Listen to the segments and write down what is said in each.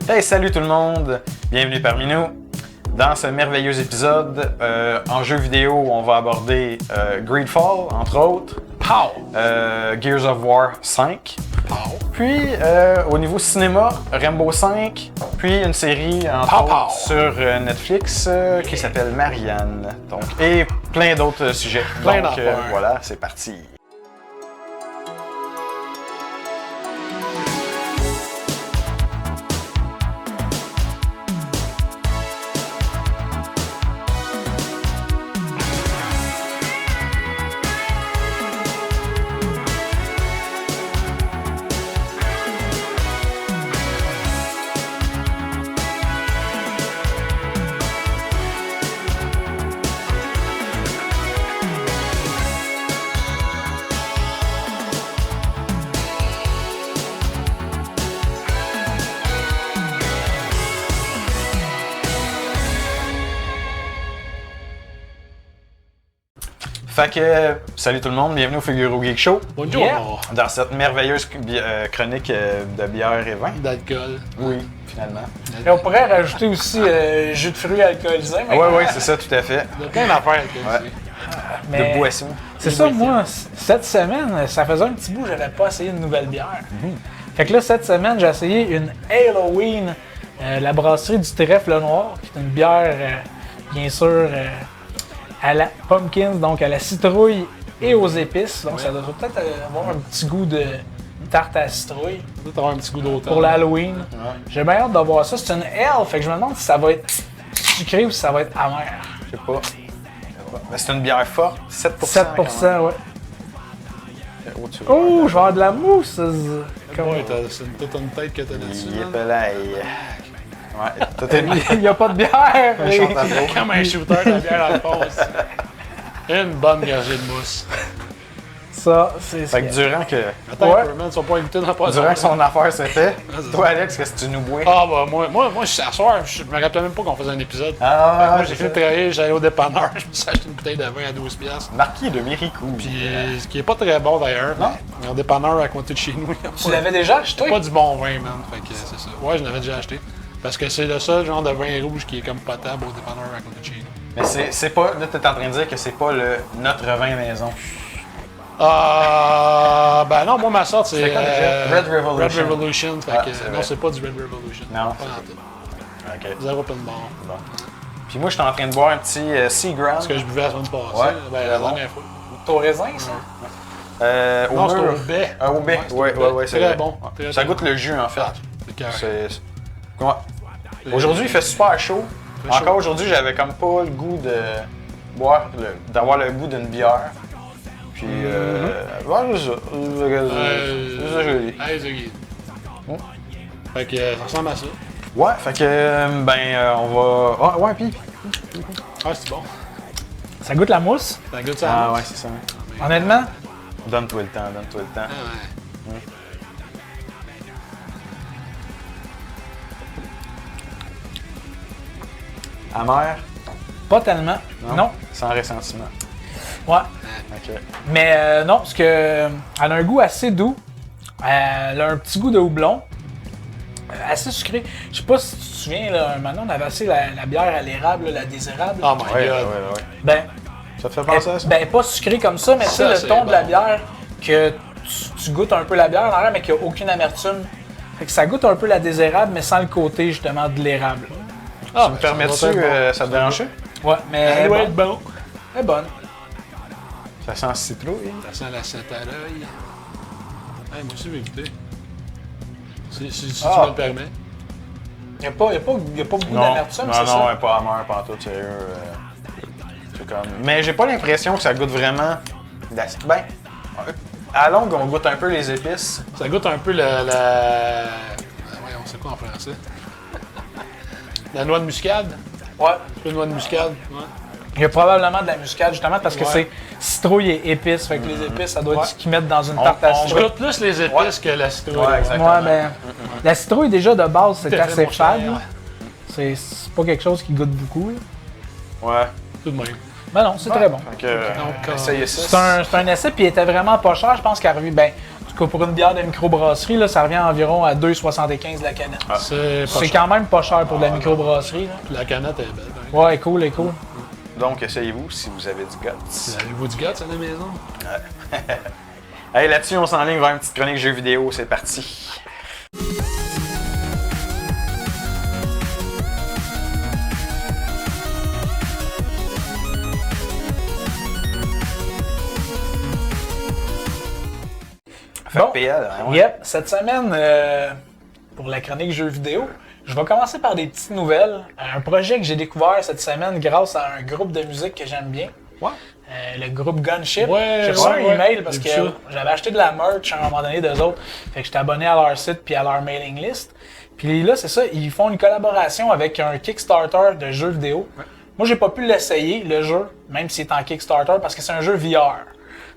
Hey, salut tout le monde! Bienvenue parmi nous. Dans ce merveilleux épisode, en jeu vidéo, on va aborder Greedfall, entre autres. Gears of War 5. Puis, au niveau cinéma, Rainbow 5. Puis, une série, entre autres, sur Netflix qui s'appelle Marianne. Donc, et plein d'autres sujets. Donc, voilà, c'est parti. Fait que, salut tout le monde, bienvenue au Figaro Geek Show. Bonjour! Yeah. Dans cette merveilleuse chronique de bière et vin. D'alcool. Oui, finalement. Et on pourrait rajouter aussi jus de fruits alcoolisés. Oui, c'est ça, tout à fait. Il y a plein d'affaires alcoolisées. De boissons. C'est ça, moi, cette semaine, ça faisait un petit bout que j'avais pas essayé une nouvelle bière. Fait que là, cette semaine, j'ai essayé une Halloween, la brasserie du Trèfle Noir, qui est une bière, bien sûr, à la pumpkin, donc à la citrouille et aux épices. Donc ça doit peut-être avoir un petit goût de tarte à citrouille. Peut-être avoir un petit goût d'automne. Pour l'Halloween. J'ai bien hâte de voir ça. C'est une ale, fait que je me demande si ça va être sucré ou si ça va être amer. Je sais pas. Mais c'est une bière forte, 7%. 7%, ouais. Oh, je vais avoir de la mousse! Ouais, c'est toute une tête que t'as là-dessus. Ouais, Il n'y a pas de bière! Comme un shooter de bière dans le fond aussi. Une bonne gorgée de mousse. Ça, c'est Fait que durant que... Attends un peu, man, ils sont pas invités dans la prochaine. Durant que son affaire se fait, toi Alex, qu'est-ce que tu nous bois? Ah bah moi, à soir, je me rappelais même pas qu'on faisait un épisode. Moi j'ai fini de travailler, j'allais au dépanneur, je me suis acheté une bouteille de vin à 12$. Marqué de Méricou. Puis ce qui est pas très bon d'ailleurs. Non? Il y a un dépanneur à côté de chez nous. Tu l'avais déjà acheté? Pas du bon vin, man. Fait que c'est ça. Ouais, je l'avais déjà acheté. Parce que c'est le seul genre de vin rouge qui est comme potable au dépanneur à côté de chez nous. Mais c'est pas... Là, t'es en train de dire que c'est pas notre vin maison. Ben non, moi ma sorte c'est Red Revolution. Red Revolution. Fait que, non, vrai. c'est pas du Red Revolution. Non. Pas dans tout. OK. Zéro plein de bar. Bon. Puis moi, je suis en train de boire un petit Seagram. Ce que je buvais la semaine passée. Ouais, Ben, la dernière fois. Au raisin, ça? Non, c'est au baie. Au baie, ouais, c'est très vrai. bon. Très Ça bon. goûte le jus, en fait. C'est carré. Ouais. Aujourd'hui, il fait super chaud. Très chaud. Encore aujourd'hui, j'avais comme pas le goût de boire, d'avoir le goût d'une bière. Puis, ouais, c'est ça. C'est ça, je dis. Allez, c'est guide. Fait que ça ressemble à ça. Ouais, fait que, on va. Ah, ouais, puis. Ah, c'est bon. Ça goûte la mousse? Ça goûte ça. Ah, ouais, c'est ça. Honnêtement? Donne-toi le temps, donne-toi le temps. Ah, ouais. Amère? Pas tellement. Non. Sans ressentiment. Ouais. Ok. Mais non, parce que elle a un goût assez doux. Elle a un petit goût de houblon. Assez sucré. Je sais pas si tu te souviens, là, maintenant on avait assez la bière à l'érable, la désérable. Oh my Ouais, god. ouais. Ben, Ça te fait penser à ça? ben, pas sucré comme ça, mais tu sais, Ça, le c'est ton de la bon. bière, que tu goûtes un peu la bière en arrière, mais qu'il n'y a aucune amertume. Fait que ça goûte un peu la désérable, mais sans le côté justement de l'érable. Ah, Tu me permets-tu, ça te dérange? Ouais, mais Elle doit être bon. Elle est bonne. Ça sent citrouille. Ça sent la scent à l'œil. Hey, moi aussi, je vais goûter. Si tu Ah. me le permets. Il n'y a pas beaucoup Non, d'amertume, c'est non, ça? ouais, pas amer, pas en tout, sérieux. C'est comme... Mais j'ai pas l'impression que ça goûte vraiment... Ben, à longue, on goûte un peu les épices. Ça goûte un peu la... Voyons, c'est quoi en français? La noix de muscade? Ouais. Un peu de noix de muscade? Ouais. Il y a probablement de la muscade, justement, parce que Ouais. c'est citrouille et épices. Fait que les épices, ça doit être Ouais. ce qu'ils mettent dans une tarte à Je citrouille. goûte plus les épices que la citrouille. Ouais, exactement. Ouais, ben, la citrouille, déjà, de base, c'est Tout à fait, assez mon cher. fade. C'est pas quelque chose qui goûte beaucoup, là. Ouais. Tout de même. Ben non, c'est très bon. Fait que, Donc, essayez C'est ça. un essai, puis il était vraiment pas cher. Je pense qu'à revue, ben, En tout cas, pour une bière de microbrasserie, là, ça revient environ à 2,75 la canette. C'est quand même pas cher pour de la microbrasserie. Là. La canette est belle. Ouais, elle est cool, elle est cool. Donc, essayez-vous si vous avez du guts. Avez-vous du gars à la maison? Hey, là-dessus, on s'enligne vers une petite chronique jeux vidéo. C'est parti. Bon, PL, hein, ouais. yep, cette semaine, pour la chronique jeux vidéo, je vais commencer par des petites nouvelles. Un projet que j'ai découvert cette semaine grâce à un groupe de musique que j'aime bien. Ouais. Le groupe Gunship. Ouais, j'ai reçu un email parce j'ai que vu ça. j'avais acheté de la merch à un moment donné d'eux autres. Fait que j'étais abonné à leur site puis à leur mailing list. Puis là, c'est ça, ils font une collaboration avec un Kickstarter de jeux vidéo. Ouais. Moi, j'ai pas pu l'essayer, le jeu, même s'il est en Kickstarter, parce que c'est un jeu VR.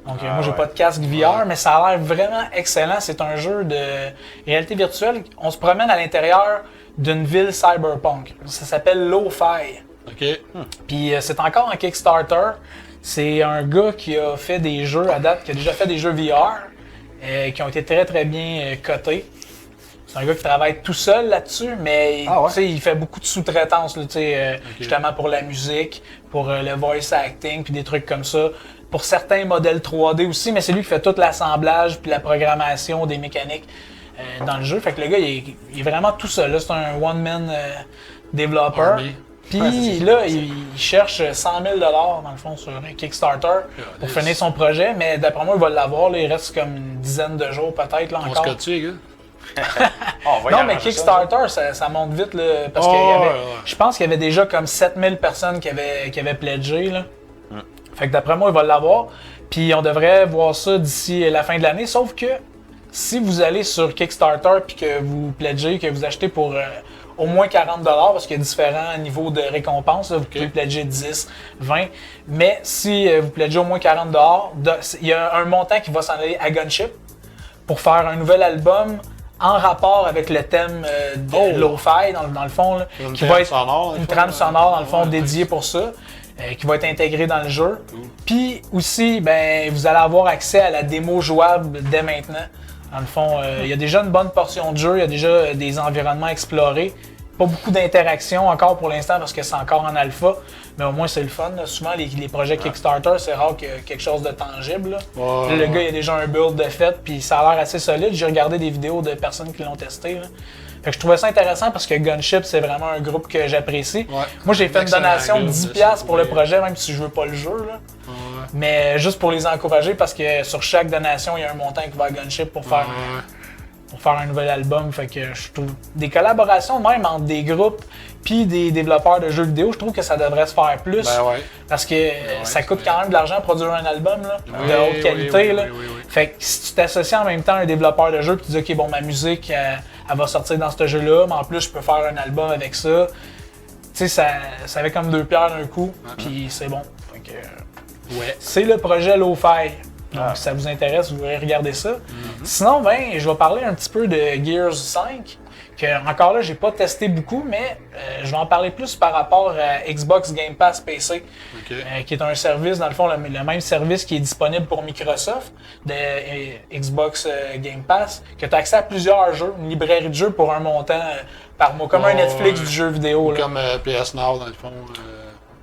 Donc, moi, j'ai pas de casque VR, mais ça a l'air vraiment excellent. C'est un jeu de réalité virtuelle. On se promène à l'intérieur d'une ville cyberpunk. Ça s'appelle Lo-Fi. OK. Puis c'est encore en Kickstarter. C'est un gars qui a fait des jeux à date, qui a déjà fait des jeux VR, qui ont été très très bien cotés. C'est un gars qui travaille tout seul là-dessus, mais il fait beaucoup de sous-traitance, justement pour la musique, pour le voice acting, puis des trucs comme ça. Pour certains modèles 3D aussi, mais c'est lui qui fait tout l'assemblage puis la programmation des mécaniques dans le jeu. Fait que le gars, il est vraiment tout seul. Là, c'est un one-man développeur. Puis là, il cherche 100 000 dans le fond sur Kickstarter pour finir son projet, mais d'après moi, il va l'avoir. Là, il reste comme une dizaine de jours peut-être là encore. On se dessus, les gars? Non, mais Kickstarter, ça monte vite là, parce qu'il y avait, je pense qu'il y avait déjà comme 7000 personnes qui avaient pledgé. Là. Fait que d'après moi, il va l'avoir. Puis on devrait voir ça d'ici la fin de l'année. Sauf que si vous allez sur Kickstarter puis que vous pledgez, que vous achetez pour au moins 40$, parce qu'il y a différents niveaux de récompense. Là. Vous pouvez pledger 10, 20. Mais si vous pledgez au moins 40$, il y a un montant qui va s'en aller à Gunship pour faire un nouvel album en rapport avec le thème de Lo-Fi, dans le fond. Là, qui va être une trame sonore, dans le fond, dédiée pour ça. Qui va être intégré dans le jeu. Puis aussi, ben, vous allez avoir accès à la démo jouable dès maintenant. Dans le fond, il y a déjà une bonne portion de jeu, il y a déjà des environnements explorés. Pas beaucoup d'interactions encore pour l'instant parce que c'est encore en alpha, mais au moins c'est le fun. Là. Souvent, les projets Kickstarter, c'est rare qu'il y ait quelque chose de tangible. Là. Le gars, il a déjà un build de fait, puis ça a l'air assez solide. J'ai regardé des vidéos de personnes qui l'ont testé. Là. Fait que je trouvais ça intéressant parce que Gunship, c'est vraiment un groupe que j'apprécie. Ouais. Moi, j'ai fait une donation de 10$ pour le projet, même si je veux pas le jeu. Là. Mais juste pour les encourager parce que sur chaque donation, il y a un montant qui va à Gunship pour faire un nouvel album. Fait que je trouve des collaborations même entre des groupes puis des développeurs de jeux vidéo, je trouve que ça devrait se faire plus. Parce que ça coûte quand même de l'argent produire un album là, de haute qualité. Là. Fait que si tu t'associes en même temps à un développeur de jeu puis tu dis OK, bon, ma musique elle va sortir dans ce jeu-là, mais en plus je peux faire un album avec ça. Tu sais, ça avait comme deux pierres d'un coup, puis c'est bon. Fait que, c'est le projet Lo-Fi. Donc, si ça vous intéresse, vous pourrez regarder ça. Sinon, ben, je vais parler un petit peu de Gears 5, que encore là, j'ai pas testé beaucoup, mais je vais en parler plus par rapport à Xbox Game Pass PC, qui est un service, dans le fond, le même service qui est disponible pour Microsoft, de Xbox Game Pass, que tu as accès à plusieurs jeux, une librairie de jeux pour un montant par mois, comme un Netflix du jeu vidéo. Là. Comme PS Now, dans le fond.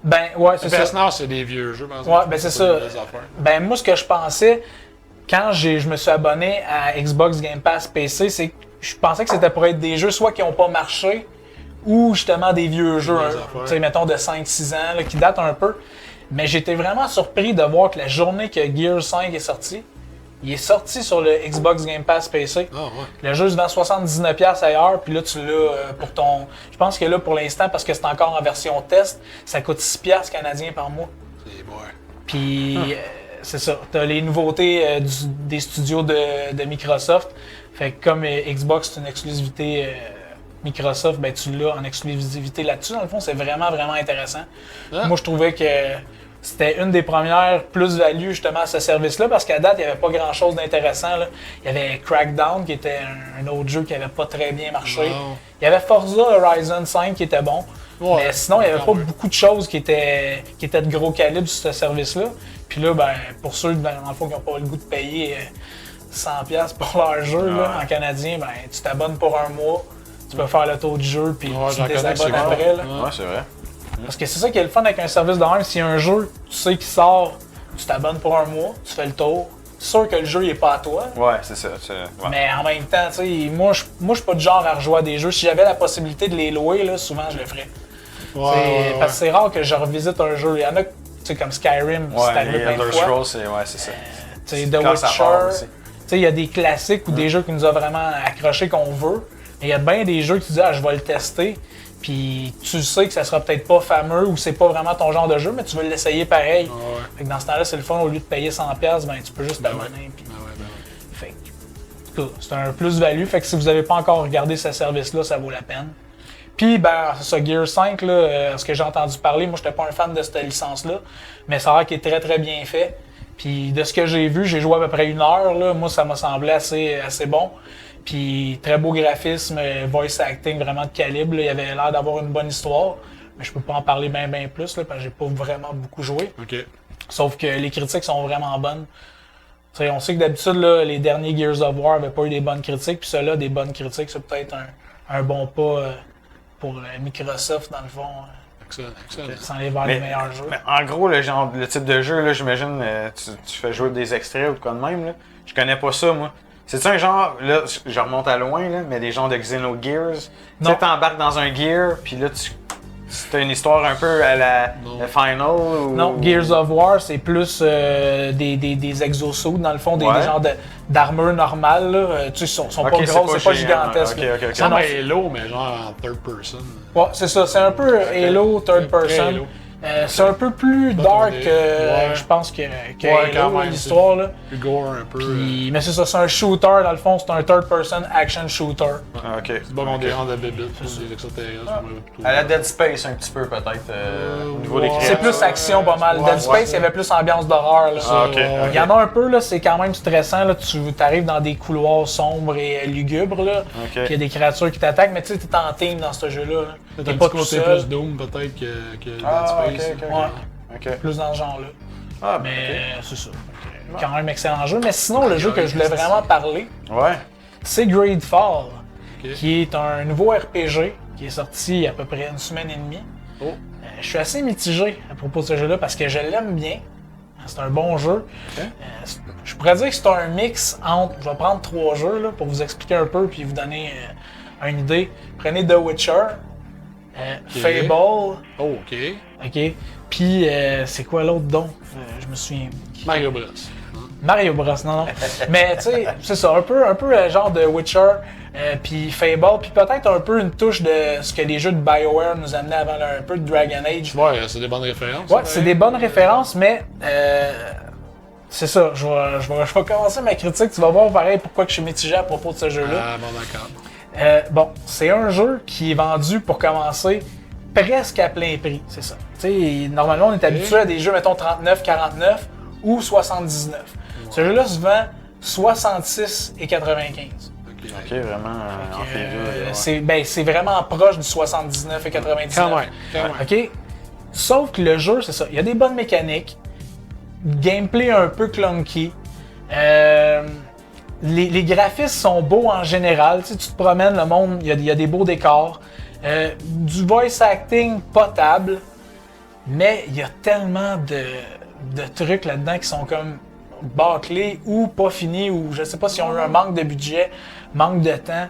Ben, ouais, c'est ça. PS Now, c'est des vieux jeux, par exemple. Ouais, ben c'est ça. Ben, moi, ce que je pensais, quand je me suis abonné à Xbox Game Pass PC, c'est que je pensais que c'était pour être des jeux soit qui n'ont pas marché, ou justement des vieux jeux, tu sais, mettons de 5-6 ans, là, qui datent un peu. Mais j'étais vraiment surpris de voir que la journée que Gears 5 est sorti, il est sorti sur le Xbox Game Pass PC. Le jeu se vend 79$ ailleurs, puis là tu l'as pour ton... Je pense que là pour l'instant, parce que c'est encore en version test, ça coûte 6$ canadiens par mois. C'est bon. Puis c'est ça, t'as les nouveautés des studios de Microsoft. Fait que comme Xbox c'est une exclusivité Microsoft, ben tu l'as en exclusivité là-dessus. Dans le fond, c'est vraiment, vraiment intéressant. Moi, je trouvais que c'était une des premières plus-values justement à ce service-là, parce qu'à date, il n'y avait pas grand-chose d'intéressant. Là. Il y avait Crackdown, qui était un autre jeu qui n'avait pas très bien marché. Il y avait Forza Horizon 5 qui était bon. Mais sinon, il n'y avait pas beaucoup de choses qui étaient de gros calibre sur ce service-là. Puis là, ben, pour ceux dans le fond, qui n'ont pas le goût de payer 100$ pour leur jeu là, en canadien, ben tu t'abonnes pour un mois, tu peux faire le tour du jeu puis tu te désabonnes après. Là. Ouais, c'est vrai. Parce que c'est ça qui est le fun avec un service de même. Si un jeu, tu sais qu'il sort, tu t'abonnes pour un mois, tu fais le tour. C'est sûr que le jeu il est pas à toi. Ouais, c'est ça. Ouais. Mais en même temps, tu sais, moi je suis pas du genre à rejouer à des jeux. Si j'avais la possibilité de les louer, là, souvent je le ferais. Parce que c'est rare que je revisite un jeu. Il y en a, tu sais, comme Skyrim, c'est arrivé plein de fois. Scrolls, c'est ça. Tu sais, The Witcher, il y a des classiques ou des jeux qui nous ont vraiment accrochés qu'on veut. Mais il y a bien des jeux que tu dis, je vais le tester. Puis tu sais que ça sera peut-être pas fameux ou c'est pas vraiment ton genre de jeu, mais tu veux l'essayer pareil. Fait que dans ce temps-là, c'est le fun, au lieu de payer 100$, ben tu peux juste t'abonner. Fait que, en tout cas, c'est un plus-value. Fait que si vous n'avez pas encore regardé ce service-là, ça vaut la peine. Puis, ben, c'est ça, Gear 5, là, ce que j'ai entendu parler, moi, j'étais pas un fan de cette licence-là, mais ça a l'air qu'il est très, très bien fait. Puis, de ce que j'ai vu, j'ai joué à peu près 1 heure, là. Moi, ça m'a semblé assez bon. Puis, très beau graphisme, voice acting vraiment de calibre, là. Il avait l'air d'avoir une bonne histoire, mais je peux pas en parler bien plus, là, parce que j'ai pas vraiment beaucoup joué. Sauf que les critiques sont vraiment bonnes. T'sais, on sait que d'habitude, là, les derniers Gears of War n'avaient pas eu des bonnes critiques, puis ceux-là, des bonnes critiques, c'est peut-être un bon pas pour Microsoft, dans le fond. Excellent. Sans aller vers les meilleurs jeux. Mais en gros, le type de jeu, là, j'imagine, tu fais jouer des extraits ou de quoi de même. Là. Je connais pas ça, moi. C'est-tu un genre, là, je remonte à loin, là, mais des genres de Xenogears? Tu sais, t'embarques dans un gear, puis là, t'as une histoire un peu à la Final ou... Non, Gears of War, c'est plus des exosuits, dans le fond, des genres d'armure normale. Là. Tu sais, sont pas grosses, c'est pas gigantesque. C'est comme Halo, mais genre en third person. Ouais, c'est ça. C'est un peu Halo, third person. C'est un peu plus dark, je pense, que Halo, l'histoire. Là. Plus gore un peu. Puis, mais c'est ça, c'est un shooter, dans le fond, c'est un third-person action shooter. C'est pas qu'on dérange de bébites, des extraterrestres. À la Dead Space, un petit peu, peut-être, au niveau des créatures. C'est plus action, pas mal. Dead Space, il y avait plus ambiance d'horreur. Il y en a un peu, là, c'est quand même stressant. Là, tu arrives dans des couloirs sombres et lugubres, là. Puis il y a des créatures qui t'attaquent, mais tu sais, t'es en team dans ce jeu-là. T'es pas tout seul. Plus Doom, peut-être, que Dead Space. Plus dans ce genre-là. Mais c'est ça. Quand même excellent jeu. Mais sinon, le jeu que je voulais vraiment parler, c'est Greedfall, qui est un nouveau RPG qui est sorti il y a à peu près 1 semaine et demie. Je suis assez mitigé à propos de ce jeu-là parce que je l'aime bien. C'est un bon jeu. Je pourrais dire que c'est un mix entre... Je vais prendre 3 jeux là, pour vous expliquer un peu puis vous donner une idée. Prenez The Witcher, Fable. OK. Puis, c'est quoi l'autre donc? Je me souviens. Mario Bros. Mario Bros, non. Mais, tu sais, c'est ça, un peu genre de Witcher, puis Fable, puis peut-être un peu une touche de ce que les jeux de BioWare nous amenaient avant, là, un peu de Dragon Age. Ouais, c'est des bonnes références. Ouais, c'est des bonnes références, mais c'est ça, je vais commencer ma critique. Tu vas voir pareil pourquoi je suis mitigé à propos de ce jeu-là. Ah, bon, d'accord. Bon, c'est un jeu qui est vendu pour commencer presque à plein prix, c'est ça. T'sais, normalement, on est habitué à des jeux, mettons, 39, 49 ou 79. Ce jeu-là se vend 66,95. OK, vraiment c'est vraiment proche du 79,99. Quand même. OK? Sauf que le jeu, c'est ça. Il y a des bonnes mécaniques, gameplay un peu clunky. Les graphismes sont beaux en général. Tu te promènes, le monde, il y a des beaux décors. Du voice acting potable, mais il y a tellement de trucs là-dedans qui sont comme bâclés ou pas finis, ou je sais pas si on a eu un manque de budget, manque de temps.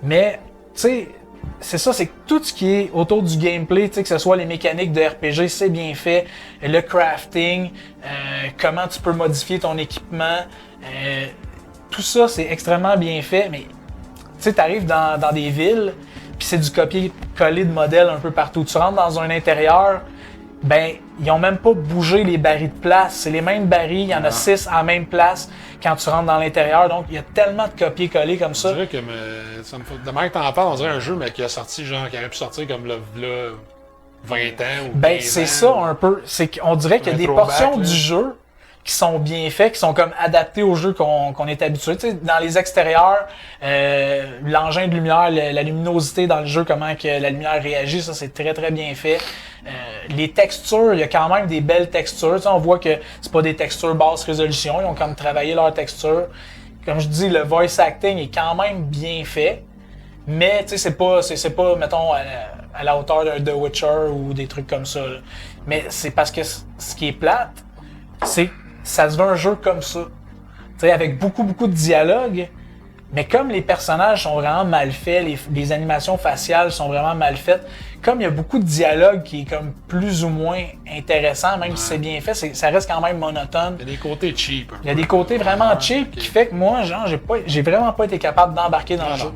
Mais, tu sais, c'est ça, c'est que tout ce qui est autour du gameplay, tu sais, que ce soit les mécaniques de RPG, c'est bien fait. Le crafting, comment tu peux modifier ton équipement, tout ça, c'est extrêmement bien fait. Mais, tu sais, t'arrives dans des villes, puis c'est du copier-coller de modèles un peu partout. Tu rentres dans un intérieur, ben, ils ont même pas bougé les barils de place. C'est les mêmes barils, il y en a 6 à la même place quand tu rentres dans l'intérieur. Donc, il y a tellement de copier-coller comme ça. Je dirais que, ça me fait... de manière que t'en parles, on dirait un jeu, mais qui a sorti, genre, qui aurait pu sortir comme là 20 ans ou ben, c'est ça un peu. C'est qu'on dirait qu'il y a des portions du jeu qui sont bien faits, qui sont comme adaptés au jeu qu'on est habitué. Tu sais, dans les extérieurs, l'engin de lumière, la luminosité dans le jeu, comment que la lumière réagit, ça c'est très très bien fait. Les textures, il y a quand même des belles textures. Tu sais, on voit que c'est pas des textures basse résolution, ils ont comme travaillé leurs textures. comme je dis, le voice acting est quand même bien fait. Mais tu sais, c'est pas, mettons, à la hauteur d'un The Witcher ou des trucs comme ça. Là. Mais c'est parce que ce qui est plate, c'est que ça se veut un jeu comme ça. Tu sais, avec beaucoup de dialogue. Mais comme les personnages sont vraiment mal faits, les animations faciales sont vraiment mal faites, comme il y a beaucoup de dialogue qui est comme plus ou moins intéressant, même si c'est bien fait, ça reste quand même monotone. Il y a des côtés cheap. Il y a des côtés vraiment cheap qui fait que moi, genre, j'ai vraiment pas été capable d'embarquer dans le jeu.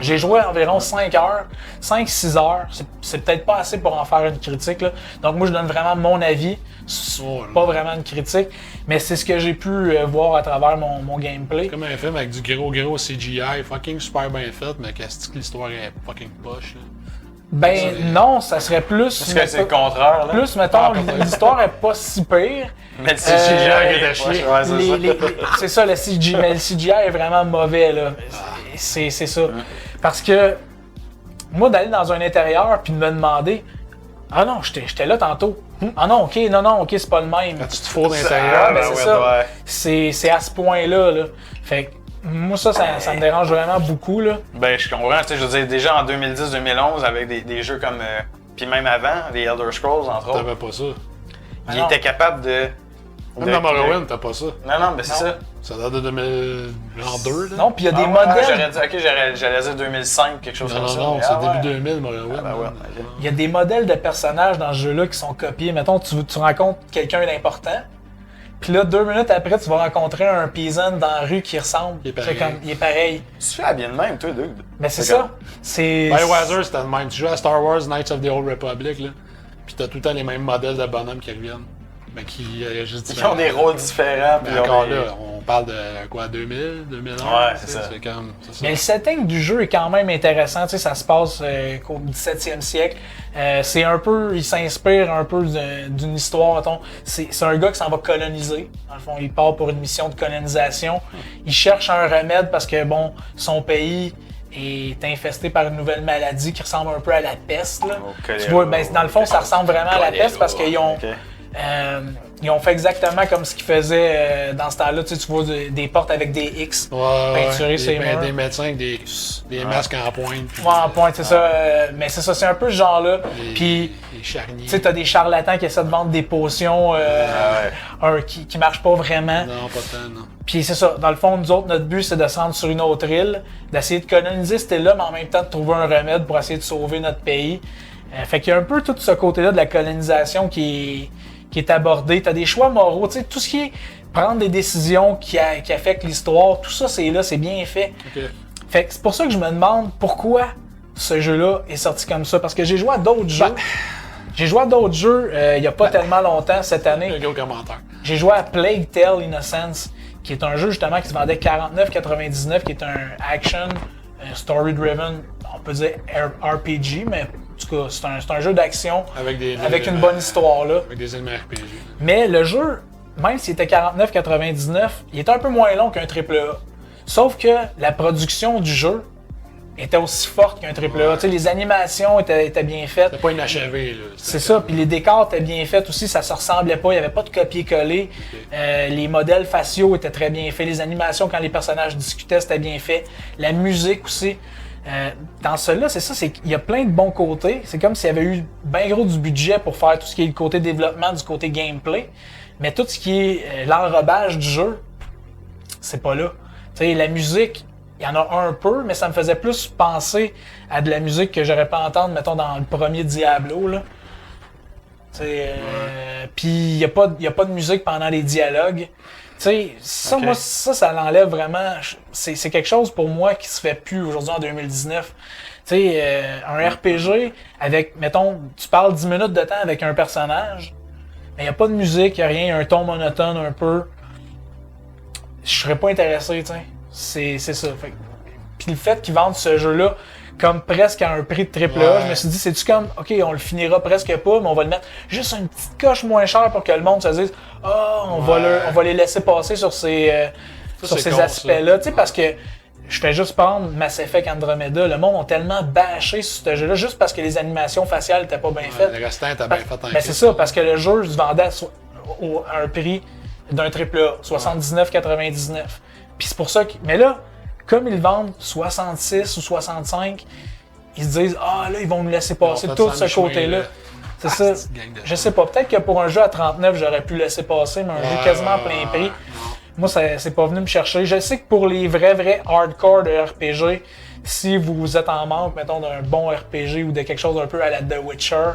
J'ai joué environ 5 heures, 5-6 heures. C'est peut-être pas assez pour en faire une critique, là. Donc moi, je donne vraiment mon avis. Pas vraiment une critique, mais c'est ce que j'ai pu voir à travers mon gameplay. Comme un film avec du gros CGI, fucking super bien fait, mais qu'est-ce que l'histoire est fucking poche, là. Ben non, ça serait plus... Parce que c'est le contraire, là. Plus, mettons, l'histoire est pas si pire. Mais le CGI est à chier. C'est ça, le CGI, mais le CGI est vraiment mauvais, là. C'est ça. Parce que, moi, d'aller dans un intérieur puis de me demander « Ah non, j'étais là tantôt. Ah non, ok, c'est pas le même. » Quand tu te fous d'intérieur, ben c'est ça. C'est à ce point-là, là. Fait que, moi, ça me dérange vraiment beaucoup, là. Ben, je comprends. Tu sais, je veux dire, déjà en 2010-2011, avec des jeux comme... puis même avant, les Elder Scrolls, entre autres. T'avais pas ça. Ils étaient capables de... Même dans Morrowind, t'as pas ça. Non, mais c'est ça. Ça date de 2002, là. Non, puis il y a des modèles... J'allais dire 2005, quelque chose comme ça. Non, c'est début 2000, Morrowind. Il y a des modèles de personnages dans ce jeu-là qui sont copiés. Mettons, tu rencontres quelqu'un d'important, puis là, 2 minutes après, tu vas rencontrer un paysan dans la rue qui ressemble. Il est pareil. Il est pareil. Tu fais bien de même, toi, dude. Mais c'est ça. C'est... Biohazard, c'était le même. Tu joues à Star Wars Knights of the Old Republic, là, puis t'as tout le temps les mêmes modèles de bonhommes qui reviennent. Mais qui juste ils ont des rôles différents. Mais encore là, on parle de quoi, 2000, 2001? Ouais, c'est ça. C'est comme, c'est ça. Mais le setting du jeu est quand même intéressant. Tu sais, ça se passe au 17e siècle. C'est un peu, il s'inspire un peu d'une histoire. Mettons. C'est un gars qui s'en va coloniser. Dans le fond, il part pour une mission de colonisation. Il cherche un remède parce que, bon, son pays est infesté par une nouvelle maladie qui ressemble un peu à la peste. Là. Tu vois, ben, dans le fond, ça ressemble vraiment à la peste parce qu'ils ont... ils ont fait exactement comme ce qu'ils faisaient dans ce temps-là. Tu vois des portes avec des X peinturées sur les murs. Des médecins avec des masques en pointe. En pointe, c'est ça. Mais c'est ça, c'est un peu ce genre-là. Puis, charniers. Tu sais, t'as des charlatans qui essaient de vendre des potions qui marchent pas vraiment. Non, pas tant, non. Puis c'est ça. Dans le fond, nous autres, notre but, c'est de se rendre sur une autre île, d'essayer de coloniser cette île-là, mais en même temps de trouver un remède pour essayer de sauver notre pays. Fait qu'il y a un peu tout ce côté-là de la colonisation qui est abordé. Tu as des choix moraux, tu sais, tout ce qui est prendre des décisions qui affectent l'histoire, tout ça, c'est là, c'est bien fait. Okay. Fait que c'est pour ça que je me demande pourquoi ce jeu-là est sorti comme ça. Parce que j'ai joué à d'autres jeux. J'ai joué à d'autres jeux il y a pas tellement longtemps cette année. Un gros commentaire. J'ai joué à Plague Tale Innocence, qui est un jeu justement qui se vendait 49,99$, qui est un action, story-driven, on peut dire RPG, mais en tout cas, c'est un jeu d'action avec une bonne histoire, là. Avec des éléments RPG. Mais le jeu, même s'il était 49,99$, il était un peu moins long qu'un AAA. Sauf que la production du jeu était aussi forte qu'un AAA. Tu sais, les animations étaient bien faites. C'était pas inachevé, là. C'est ça, puis les décors étaient bien faits aussi, ça se ressemblait pas, il n'y avait pas de copier-coller. Okay. Les modèles faciaux étaient très bien faits, les animations quand les personnages discutaient, c'était bien fait. La musique aussi. Dans cela, c'est ça, il y a plein de bons côtés. C'est comme s'il y avait eu bien gros du budget pour faire tout ce qui est le côté développement, du côté gameplay. Mais tout ce qui est l'enrobage du jeu, c'est pas là. Tu sais, la musique, il y en a un peu, mais ça me faisait plus penser à de la musique que j'aurais pas entendre, mettons, dans le premier Diablo, là. Puis il y a pas de musique pendant les dialogues. Tu sais, ça, okay. Moi, ça l'enlève vraiment. C'est quelque chose pour moi qui se fait plus aujourd'hui en 2019. Tu sais, un RPG avec, mettons, tu parles 10 minutes de temps avec un personnage, mais il n'y a pas de musique, il n'y a rien, il y a un ton monotone un peu. Je serais pas intéressé, tu sais. C'est ça. Puis le fait qu'ils vendent ce jeu-là comme presque à un prix de AAA, je me suis dit, c'est-tu comme, OK, on le finira presque pas, mais on va le mettre juste une petite coche moins chère pour que le monde se dise, on va les laisser passer sur ces aspects-là. Tu sais, parce que je fais juste prendre Mass Effect Andromeda, le monde a tellement bâché sur ce jeu-là juste parce que les animations faciales étaient pas bien faites. Le restant était bien fait en c'est ça, parce que le jeu se vendait à un prix d'un AAA, 79,99$. Puis c'est pour ça que... Mais là, comme ils vendent 66 ou 65, ils se disent « Ah, là, ils vont nous laisser passer Ils ont tout fait ce ça en côté-là. chemin, » C'est ça. c'est une gang de Je sais pas. Peut-être que pour un jeu à 39, j'aurais pu laisser passer, mais un jeu quasiment plein prix, non. moi, c'est pas venu me chercher. Je sais que pour les vrais hardcore de RPG, si vous êtes en manque, mettons, d'un bon RPG ou de quelque chose un peu à la The Witcher,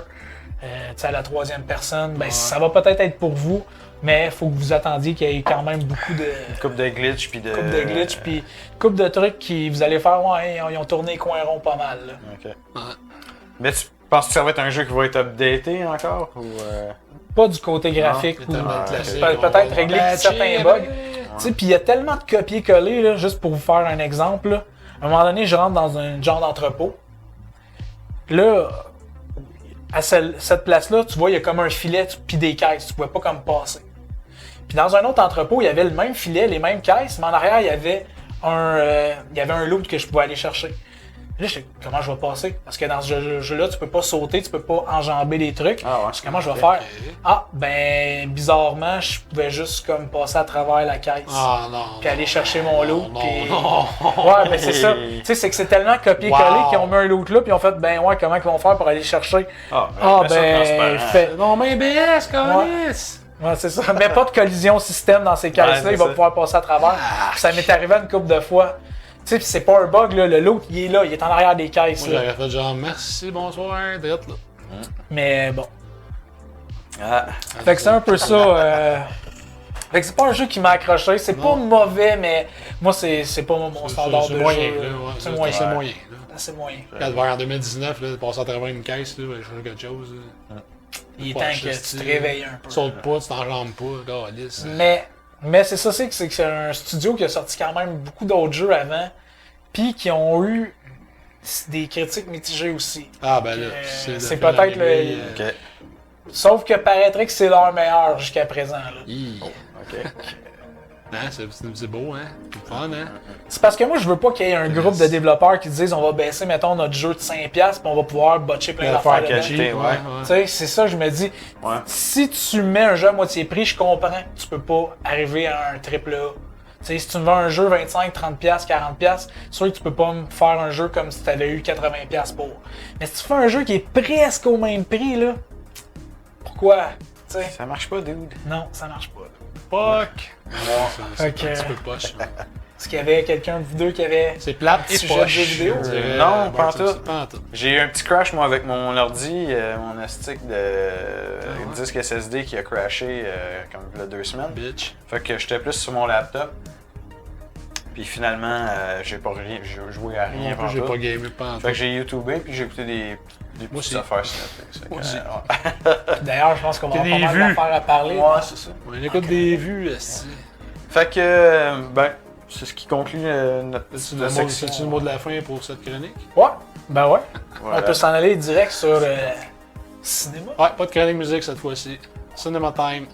tu sais, à la troisième personne, ben ça va peut-être être pour vous, mais il faut que vous attendiez qu'il y ait quand même beaucoup de... Coupe de glitch, puis de... coupe de glitch, puis coupe de trucs qui vous allez faire, ouais, ils ont tourné les coins ronds pas mal. Là. Ok. Ouais. Mais tu penses que ça va être un jeu qui va être updaté encore, ou... Pas du côté graphique, Il y a tellement de Ouais, classiques, peut-être on va régler patcher, certains bugs. Tu sais, puis il y a tellement de copier-coller, là, juste pour vous faire un exemple. Là. À un moment donné, je rentre dans un genre d'entrepôt. Là, à cette place-là, tu vois, il y a comme un filet puis des caisses. Tu pouvais pas comme passer. Puis dans un autre entrepôt, il y avait le même filet, les mêmes caisses, mais en arrière, il y avait un loot que je pouvais aller chercher. Là, je sais comment je vais passer. Parce que dans ce jeu-là, tu peux pas sauter, tu peux pas enjamber des trucs. Ah ouais. Comment je vais faire? Ah, ben, bizarrement, je pouvais juste comme passer à travers la caisse. Ah non. Puis aller chercher mon loot. Non, puis... non. Ouais, ben c'est ça. Tu sais, c'est que c'est tellement copié-collé Wow. qu'ils ont mis un loot là, puis ils ont fait, ben ouais, comment ils vont faire pour aller chercher? Ah, Ah, ça ben, transparent. fait. Non, mais BS, câlisse! Ouais, c'est ça. Mais pas de collision système dans ces caisses-là, c'est il va ça. pouvoir passer à travers. Puis ça m'est arrivé une couple de fois. Tu sais, puis c'est pas un bug, là. Le loot, il est là, il est en arrière des caisses. Moi, Là. j'aurais fait genre merci, bonsoir, drette là. Mais bon. Ah, Fait que c'est un peu ça. Fait que c'est pas un jeu qui m'a accroché. C'est pas Non. mauvais, mais moi, c'est pas mon standard C'est de moyen, jeu. là. Ouais, C'est moyen. C'est moyen, là. C'est moyen. Quand tu vas en 2019, là, passer à travers une caisse, là, changer quelque chose. Là. Il est Pas temps acheter, que tu te réveilles un peu. Saute pas, tu t'enjambes pas, câlisse. Mais c'est ça, c'est que c'est un studio qui a sorti quand même beaucoup d'autres jeux avant, puis qui ont eu des critiques mitigées aussi. Ah, ben là, c'est peut-être le- ok. Sauf que paraîtrait que c'est leur meilleur jusqu'à présent. Là. Ok. Hein, c'est beau, hein? C'est fun, hein? C'est parce que moi, je veux pas qu'il y ait un groupe de développeurs qui disent on va baisser, mettons, notre jeu de 5$ puis on va pouvoir botcher plein d'affaires dedans. qualité, ouais. Tu sais, c'est ça, je me dis, Ouais. si tu mets un jeu à moitié prix, je comprends que tu peux pas arriver à un triple A. Tu sais, si tu me vends un jeu 25, 30$, 40$, c'est sûr que tu peux pas me faire un jeu comme si tu avais eu 80$ pour. Mais si tu fais un jeu qui est presque au même prix, là, pourquoi? Tu sais, Ça marche pas, dude. non, ça marche pas. Fuck! C'est Ok. un petit peu poche. là. Est-ce qu'il y avait quelqu'un de vous deux qui avait C'est plate un et sujet de poche. jeu vidéo? je dirais. Non, pas en c'est- tout. c'est pas en tout. J'ai eu un petit crash, moi, avec mon ordi, mon astic de disque SSD qui a crashé comme il y a 2 semaines. Bitch. Fait que j'étais plus sur mon laptop. Puis finalement, j'ai joué à rien Non plus, j'ai pantoute. pas gamé pas en Fait que tout. j'ai YouTubé puis j'ai écouté des Moi petites aussi. affaires sur Netflix. Fait que, Moi aussi. ouais. D'ailleurs, je pense qu'on va avoir Des pas mal vues. d'affaires à parler. Ouais, c'est ça. On écoute des vues, là. Fait que, ben, c'est ce qui conclut notre C'est-tu petite section. le mot de la fin pour cette chronique? Ouais, ben ouais. Voilà. On peut s'en aller direct sur cinéma. Ouais, pas de chronique musique cette fois-ci. Cinema time.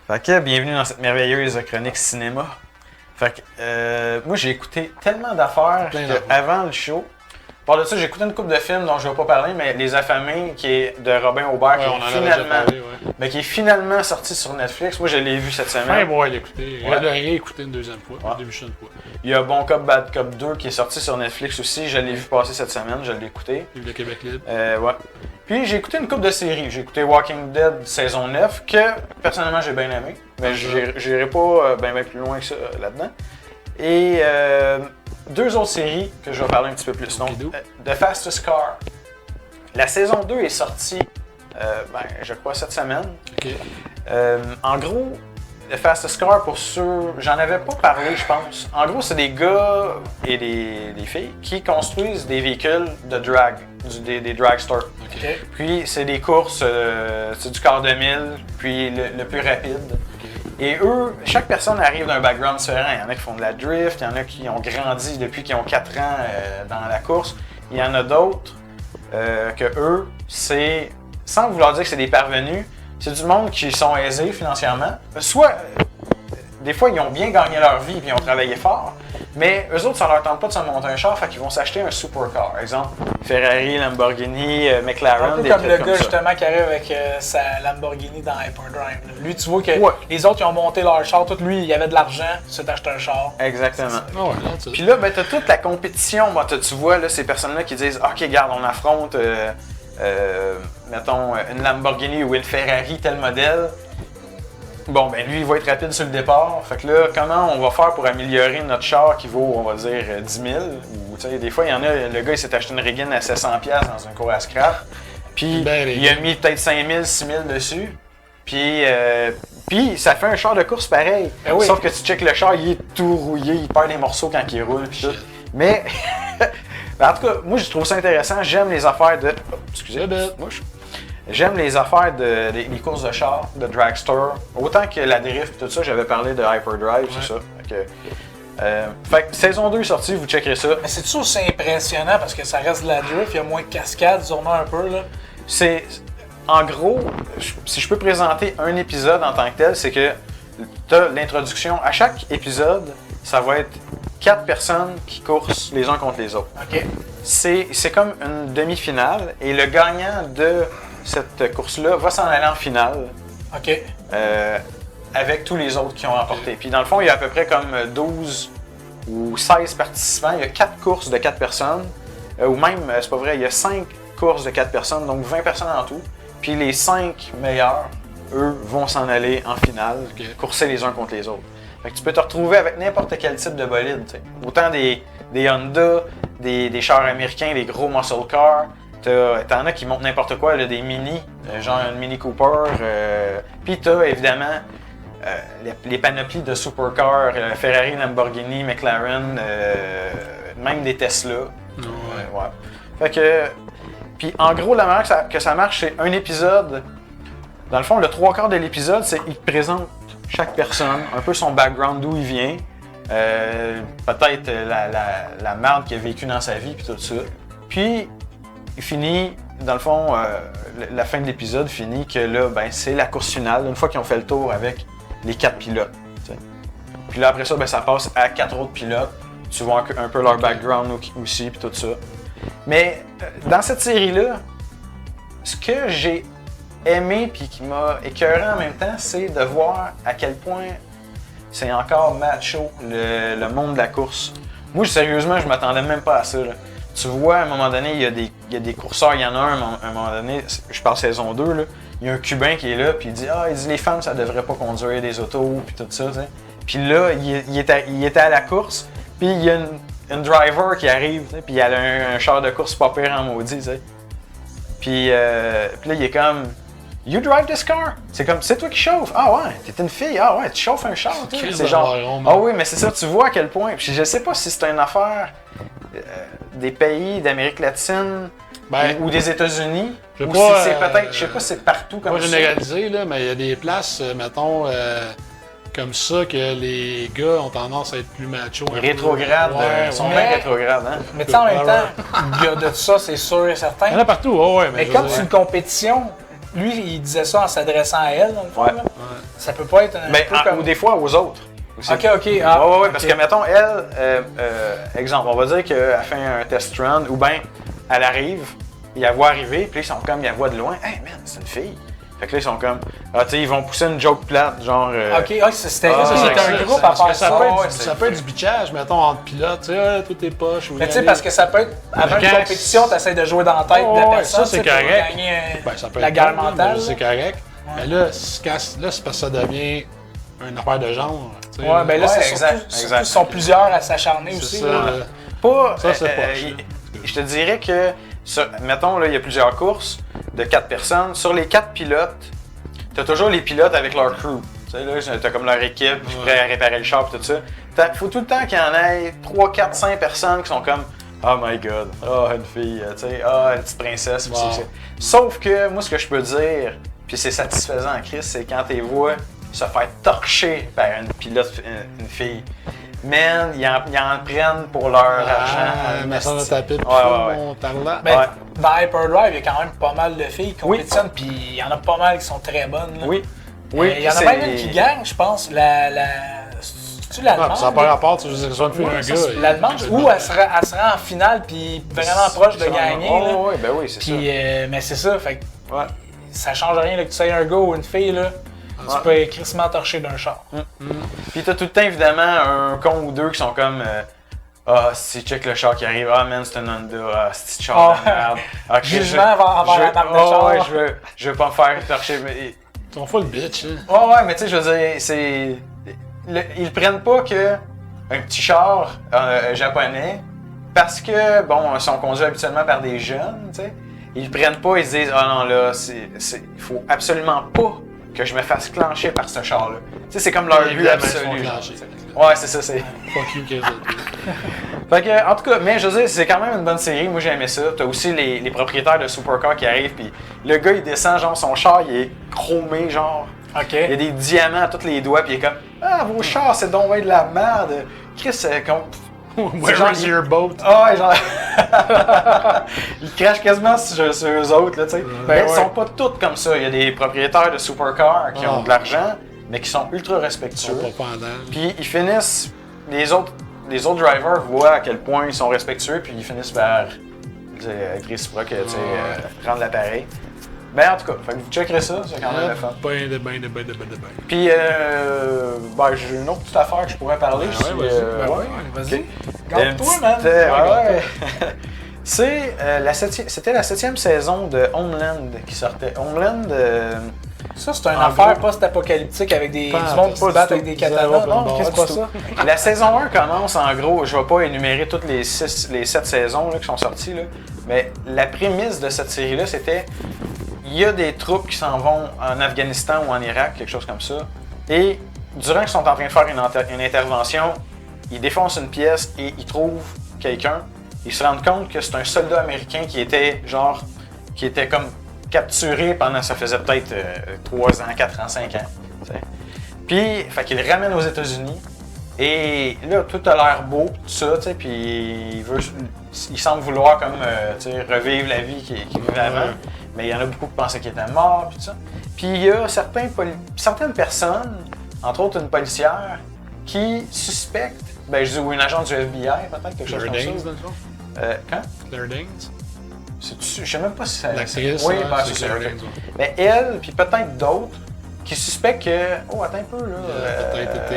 Fait que, bienvenue dans cette merveilleuse chronique cinéma. Fait que, moi j'ai écouté tellement d'affaires Plein d'affaires. qu'avant le show, par de ça, j'ai écouté une couple de films dont je vais pas parler, mais Les Affamés, qui est de Robin Aubert, Ouais, on en qui, est avait déjà finalement, parlé, ouais. mais qui est finalement sorti sur Netflix. Moi, je l'ai vu cette Fin semaine. moi l'écouter. Ouais. Je l'ai réécouté une deuxième fois. Ouais. Une demi-chaîne fois. Il y a Bon Cop, Bad Cop 2 qui est sorti sur Netflix aussi. Je l'ai vu passer cette semaine, je l'ai écouté. Vive le Québec libre. Ouais. Puis j'ai écouté une couple de séries. J'ai écouté Walking Dead saison 9, que personnellement j'ai bien aimé. Mais j'irai pas bien plus loin que ça là-dedans. Et deux autres séries que je vais parler un petit peu plus. Donc, Okidou. The Fastest Car. La saison 2 est sortie, je crois, cette semaine. Ok. En gros, The Fastest Car, pour ceux... J'en avais pas parlé, je pense. En gros, c'est des gars et des filles qui construisent des véhicules de drag, des drag stores. Ok. Puis, c'est des courses, c'est du quart de mille, puis le plus rapide. Ok. Et eux, chaque personne arrive d'un background différent. Il y en a qui font de la drift, il y en a qui ont grandi depuis qu'ils ont 4 ans dans la course. Il y en a d'autres que eux, c'est, sans vouloir dire que c'est des parvenus, c'est du monde qui sont aisés financièrement. Soit, des fois, ils ont bien gagné leur vie et ils ont travaillé fort, Mais eux autres, ça leur tente pas de se monter un char, fait qu'ils vont s'acheter un supercar. Exemple, Ferrari, Lamborghini, McLaren, Un peu des comme trucs le comme gars ça. justement qui arrive avec sa Lamborghini dans Hyperdrive. Là. Lui, tu vois que Ouais. les autres ils ont monté leur char, tout lui, il y avait de l'argent, il s'est acheté un char. Exactement. Ah ouais, là, tu sais. Puis là, ben, t'as toute la compétition. Bon, tu vois, là, ces personnes-là qui disent OK, regarde, on affronte, mettons, une Lamborghini ou une Ferrari, tel modèle. Bon, ben lui, il va être rapide sur le départ. Fait que là, comment on va faire pour améliorer notre char qui vaut, on va dire, 10 000? Ou, tu sais, des fois, il y en a, le gars, il s'est acheté une Regan à 700$ dans un cours à scrap. Puis, Ben, il a mis peut-être 5 000, 6 000 dessus. Puis ça fait un char de course pareil. Ben oui. Sauf que tu checkes le char, il est tout rouillé, il perd des morceaux quand il roule. Puis tout. Mais, ben, en tout cas, moi, je trouve ça intéressant. J'aime les affaires de. Oh, excusez, j'aime les affaires des courses de char, de dragster. Autant que la drift, tout ça, j'avais parlé de Hyperdrive, c'est ça. Fait que saison 2 est sortie, vous checkerez ça. Mais c'est-tu aussi impressionnant parce que ça reste de la drift, il y a moins de cascades, sûrement un peu là. C'est. En gros, si je peux présenter un épisode en tant que tel, c'est que tu as l'introduction. À chaque épisode, ça va être 4 personnes qui coursent les uns contre les autres. OK. C'est comme une demi-finale et le gagnant de cette course-là va s'en aller en finale OK. avec tous les autres qui ont remporté. Puis dans le fond, il y a à peu près comme 12 ou 16 participants. Il y a 4 courses de 4 personnes. Ou même, c'est pas vrai, il y a 5 courses de 4 personnes, donc 20 personnes en tout. Puis les 5 meilleurs, eux, vont s'en aller en finale, courser les uns contre les autres. Fait que tu peux te retrouver avec n'importe quel type de bolide. T'sais. Autant des Honda, des chars américains, des gros muscle cars. T'en as qui montent n'importe quoi, là, des mini, genre une Mini Cooper. Puis t'as évidemment les panoplies de supercars, Ferrari, Lamborghini, McLaren, même des Tesla. Ouais. Fait que, puis en gros, la manière que ça marche, c'est un épisode. Dans le fond, le 3/4 de l'épisode, c'est qu'il te présente chaque personne, un peu son background, d'où il vient, peut-être la merde qu'il a vécue dans sa vie, puis tout ça. Puis, il finit, dans le fond, la fin de l'épisode finit que là, ben, c'est la course finale, une fois qu'ils ont fait le tour avec les 4 pilotes. T'sais. Puis là, après ça, ben, ça passe à 4 autres pilotes. Tu vois un peu leur background aussi, puis tout ça. Mais dans cette série-là, ce que j'ai aimé puis qui m'a écœuré en même temps, c'est de voir à quel point c'est encore macho le monde de la course. Moi, sérieusement, je m'attendais même pas à ça. Là. Tu vois, à un moment donné, il y a des courseurs, il y en a un, à un moment donné, je parle saison 2, là, il y a un Cubain qui est là, puis il dit les femmes, ça devrait pas conduire des autos, puis tout ça, t'sais. Puis là, il était à la course, puis il y a une driver qui arrive, puis elle a un char de course pas pire en maudit, t'sais. Puis là, il est comme You drive this car? C'est comme, c'est toi qui chauffes. Ah ouais, t'es une fille. Ah ouais, tu chauffes un char, toi. C'est genre, ah oui, mais c'est ça, tu vois à quel point. Puis je sais pas si c'est une affaire des pays d'Amérique latine ou des États-Unis. Ou si c'est peut-être, je sais pas si c'est partout comme ça. Pas généralisé, là, mais il y a des places, mettons, comme ça, que les gars ont tendance à être plus machos. Rétrogrades, ils sont bien rétrogrades, hein. Mais tu sais, en même temps, il y a de ça, c'est sûr et certain. Il y en a partout, ouais. Mais comme c'est une compétition, lui, il disait ça en s'adressant à elle, dans le fond. Ouais. Là. Ça peut pas être un peu comme... Ou des fois aux autres. Aussi. OK. Ah, ouais, parce que, mettons, elle, exemple, on va dire qu'elle fait un test run, ou bien elle arrive, ils la voient arriver, puis ils sont comme, ils la voient de loin. Hey man, c'est une fille. Fait que là, ils sont comme, tu sais, ils vont pousser une joke plate, genre. OK, c'était un groupe à faire ça. Ça peut être du bitchage, mettons, entre pilotes, tu sais, tout est poche. Mais tu sais, parce que ça peut être, avant une compétition, tu essaies de jouer dans la tête de la personne. Ça, c'est correct. Pour gagner ça peut la être guerre bon, mentale. C'est correct. Mais là, c'est parce que ça devient une affaire de genre. Ouais, ben là, c'est surtout, ils sont plusieurs à s'acharner aussi. Ça, c'est pas. Je te dirais que, mettons, là, il y a plusieurs courses de 4 personnes. Sur les 4 pilotes, tu as toujours les pilotes avec leur crew. Tu sais, là, tu as comme leur équipe, puis prêt à réparer le char et tout ça. Il faut tout le temps qu'il y en ait 3, 4, 5 personnes qui sont comme Oh my god, une fille, tu sais, une petite princesse. Wow. Sauf que, moi, ce que je peux dire, puis c'est satisfaisant en Chris, c'est quand tu les vois se faire torcher par une pilote, une fille. Man, ils en prennent pour leur argent. Mais ça va taper mon talent. Ben, dans Hyperdrive, il y a quand même pas mal de filles qui compétitionnent, puis il y en a pas mal qui sont très bonnes. Là. Oui. Il y en a même une qui gagne, je pense. Tu la Non, demandes? ça n'a pas rapport, tu veux dire, ça fait un Ça, gars. c'est la demande, ou elle se rend en finale, puis vraiment proche de gagner. là. Oh, ouais, ben oui, c'est ça. Puis, mais c'est ça, fait que Ouais. ça change rien là, que tu sois un gars ou une fille, là. Tu peux être crissement torché d'un char. Puis t'as tout le temps, évidemment, un con ou deux qui sont comme ah, si check le char qui arrive, ah man, c'est un Honda, ah, c'est char de merde. Ah, ok, Jugement envers la marque de char. Ouais, je veux pas me faire torcher. Mais... Ils sont full bitch, hein. Ouais, mais tu sais, je veux dire, c'est. Ils prennent pas que un petit char japonais, parce que, bon, ils sont conduits habituellement par des jeunes, tu sais. Ils prennent pas, ils se disent, ah non, là, il faut absolument pas que je me fasse clencher par ce char-là. Tu sais, c'est comme leur but Évidemment, ils absolu. sont genre. clenchés. Ouais, c'est ça, c'est. Fuck you, Kevin. Fait que, en tout cas, mais je veux dire, c'est quand même une bonne série. Moi, j'ai aimé ça. T'as aussi les propriétaires de supercars qui arrivent, puis le gars, il descend, genre, son char, il est chromé, genre. OK. Il y a des diamants à tous les doigts, puis il est comme, ah, vos chars, c'est donc bien de la merde. Chris, Where genre, is your boat? ah ouais, genre. Ils crachent quasiment sur eux autres, là, tu sais. Mais ils sont pas tous comme ça. Il y a des propriétaires de supercars qui ont de l'argent, mais qui sont ultra respectueux. Ils sont pas pendants. Puis ils finissent. Les autres drivers voient à quel point ils sont respectueux, puis ils finissent par être réciproques, tu sais, prendre l'appareil. Ben en tout cas, fait que vous checkerez ça, c'est quand même le fun. Ben de ben. Puis, ben, j'ai une autre petite affaire que je pourrais parler. Ben si, ouais, vas-y. Ben ouais, vas-y. ok. Garde-toi, Une man. petite, ouais. C'est c'était la 7e saison de Homeland qui sortait. Homeland, Ça, c'est une En affaire gros- post-apocalyptique avec du Pas- monde qui pas se battent du avec tout. des katanas. Zéro Non, open qu'est-ce que bar, c'est pas ça? la saison 1 commence en gros, je vais pas énumérer toutes les 7 saisons là, qui sont sorties, là, mais la prémisse de cette série-là, c'était il y a des troupes qui s'en vont en Afghanistan ou en Irak, quelque chose comme ça, et durant qu'ils sont en train de faire une intervention, ils défoncent une pièce et ils trouvent quelqu'un. Ils se rendent compte que c'est un soldat américain qui était comme capturé pendant, ça faisait peut-être 3 ans, 4 ans, 5 ans. T'sais. Puis, fait qu'il le ramène aux États-Unis. Et là, tout a l'air beau, tout ça, tu sais, puis il semble vouloir comme, tu sais, revivre la vie qu'il vivait avant. Mais il y en a beaucoup qui pensaient qu'il était mort, puis tout ça. Puis il y a certaines personnes, entre autres une policière, qui suspectent, ben je dis, ou une agent du FBI, peut-être, quelque chose Claire comme Danes, ça. dans le fond? Quand? Claire Danes? Je sais même pas si ça... L'actrice, Oui, ouais, ben, c'est c'est Claire ok. Danes, ouais. Mais elle, puis peut-être d'autres, qui suspectent que... Oh, attends un peu, là. Peut-être été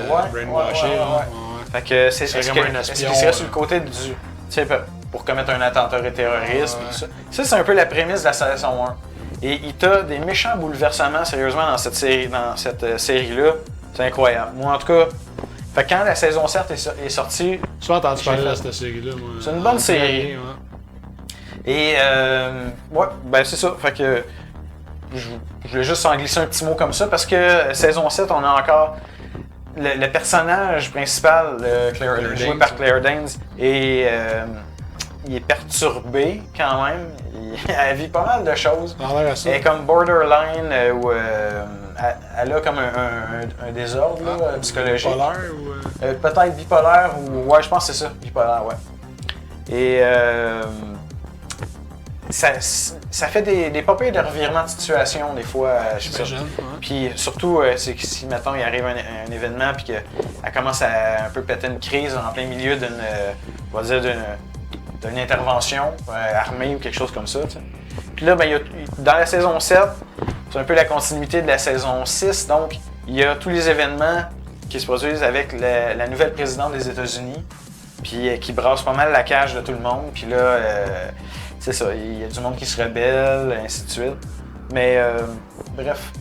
ouais, brainwashé, ouais. là. Fait que c'est C'est est-ce vraiment que- un est-ce espion, qu'il serait sur le côté du... Tu sais, pour commettre un attentat terroriste, puis tout ça. Ça, c'est un peu la prémisse de la saison 1. Et il t'a des méchants bouleversements, sérieusement, dans cette série-là. C'est incroyable. Moi, en tout cas... Fait que quand la saison 7 est sortie... Tu as entendu parler J'ai de fait- cette série-là, moi. C'est une bonne série. Ouais. Et ouais, ben c'est ça. Fait que je voulais juste en glisser un petit mot comme ça parce que saison 7, on a encore le personnage principal, Claire joué Danes. par Claire Danes, et il est perturbé quand même. Elle vit pas mal de choses. Ça a l'air à ça. Elle est comme borderline ou elle a comme un désordre là, psychologique. Polaire ou. Peut-être bipolaire ou... Ouais, je pense que c'est ça, bipolaire, ouais. Et ça fait des pas pires de revirements de situation des fois. Je sais pas. J'imagine, ouais. Puis surtout, c'est que si, mettons, il arrive un événement puis qu'elle commence à un peu péter une crise en plein milieu on va dire d'une intervention armée ou quelque chose comme ça, tu sais. Puis là, ben, dans la saison 7, c'est un peu la continuité de la saison 6, donc il y a tous les événements qui se produisent avec la nouvelle présidente des États-Unis, puis qui brasse pas mal la cage de tout le monde, puis là, c'est ça, il y a du monde qui se rebelle, ainsi de suite. Mais bref,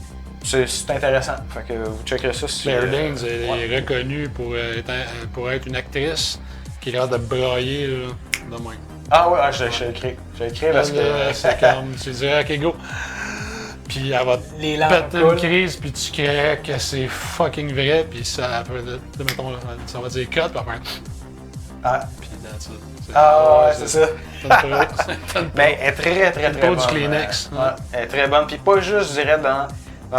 c'est intéressant, fait que vous checkerez ça si... Claire Danes ouais. est reconnue pour être une actrice qui est l'air de brailler là, de même. Ah ouais, j'ai écrit parce que... C'est comme, tu dirais, ok, go. Puis elle va Les lampes péter une coulent. crise, puis tu crées que c'est fucking vrai, puis ça mettons, ça va dire cut, puis après, Ah, puis that's it. ah ouais, c'est ça. Ça ne Ben, elle est très, très, très pas bonne. du Kleenex. Ouais, elle est très bonne. Puis pas juste, je dirais, dans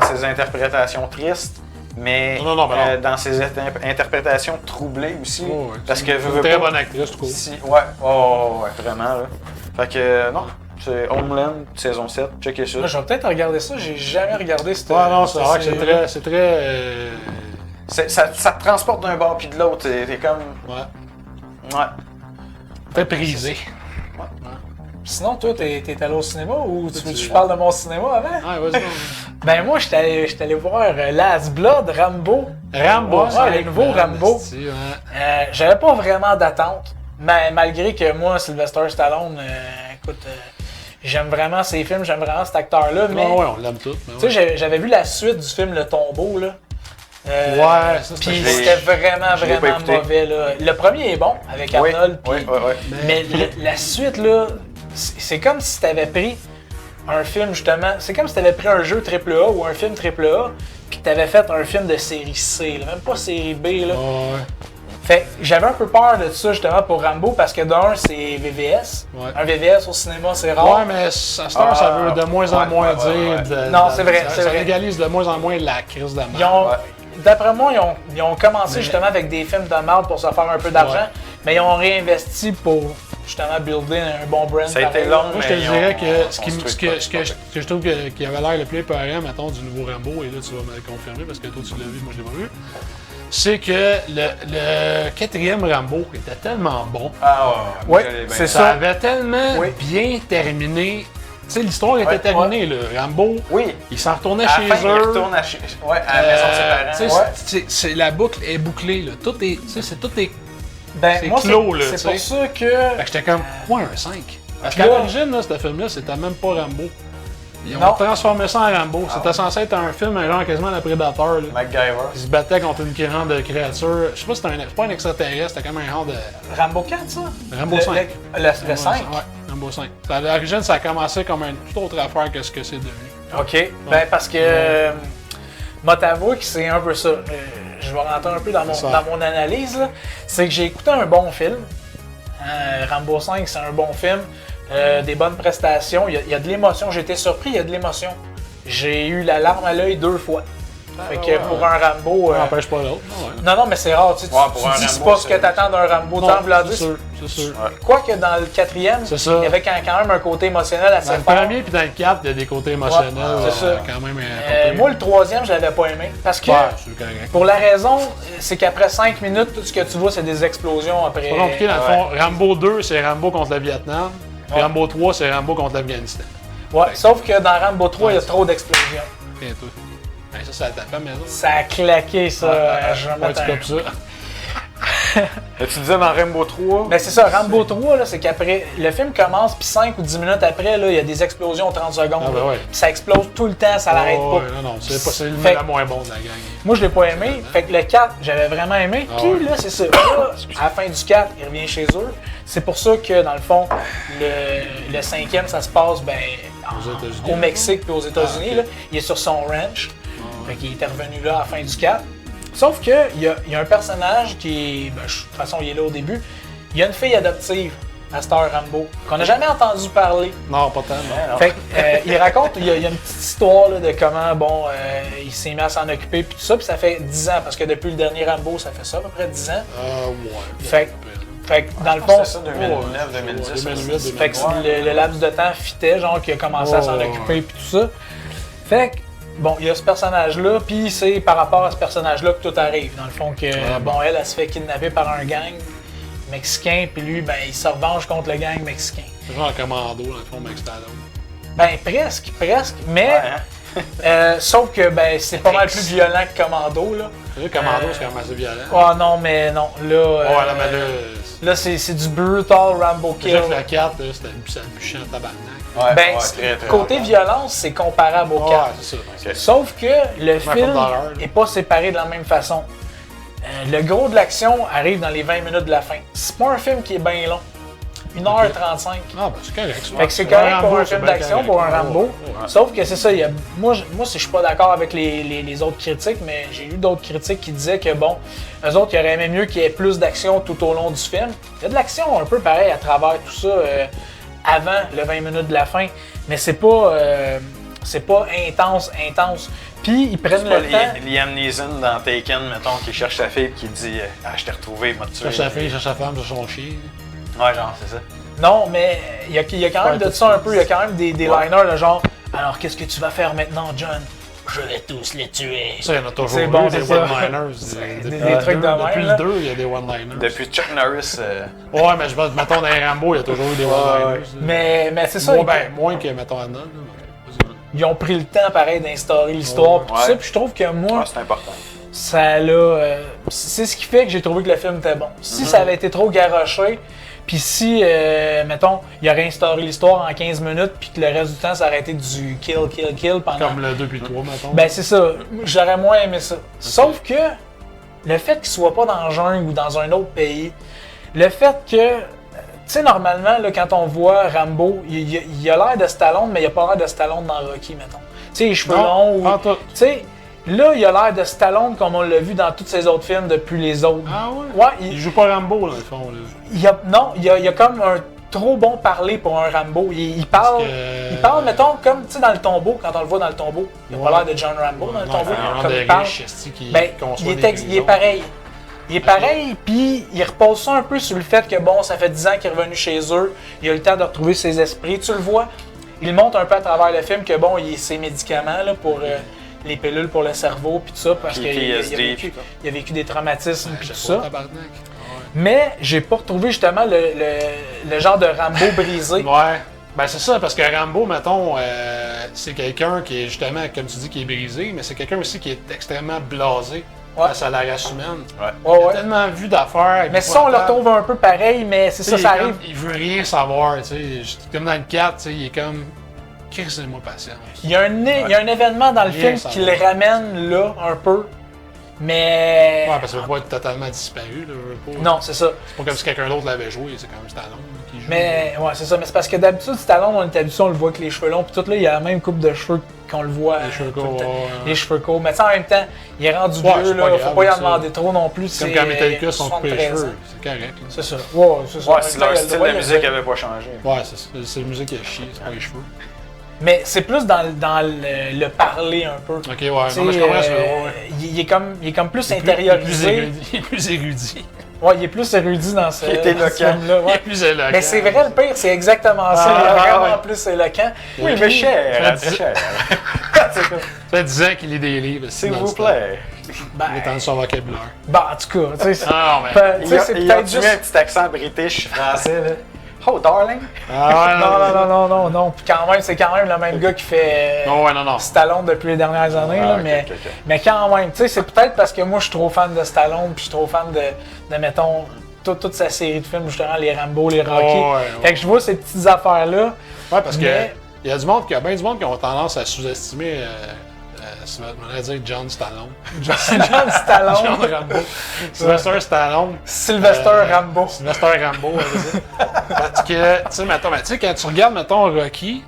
ses interprétations tristes, mais Non, non, ben non. dans ses interprétations troublées aussi. Oh, ouais. Parce que C'est veux une très pas- bonne actrice, je trouve. Ouais, oh, ouais, vraiment, là. Fait que, non, c'est Homeland, saison 7, checkez ça. Moi, je vais peut-être regarder ça. J'ai jamais regardé cette. Ouais, non, c'est cette vrai que série-là. c'est très ça te transporte d'un bord puis de l'autre. T'es comme. Ouais. Ouais. Très prisé. Sinon, toi, t'es allé au cinéma ou tu veux que je parle de mon cinéma avant? Ouais, vas-y. Ben moi, j'étais allé voir Last Blood, Rambo. Rambo, Ouais, le nouveau Rambo. J'avais pas vraiment d'attente, mais malgré que moi, Sylvester Stallone, écoute, j'aime vraiment ses films, j'aime vraiment cet acteur-là, mais Ouais, on l'aime tous. tu sais, j'avais vu la suite du film Le Tombeau, là. Ouais, ça, Puis je l'ai- c'était vraiment, je l'ai pas vraiment écouté. mauvais, là. Le premier est bon, avec Arnold, Oui, puis- oui, oui. mais la suite, là, c'est comme si t'avais pris un film, justement, c'est comme si t'avais pris un jeu AAA ou un film AAA, puis que t'avais fait un film de série C, là, même pas série B, là. Ouais. Fait que j'avais un peu peur de ça, justement, pour Rambo, parce que d'un, c'est VVS. Ouais. Un VVS au cinéma, c'est rare. Ouais, mais à cette heure, ça veut de moins en ouais, moins ouais, dire. ouais. Non, c'est vrai, c'est Ça vrai. légalise de moins en moins la crise de Ils merde. ont, Ouais. D'après moi, ils ont commencé justement avec des films de merde pour se faire un peu d'argent, Ouais. mais ils ont réinvesti pour justement builder un bon brand. Ça a été pareil. long, Moi, je te mais dirais ils ont que ce construit que je trouve qui avait l'air le plus épeurant, mettons, du nouveau Rambo, et là, tu vas me le confirmer parce que toi, tu l'as vu, moi, je l'ai pas vu, c'est que le quatrième Rambo était tellement bon. Ah Ouais, j'allais bien. c'est Ça ça. avait tellement Oui. bien terminé. Tu sais, l'histoire était Ouais, terminée, là. Rambo, Oui. il s'en retournait À chez la fin, il eux. retourne à la maison de ses Tu parents. sais, la boucle est bouclée, là. Tout est. Tu sais, tout est. Ben, c'est moi, clos, là, c'est tu pour sais. ça que. Fait que j'étais comme, pourquoi un 5? Parce qu'à Là- l'origine, là, ce film-là, c'était même pas Rambo. Ils ont Non. transformé ça en Rambo. C'était censé être un film, un genre quasiment le Prédateur, là. MacGyver. Il se battait contre une genre de créature. Je sais pas si c'était pas un extraterrestre, c'était comme un genre de. Rambo 4, ça? Rambo Le- 5. Le 5? Ouais, Rambo 5. À l'origine, ça a commencé comme une toute autre affaire que ce que c'est devenu. OK. Ben, parce que. Moi, t'avoue que c'est un peu ça. Je vais rentrer un peu dans C'est ça. dans mon analyse, là. C'est que j'ai écouté un bon film. Rambo 5, c'est un bon film. Des bonnes prestations. Il y a de l'émotion. J'ai été surpris, il y a de l'émotion. J'ai eu la larme à l'œil 2 fois. Fait que ouais, pour ouais. un Rambo. Ça n'empêche pas l'autre. Ouais. Non, non, mais c'est rare. Tu sais, Ouais, tu pour un dis que c'est Rambo, pas ce que c'est- t'attends d'un Rambo. Non, Tant v'là c'est dire. sûr, c'est sûr. Quoique dans le quatrième, C'est ça. il y avait quand même un côté émotionnel assez Dans le fort. premier puis dans le 4, il y a des côtés émotionnels. Ouais, c'est ça. Quand même un peu. Moi, le troisième, je l'avais pas aimé. Parce que, Ouais, c'est correct. pour la raison, c'est qu'après 5 minutes, tout ce que tu vois, c'est des explosions après. C'est pas compliqué, dans le fond. Rambo 2, c'est Rambo contre le Vietnam. Puis Ouais. Rambo 3, c'est Rambo contre l'Afghanistan. Ouais, sauf que dans Rambo 3, il y a Ouais, trop d'explosions. Et toi. Ben, ça a tapé à la maison. Ça a claqué, ça. Je vais Ouais, mettre tu un- copes ça. Et tu disais dans Rambo 3. Ben c'est ça, Rambo 3, là, c'est qu'après, le film commence, puis 5 ou 10 minutes après, là, il y a des explosions en 30 secondes. Ah, ben là. ouais. Puis ça explose tout le temps, ça l'arrête Oh, pas. ouais, non, c'est pas c'est le Fait- la moins bon de la gang. Moi, je l'ai pas aimé. Fait que le 4, j'avais vraiment aimé. Ah Puis ouais. là, c'est ça. Là, à la fin du 4, il revient chez eux. C'est pour ça que, dans le fond, le 5e, ça se passe ben, Aux États-Unis. au Mexique puis aux États-Unis. Ah, ok. Là. Il est sur son ranch. Fait qu'il était revenu là à la fin du 4. Sauf que il y a un personnage qui est. Ben, de toute façon, il est là au début. Il y a une fille adoptive à Star Rambo, qu'on n'a jamais entendu parler. Non, pas tant. non. Fait que, il raconte, il y a une petite histoire là, de comment, bon, il s'est mis à s'en occuper, puis tout ça, puis ça fait 10 ans, parce que depuis le dernier Rambo, ça fait ça, à peu près 10 ans. Ouais. Fait que, dans le fond, C'est ça, 2009, 2010. 2008, fait que le laps de temps fitait, genre, qu'il a commencé à s'en Oh. occuper, puis tout ça. Fait que, bon, il y a ce personnage-là, puis c'est par rapport à ce personnage-là que tout arrive. Dans le fond, que, bon, elle se fait kidnapper par un gang mexicain, puis lui, ben, il se revanche contre le gang mexicain. C'est genre un commando, dans le fond, Max Stallone. Ben, presque, mais. Ouais, hein? Sauf que ben c'est pas mal plus violent que Commando là. Le commando, c'est quand même assez violent. Oh non mais non, là. Ouais, là, mais là. là c'est du brutal Rambo kill. Déjà que la 4, là, c'était bûchant en tabarnak. Ouais, Ben ouais, c'est- très, très côté rapide. violence, c'est comparable au 4. Ouais, c'est ça. Ok. Sauf que le film film d'horreur, là. est pas séparé de la même façon. Le gros de l'action arrive dans les 20 minutes de la fin. C'est pas un film qui est bien long. 1h35. Ah, ben c'est correct. ça. Fait que c'est correct pour Rambo, un c'est film bien d'action, correct. pour un Rambo. Ouais. Sauf que c'est ça, moi, je suis pas d'accord avec les autres critiques, mais j'ai lu d'autres critiques qui disaient que bon, eux autres, ils auraient aimé mieux qu'il y ait plus d'action tout au long du film. Il y a de l'action un peu pareil à travers tout ça avant le 20 minutes de la fin, mais c'est pas intense. Puis ils prennent C'est pas le temps. Liam Neeson dans Taken, mettons, qui cherche sa fille et qui dit Ah, je t'ai retrouvé, il m'a tué. Cherche sa fille, cherche sa femme, cherche son chien. Ouais, genre, c'est ça. Non, mais il y a quand même Ouais, de ça un peu. Il y a quand même des Ouais. liners de genre alors qu'est-ce que tu vas faire maintenant, John? Je vais tous les tuer. Ça, il y en a toujours C'est eu bon, des c'est ça. one-liners. Des trucs de même, Depuis là. le 2, il y a des one-liners. Depuis Chuck Norris, Ouais, mais je pense, mettons, dans les Rambo, il y a toujours eu des one-liners. Mais c'est ça. Moins que, mettons, Arnold. Ils ont pris le temps, pareil, d'instaurer l'histoire, pis tout Ouais. ça. Puis je trouve que moi, c'est important. ça l'a. C'est ce qui fait que j'ai trouvé que le film était bon. Si ça avait été trop garoché, puis si, mettons, il aurait instauré l'histoire en 15 minutes, puis que le reste du temps, ça aurait été du kill pendant. Comme le 2 puis le 3, mettons. Ben, c'est ça. J'aurais moins aimé ça. Sauf que le fait qu'il soit pas dans le jungle ou dans un autre pays, le fait que. Tu sais, normalement, là, quand on voit Rambo, il a l'air de Stallone, mais il a pas l'air de Stallone dans Rocky, mettons. Tu sais, les cheveux longs. pas tout. Tu sais, là, il a l'air de Stallone comme on l'a vu dans tous ses autres films depuis les autres. Ah ouais? Ouais, Il joue pas Rambo, dans le fond. Là. il a comme un trop bon parler pour un Rambo. Il parle, que- il parle, mettons, comme tu sais, dans le tombeau, quand on le voit dans le tombeau. Il a pas l'air de John Rambo dans le tombeau. Un Comme de il parle. riche, esti, qui Ben, conçoit il est, des il est prisons. pareil. Il est pareil, puis il repose ça un peu sur le fait que, bon, ça fait 10 ans qu'il est revenu chez eux, il a eu le temps de retrouver ses esprits. Tu le vois, il montre un peu à travers le film que, bon, il a ses médicaments là, pour les pilules pour le cerveau, puis tout ça, parce qu'il PTSD, a vécu des traumatismes, puis tout ça. Tabarnak. Mais j'ai pas retrouvé justement le genre de Rambo brisé. Ouais. Ben c'est ça, parce que Rambo, mettons, c'est quelqu'un qui est justement, comme tu dis, qui est brisé, mais c'est quelqu'un aussi qui est extrêmement blasé face à la race humaine. Ouais, Il a ouais. tellement vu d'affaires. Mais ça, on le retrouve un peu pareil, mais c'est ça, ça arrive. Il veut rien savoir, tu sais. Comme dans le 4, tu sais, il est comme. Crissez-moi patience. Il y a un événement dans le Rien film qui le savoir. ramène là, un peu. Mais. Ouais, parce qu'il veut pas être totalement disparu, là. Je veux pas. Non, c'est ça. C'est pas comme si quelqu'un d'autre l'avait joué, c'est quand même Stallone qui joue. Mais, ouais, c'est ça. Mais c'est parce que d'habitude, Stallone, on est habitué, on le voit avec les cheveux longs, puis tout là, il a la même coupe de cheveux qu'on le voit. Les cheveux tout le courts, temps. ouais. Les cheveux courts. Mais tu sais, en même temps, il est rendu Ouais, vieux, c'est pas là. grave, Faut pas y en ça. demander trop non plus. Comme c'est quand Metallica sont coupés les 73 ans. cheveux, c'est correct, là. C'est ça. Ouais, c'est ça. En Ouais, même si temps, leur il a le style droit, de il a musique le avait pas changé. Ouais, c'est la musique qui a chié, c'est pas les cheveux. Mais c'est plus dans le parler un peu. Ok, ouais, Tu sais, non, mais je comprends ce que ouais. il est comme plus Il intériorisé. est plus érudit. Ouais, il est plus érudit dans ce, Il est dans ce éloquent. film-là. Il est Ouais. plus éloquent. Mais c'est vrai, le pire, c'est exactement ça. Il est vraiment ouais. plus éloquent. Oui, Puis- mais cher, ça dit- très cher. Ça fait 10 ans qu'il lit des livres. S'il vous plaît. Ben, Il est dans son vocabulaire. en tout cas, tu sais, Ah, non, mais. tu sais, c'est Il a peut-être tué un juste... petit accent british français, là. Oh, darling. Ah, Non. Puis quand même, c'est quand même le même gars qui fait Non, ouais, non. Stallone depuis les dernières années. Ah, là, ok, mais, ok. mais quand même, tu sais, c'est peut-être parce que moi, je suis trop fan de Stallone, puis je suis trop fan de mettons, toute sa série de films, justement, les Rambo, les Rocky. Ouais. Fait que je vois ces petites affaires-là. Ouais, parce que Mais- il y a du monde, il y a bien du monde qui ont tendance à sous-estimer, on va dire John Stallone. John Stallone, John Rambo. Sylvester Stallone. Sylvester Rambo. Sylvester Rambo, c'est ça. Parce que, tu sais, mettons, tu sais, quand tu regardes, mettons, Rocky,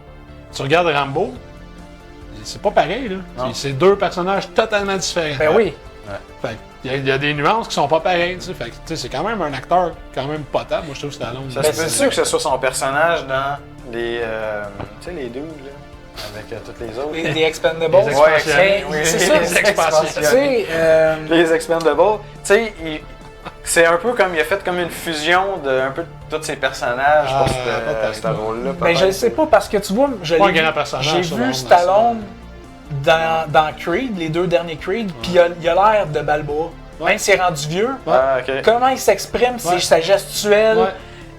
tu regardes Rambo, c'est pas pareil, là. Non. C'est deux personnages totalement différents. Ben oui. Fait que il y a des nuances qui sont pas pareilles, tu sais. Fait que, tu sais, c'est quand même un acteur quand même potable, moi, je trouve Stallone. Ça Ben, se peut c'est sûr que ce soit son personnage dans les. Tu sais, les dudes, là. Avec toutes les autres. Les Expendables. Les expansions. Mais Oui, c'est ça, les tu sais, Les Expendables. Tu sais, c'est un peu comme il a fait comme une fusion de un peu de tous ces personnages pour ce rôle-là. ben je le sais pas parce que tu vois, Pas un grand personnage, j'ai ça, vu vraiment, Stallone dans Creed, les deux derniers Creed, puis il a l'air de Balboa. Ouais. Même s'il est rendu vieux, Ah, ok. comment il s'exprime, Ouais. sa gestuelle,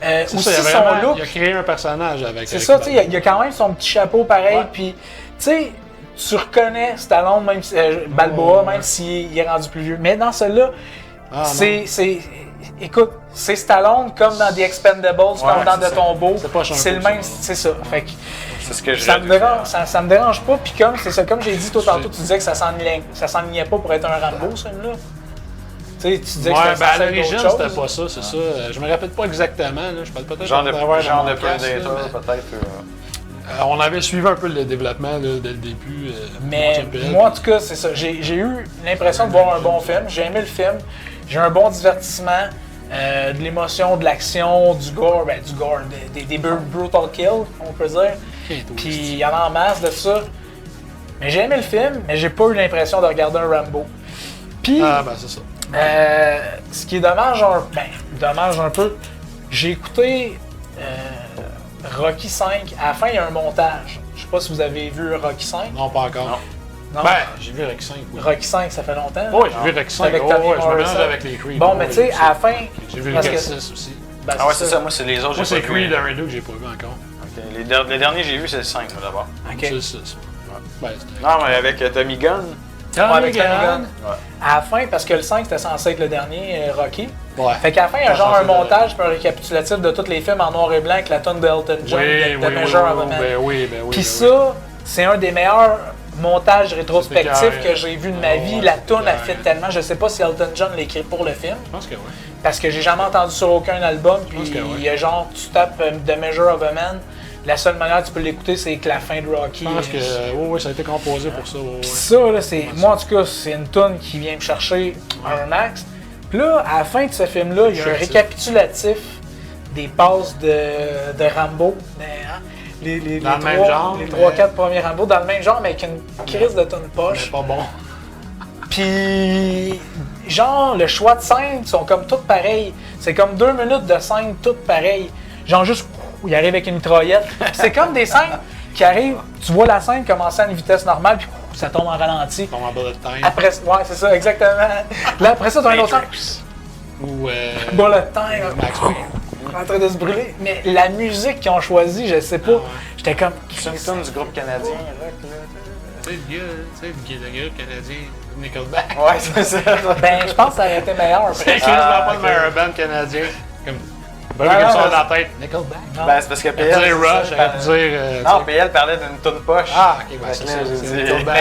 Ouais. aussi ça, il a son vraiment- look. Il a créé un personnage avec. C'est avec ça, tu sais, Balboa. il y a quand même son petit chapeau pareil, Ouais. puis tu sais, tu reconnais Stallone, même si, Balboa, Ouais. même s'il est rendu plus vieux. Mais dans celui-là, Ah, non. écoute, c'est Stallone comme dans The Expendables, comme dans c'est The ça. Tombeau. C'est pas C'est le Sean même, Connery, c'est ça. Fait que C'est ce que je ça me dérange, ça me dérange pas. Puis comme c'est ça, comme j'ai dit tout tantôt, tu disais que ça s'enlignait pas pour être un Rambo, ce film-là. Tu sais, tu disais Ouais, que ben c'était à censé être l'origine, d'autres c'était choses. pas ça, c'est ça. Je me rappelle pas exactement, là. Je parle peut-être Genre de à travers genre mon de podcast, là, Predator, peut-être. mais, on avait suivi un peu le développement là, dès le début. Mais Mon chum moi, en tout cas, c'est ça. J'ai eu l'impression de voir un bon film. J'ai aimé le film. J'ai un bon divertissement. De l'émotion, de l'action, du gore, des brutal kills, on peut dire. Puis il y en a en masse de ça. Mais j'ai aimé le film, mais j'ai pas eu l'impression de regarder un Rambo. Puis, Ah, ben c'est ça. ce qui est dommage un peu, j'ai écouté Rocky 5. À la fin, il y a un montage. Je sais pas si vous avez vu Rocky 5. Non, pas encore. Non. Non? Ben, j'ai vu Rocky 5. Oui, Rocky 5, ça fait longtemps. ouais j'ai vu Rocky 5. Avec Oh, Tommy ouais, je me Morrison. mélange avec les Creed. Bon, ouais, mais tu sais, à la fin. J'ai vu parce Rocky que- 6 aussi. Ben, Ah ouais, c'est ça. Moi, c'est les autres, Moi, j'ai c'est pas vu. Creed 1 et 2 que j'ai pas vu encore. Ok. Les derniers que j'ai vus, c'est le 5, moi, d'abord. Ok. C'est le 6. Ben, c'était... Non, mais avec Tommy Gunn. Ouais, avec Tommy Gunn. Ouais. À la fin, parce que le 5 c'était censé être le dernier Rocky. Ouais. Fait qu'à la fin, il y a Pas genre un censé montage puis un récapitulatif de tous les films en noir et blanc avec la tonne d'Elton John, de Measure of a Man. Ben oui. Puis ça, c'est un des meilleurs montages rétrospectifs C'était que j'ai vu de ma vie. ouais, La c'était toune a carré. fait tellement. Je sais pas si Elton John l'a écrit pour le film, Je pense que oui. parce que j'ai jamais entendu sur aucun album. Puis pense que oui. il y a genre, tu tapes The Measure of a Man. La seule manière que tu peux l'écouter, c'est que la fin de Rocky. Je pense que oui, ça a été composé pour ça. Ouais. Puis ça, là, c'est. Moi, en tout cas, c'est une toune qui vient me chercher un max. Puis là, à la fin de ce film-là, il y a un récapitulatif des passes de Rambo. Mais, hein, les Dans le même genre, les mais- 3-4 premiers Rambo, dans le même genre, mais avec une crise de tonne poche. C'est pas bon. Puis, genre, le choix de scène sont comme toutes pareilles. C'est comme 2 minutes de scène toutes pareilles. Genre, juste, il arrive avec une mitraillette. Puis c'est comme des scènes qui arrivent, tu vois la scène commencer à une vitesse normale, puis ça tombe en ralenti. Comme en bullet time. Après, ouais, c'est ça, exactement. Là, après ça, t'as un autre Matrix. Ou bullet time, Max Payne. en train de se brûler. Mais la musique qu'ils ont choisie, je sais pas. J'étais comme. C'est une tune du groupe canadien, rock, là. Tu sais, le gars, tu sais, le gars canadien, Nickelback. Ouais, c'est ça. Ben, je pense que ça aurait été meilleur. C'est après. quasiment pas ok. le meilleur band canadien. Comme. Ben, Ah, comme ça ouais. dans la tête. Nickelback. Ben, c'est parce que Elle PL. dirait c'est Rush, ça, elle dirait. Non, PL parlait d'une toune poche. Ah, ok, ben Fait c'est que ça. là, C'est j'ai dit- Nickelback.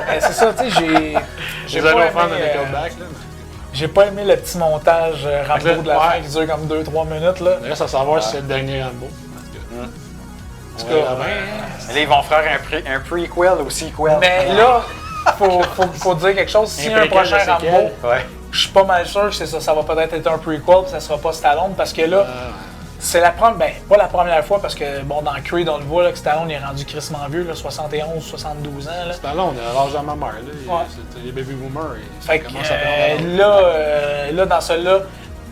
Mais c'est ça, tu sais, j'ai Désolé pas aux fans aimé, de Nickelback, là. j'ai pas aimé le petit montage Rambo Fait que de la ouais. fin qui dure comme 2-3 minutes, là. Il reste à savoir si c'est le dernier Rambo. En tout Ouais, cas, ben, Mais là, ils vont faire un prequel ou sequel. mais là, faut dire quelque chose. S'il y a un préquel prochain de séquel. Rambo, Ouais. je suis pas mal sûr que c'est ça. Ça va peut-être être un prequel, puis ça sera pas Stallone, parce que là, c'est la première, ben, pas la première fois, parce que, bon, dans Creed, on le voit, là, que Stallone est rendu crissement vieux, là, 71, 72 ans, là. Stallone, il a l'âge de ma mère, là. Ouais. C'est les baby boomers. Fait que, commence à prendre là, dans celui-là,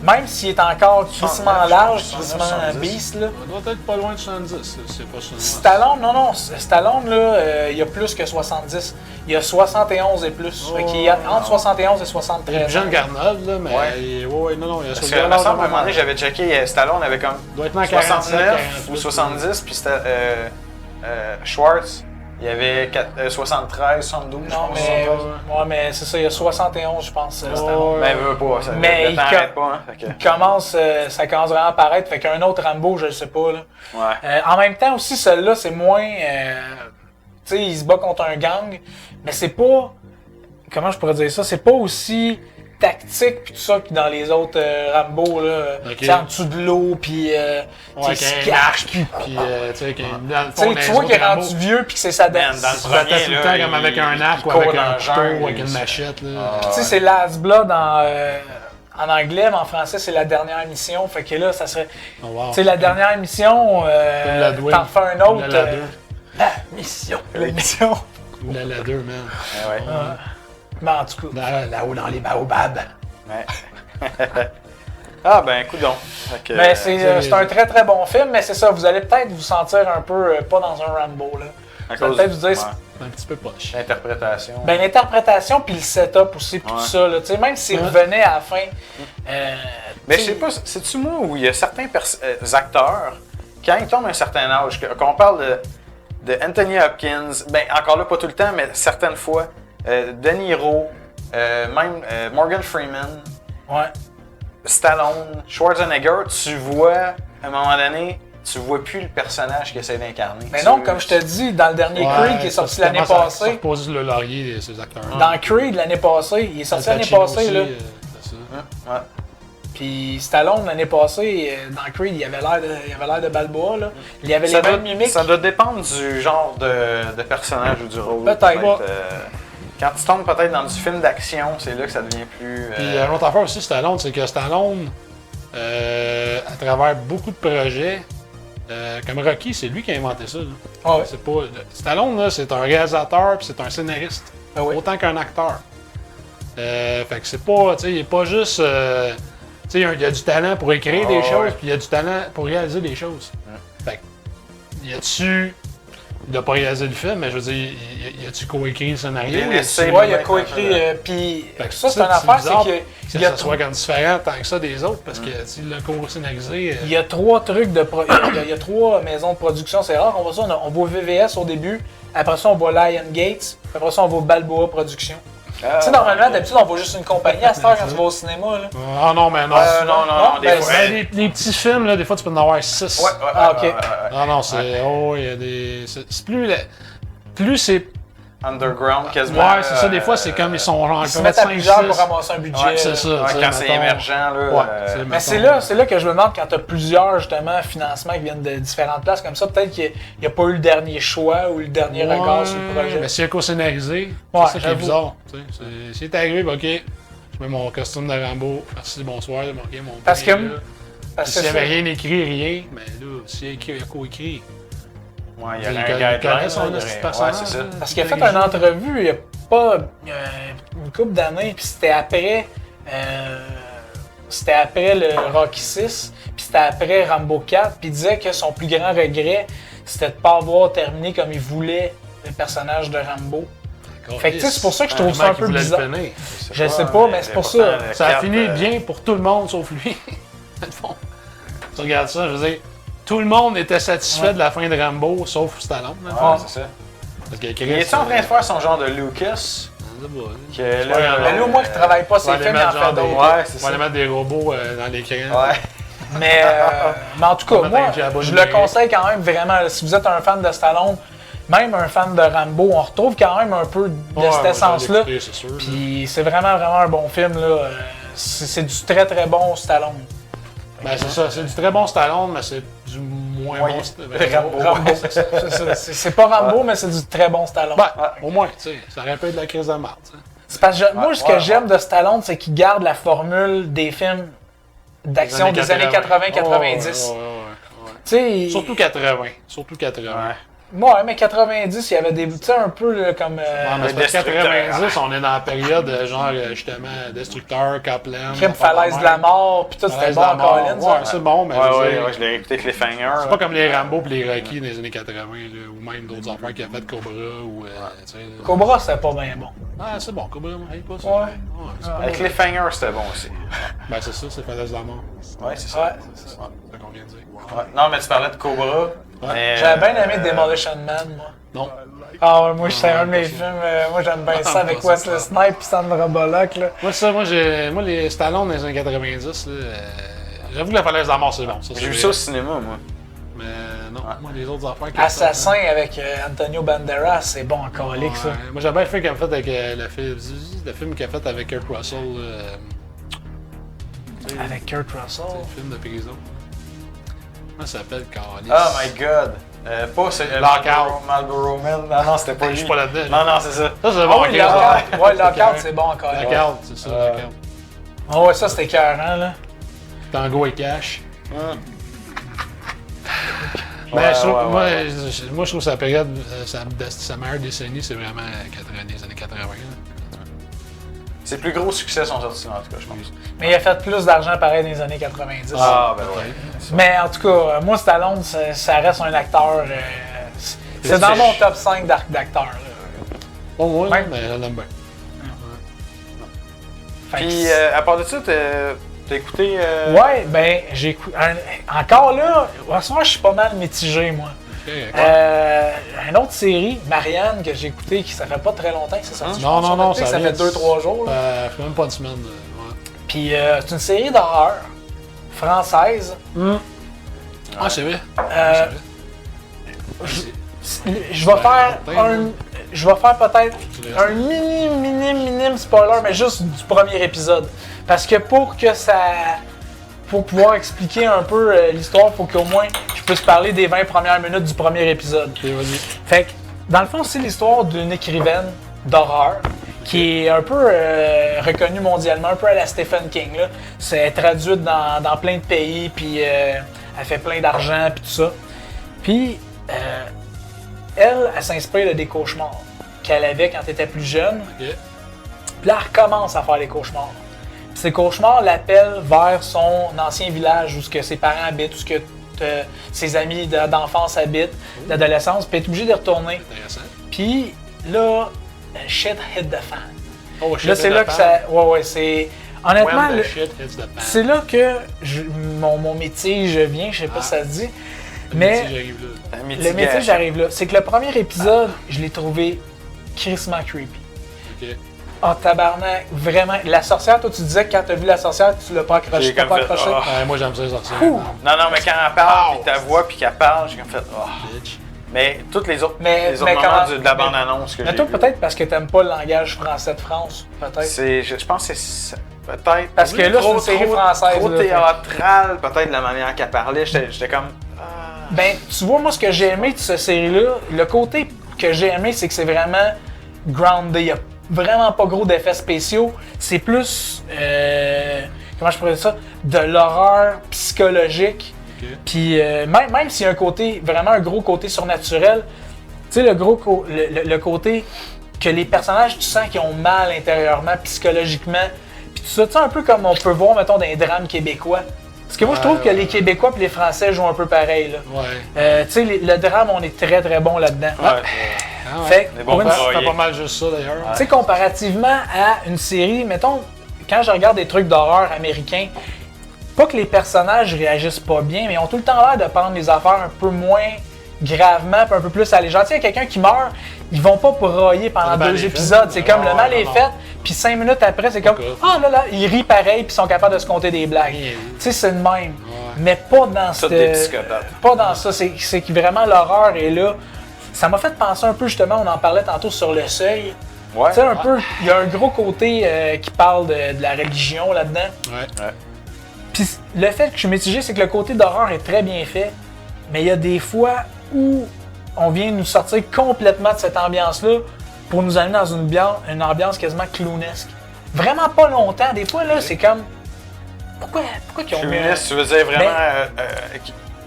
même s'il est encore crissement 69, large, 69, crissement 70. beast, là. On doit être pas loin de 70, c'est pas ça. Stallone, non, Stallone, là, il y a plus que 70. Il y a 71 et plus. Fait qu'il y a entre 71 et Il est 73 plus jeune ans. qu'Arnold, là, mais. Ouais. Ouais, non, il a Parce sauvé que, il me l'âge semble, de à un ma moment donné, mère. j'avais checké, Stallone avait comme Doit être dans 47, 69 ou 48, 70, puis c'était Schwartz, il y avait 73, 72, je Non, pense. mais, 71. ouais, mais c'est ça, il y a 71, je pense, Stallone. Ouais. Mais il veut pas, ça, Mais le il temps co- arrête pas, hein. Fait que, Ça commence vraiment à apparaître, fait qu'un autre Rambo, je le sais pas, là. ouais. En même temps aussi, celui-là, c'est moins... tu sais, il se bat contre un gang, mais c'est pas... Comment je pourrais dire ça? C'est pas aussi tactique pis tout ça que dans les autres Rambo, là. Ok. Tu sais, en dessous de l'eau, pis... Ouais, tu sais, qu'un il se cache, arc, pis... puis tu sais, dans le Tu sais, fond, tu vois qu'il est rendu vieux pis que c'est sa Man, dance. dans le Il se battait premier, tout le là, temps comme avec un arc il ou court avec dans un le couteau jungle, ou avec une il- machette, là. Ah, Tu sais, c'est Last Blood en anglais, mais en français, c'est la dernière mission. Fait que là, ça serait... Oh, wow. Tu sais, la dernière mission, Comme la douane. t'en fais un Comme autre. la 2. La mission. La mission. Ou la 2, man. Ouais, ouais. Mais en tout cas, là-haut dans les baobabs. Ouais. Ah, ben, coudonc. Fait que, Mais c'est un très très bon film, mais c'est ça, vous allez peut-être vous sentir un peu pas dans un Rambo, là. à Vous allez cause peut-être vous dire, Un petit peu poche. l'interprétation. ben l'interprétation puis le setup aussi, puis Ouais. tout ça, là. Tu sais, même s'il Ouais. revenait à la fin. Mais tu je sais pas, c'est-tu moi où il y a certains acteurs, quand ils tombent à un certain âge, qu'on parle de Anthony Hopkins, ben encore là, pas tout le temps, mais certaines fois, De Niro, même Morgan Freeman, Ouais. Stallone, Schwarzenegger, tu vois, à un moment donné, tu vois plus le personnage qu'il essaie d'incarner. Mais non, comme je te dis, dans le dernier Creed qui est sorti l'année Ça passée, repose sur le laurier, ces acteurs-là. dans Creed l'année passée, il est sorti Al l'année Pacino passée, aussi, là. c'est ça. Ouais. Puis Stallone l'année passée, dans Creed, il avait l'air de Balboa, là. Il y avait Ça les doit, mêmes mimiques. ça doit dépendre du genre de personnage ou du rôle. Peut-être. Quand tu tombes peut-être dans du film d'action, c'est là que ça devient plus. Puis une autre affaire aussi, Stallone, c'est que Stallone, à travers beaucoup de projets, comme Rocky, c'est lui qui a inventé ça. Là. Ah ouais. C'est pas, Stallone, là, c'est un réalisateur puis c'est un scénariste, Ah oui. autant qu'un acteur. Fait que c'est pas, tu sais, il est pas juste, tu sais, il y a du talent pour écrire des ouais. choses, puis il y a du talent pour réaliser des choses. Fait que, y a-tu il a pas réalisé le film, mais je veux dire, il a-tu coécrit le scénario? Il a laissé- Ouais, il a coécrit. Puis Fait que ça, c'est ça, une affaire, c'est bizarre c'est Que qu'il y a ça soit comme différent tant que ça des autres, parce que s'il l'a co-scénarisé. il y a 3 trucs de il y a 3 maisons de production, c'est rare. On voit ça, on voit VVS au début, après ça on voit Lion Gates, après ça on voit Balboa Productions. Tu sais, normalement, d'habitude, on voit juste une compagnie à cette heure quand tu vas au cinéma. Là. Ah non, mais non. non, des ben, fois. Les petits films, là, des fois, tu peux en avoir 6. Ouais, Ah, ok. Non, non, c'est. Oh, il y a des. C'est plus. Plus c'est. Underground, quasiment. Ouais, c'est ça, des fois, c'est comme ils sont genre. Ils se mettent à plusieurs pour ramasser un budget. Ouais, c'est là. ça. Ouais, tu sais, quand c'est mettons. émergent, là. Ouais, Mais c'est là que je me demande quand tu as plusieurs justement financements qui viennent de différentes places comme ça, peut-être qu'il n'y a pas eu le dernier choix ou le dernier regard sur le projet. Mais s'il a co-scénarisé, Ouais, c'est ça qui est j'avoue. bizarre. Tu sais, s'il est arrivé, ben, ok, je mets mon costume de Rambo, merci, bonsoir, ok, mon Parce prix, que- là. Parce que S'il n'y avait ça- rien écrit, rien, mais là, s'il a écrit, il a co-écrit. Ouais, il y a Il un connaît guideline. son là, petit ouais, personnage, c'est ça. là. Parce qu'il a fait une entrevue il y a pas une couple d'années, puis c'était après le Rocky 6, puis c'était après Rambo 4, puis il disait que son plus grand regret, c'était de ne pas avoir terminé comme il voulait le personnage de Rambo. Fait que tu sais, c'est pour ça que je trouve ça un peu bizarre. Je sais pas, mais c'est pour ça. Ça a fini bien pour tout le monde sauf lui. Dans le fond. Tu regardes ça, je veux dire, tout le monde était satisfait de la fin de Rambo sauf Stallone. Là. Ouais, c'est ça. Parce que Il est en train de faire son genre de Lucas? Que Ouais, là, Mais là, au moins, qu'il travaille pas ses On va aller films, il en mettre fait genre des- d'autres. Ouais, c'est On va ça. aller mettre des robots dans l'écran. Ouais. Mais en tout cas, On va moi, mettre un jabot je le numérique. conseille quand même vraiment. Si vous êtes un fan de Stallone, même un fan de Rambo, on retrouve quand même un peu de Ouais, cette moi, essence-là. je l'ai écouté, c'est sûr. Puis c'est vraiment, vraiment un bon film. Là. C'est du très, très bon Stallone. Ben, c'est ça, c'est du très bon Stallone, mais c'est du moins Ouais, bon Rambo. C'est pas Rambo, mais c'est du très bon Stallone. Ben, au moins, tu sais, ça aurait pu être de la crise de marde. C'est parce que moi, ce que ouais, j'aime de Stallone, c'est qu'il garde la formule des films d'action des années 80-90. Tu sais, Surtout 80. Surtout 80. Ouais. moi, mais 90, il y avait des. Tu sais, un peu là, comme. Ouais, mais c'est parce que 90, on est dans la période genre justement Destructeur, Copland. Crime Falaise de la mort, puis tout, c'était Falaise bon de la mort. Colin, ça. Ouais, c'est bon, mais Ouais, je veux ouais, dire, ouais, je l'ai écouté Cliffhanger. c'est pas comme les Rambo et les Rocky des années 80, là, ou même d'autres affaires qu'il a fait Cobra ou. Tu sais, là. Cobra, c'était pas bien bon. Ah, c'est bon, Cobra, hey, pas ça. Ouais. C'est pas Avec Cliffhanger, c'était bon aussi. Ben, c'est ça, c'est Falaise de la mort. Ouais, c'est Ouais. ça. C'est ça qu'on vient de dire. Ouais. Non, mais tu parlais de Cobra. mais, J'avais bien aimé Demolition Man, moi. Non. Ah ouais, moi, c'est un de mes films. Moi, j'aime bien ça avec pas ça. Wesley Snipes et Sandra Bullock, là. Moi, les Stallone des années 90, là, j'avoue que la Falaise de la mort, c'est bon. Ça, J'ai c'est vu vrai. ça au cinéma, moi. Mais non, moi, les autres affaires qui Assassin avec Antonio Banderas, c'est bon en colique, ça. Moi, j'aime bien le film qu'il a fait avec le film qu'il a fait avec Kurt Russell. Avec Kurt Russell. Le film de prison. Comment ça s'appelle, Carlis? Oh my god. Pas ce. Lockout. Marlboro Man. Non, non, c'était pas Je lui. suis pas là-dedans. Non, non, c'est ça. Ça, c'est Ah bon. oui, ok, Lockout. Ouais, Lockout, carré. c'est bon en colique. Lockout, c'est ça, Lockout. Ah ouais, ça, c'était écœurant, là. Tango et Cash. Ouais, Mais je trouve- ouais, moi, ouais. moi, je trouve sa période, sa meilleure décennie, c'est vraiment les années 80. là. Ses plus gros succès sont sortis, en tout cas, je pense. Mais il a fait plus d'argent pareil dans les années 90. Ah, ben ouais. Mais en tout cas, moi, Stallone, ça reste un acteur. C'est dans mon top 5 d'acteurs. là. Bon, moi, Ouais. mais je l'aime bien. Fait que Puis, à part de ça, t'as écouté. ouais, ben, j'ai écouté. Encore là, à ce moment, je suis pas mal mitigé, moi. Ok, Une autre série, Marianne, que j'ai écouté, qui ça fait pas très longtemps que c'est sorti. je Non, pense, non, sur non, Netflix, ça vient fait 2-3 jours. là. fait même pas une semaine. Ouais. Puis c'est une série d'horreur française. Ah, c'est vrai. Euh, je vais faire peut-être un minime spoiler, mais juste du premier épisode. Parce que pour pouvoir expliquer un peu l'histoire, il faut qu'au moins je puisse parler des 20 premières minutes du premier épisode. Ok, vas-y. Fait que, dans le fond, c'est l'histoire d'une écrivaine d'horreur qui est un peu reconnue mondialement, un peu à la Stephen King. Là. C'est traduite dans plein de pays, puis elle fait plein d'argent, puis tout ça. Puis, elle s'inspire de des cauchemars qu'elle avait quand elle était plus jeune. Ok. Puis là, elle recommence à faire des cauchemars. Puis ces cauchemars l'appellent vers son ancien village où ce que ses parents habitent, où ce que ses amis d'enfance habitent, d'adolescence, puis elle est obligée de retourner. Intéressant. Puis là, shit hit the fan. Oh, shit, Là, c'est là que ça. Ouais, c'est. Honnêtement, When the le- shit hits the pan. c'est là que mon métier, je viens, je sais pas si ça se dit. Mais J'arrive là. le métier, j'arrive là. C'est que le premier épisode, je l'ai trouvé crissement creepy. Ok. Oh tabarnak, vraiment. La sorcière, toi, tu disais que quand t'as vu la sorcière, tu l'as pas accroché. J'ai T'as comme pas fait, accroché. oh. Moi, j'aime ça, les sorcières. Ouh. Non, mais quand elle parle, puis ta voix, puis qu'elle parle, j'ai comme fait. Oh. Bitch. Mais tous les autres, Mais moments comment- de la bande-annonce que Mais j'ai toi, vu, peut-être parce que t'aimes pas le langage français de France. Peut-être. je pense que c'est peut-être. Parce que là, c'est une série française, Trop là, théâtrale, peut-être la manière qu'elle parlait. J'étais comme. Ben, tu vois, moi, ce que j'ai aimé de cette série-là, le côté que j'ai aimé, c'est que c'est vraiment grounded. Il y a vraiment pas gros d'effets spéciaux. C'est plus, comment je pourrais dire ça, de l'horreur psychologique. Ok. Puis même s'il y a un côté, vraiment un gros côté surnaturel, tu sais, le côté que les personnages, tu sens qu'ils ont mal intérieurement, psychologiquement. Puis tout ça, tu sais, un peu comme on peut voir, mettons, dans les drames québécois. Parce que moi, je trouve que les Québécois et les Français jouent un peu pareil, là. Ouais. Tu sais, le drame, on est très très bon là-dedans. Ouais. Ah ouais. Fait que, Mais bon, pour une- bah, C'est pas mal juste ça, d'ailleurs. tu sais, comparativement à une série, mettons, quand je regarde des trucs d'horreur américains, pas que les personnages réagissent pas bien, mais ils ont tout le temps l'air de prendre les affaires un peu moins gravement, puis un peu plus allégeant. Tu sais, il y a quelqu'un qui meurt, ils vont pas broyer pendant Le mal 2 est fait. épisodes. C'est comme le Ouais, mal non, est non. fait, puis 5 minutes après, c'est comme D'accord. ah là là, ils rient pareil, puis ils sont capables de se compter des blagues. Rien. Tu sais, c'est le même. Mais pas dans Tous des cette. psychopathes. Pas dans ça. C'est que vraiment l'horreur est là. Ça m'a fait penser un peu, justement, on en parlait tantôt sur le seuil. Ouais. Tu sais, un peu, il y a un gros côté qui parle de la religion là-dedans. Ouais. Puis le fait que je suis mitigé, c'est que le côté d'horreur est très bien fait, mais il y a des fois où on vient nous sortir complètement de cette ambiance-là pour nous amener dans une ambiance quasiment clownesque. Vraiment pas longtemps. Des fois, là, c'est comme... Pourquoi qu'ils ont mis un- Féministe, tu veux dire vraiment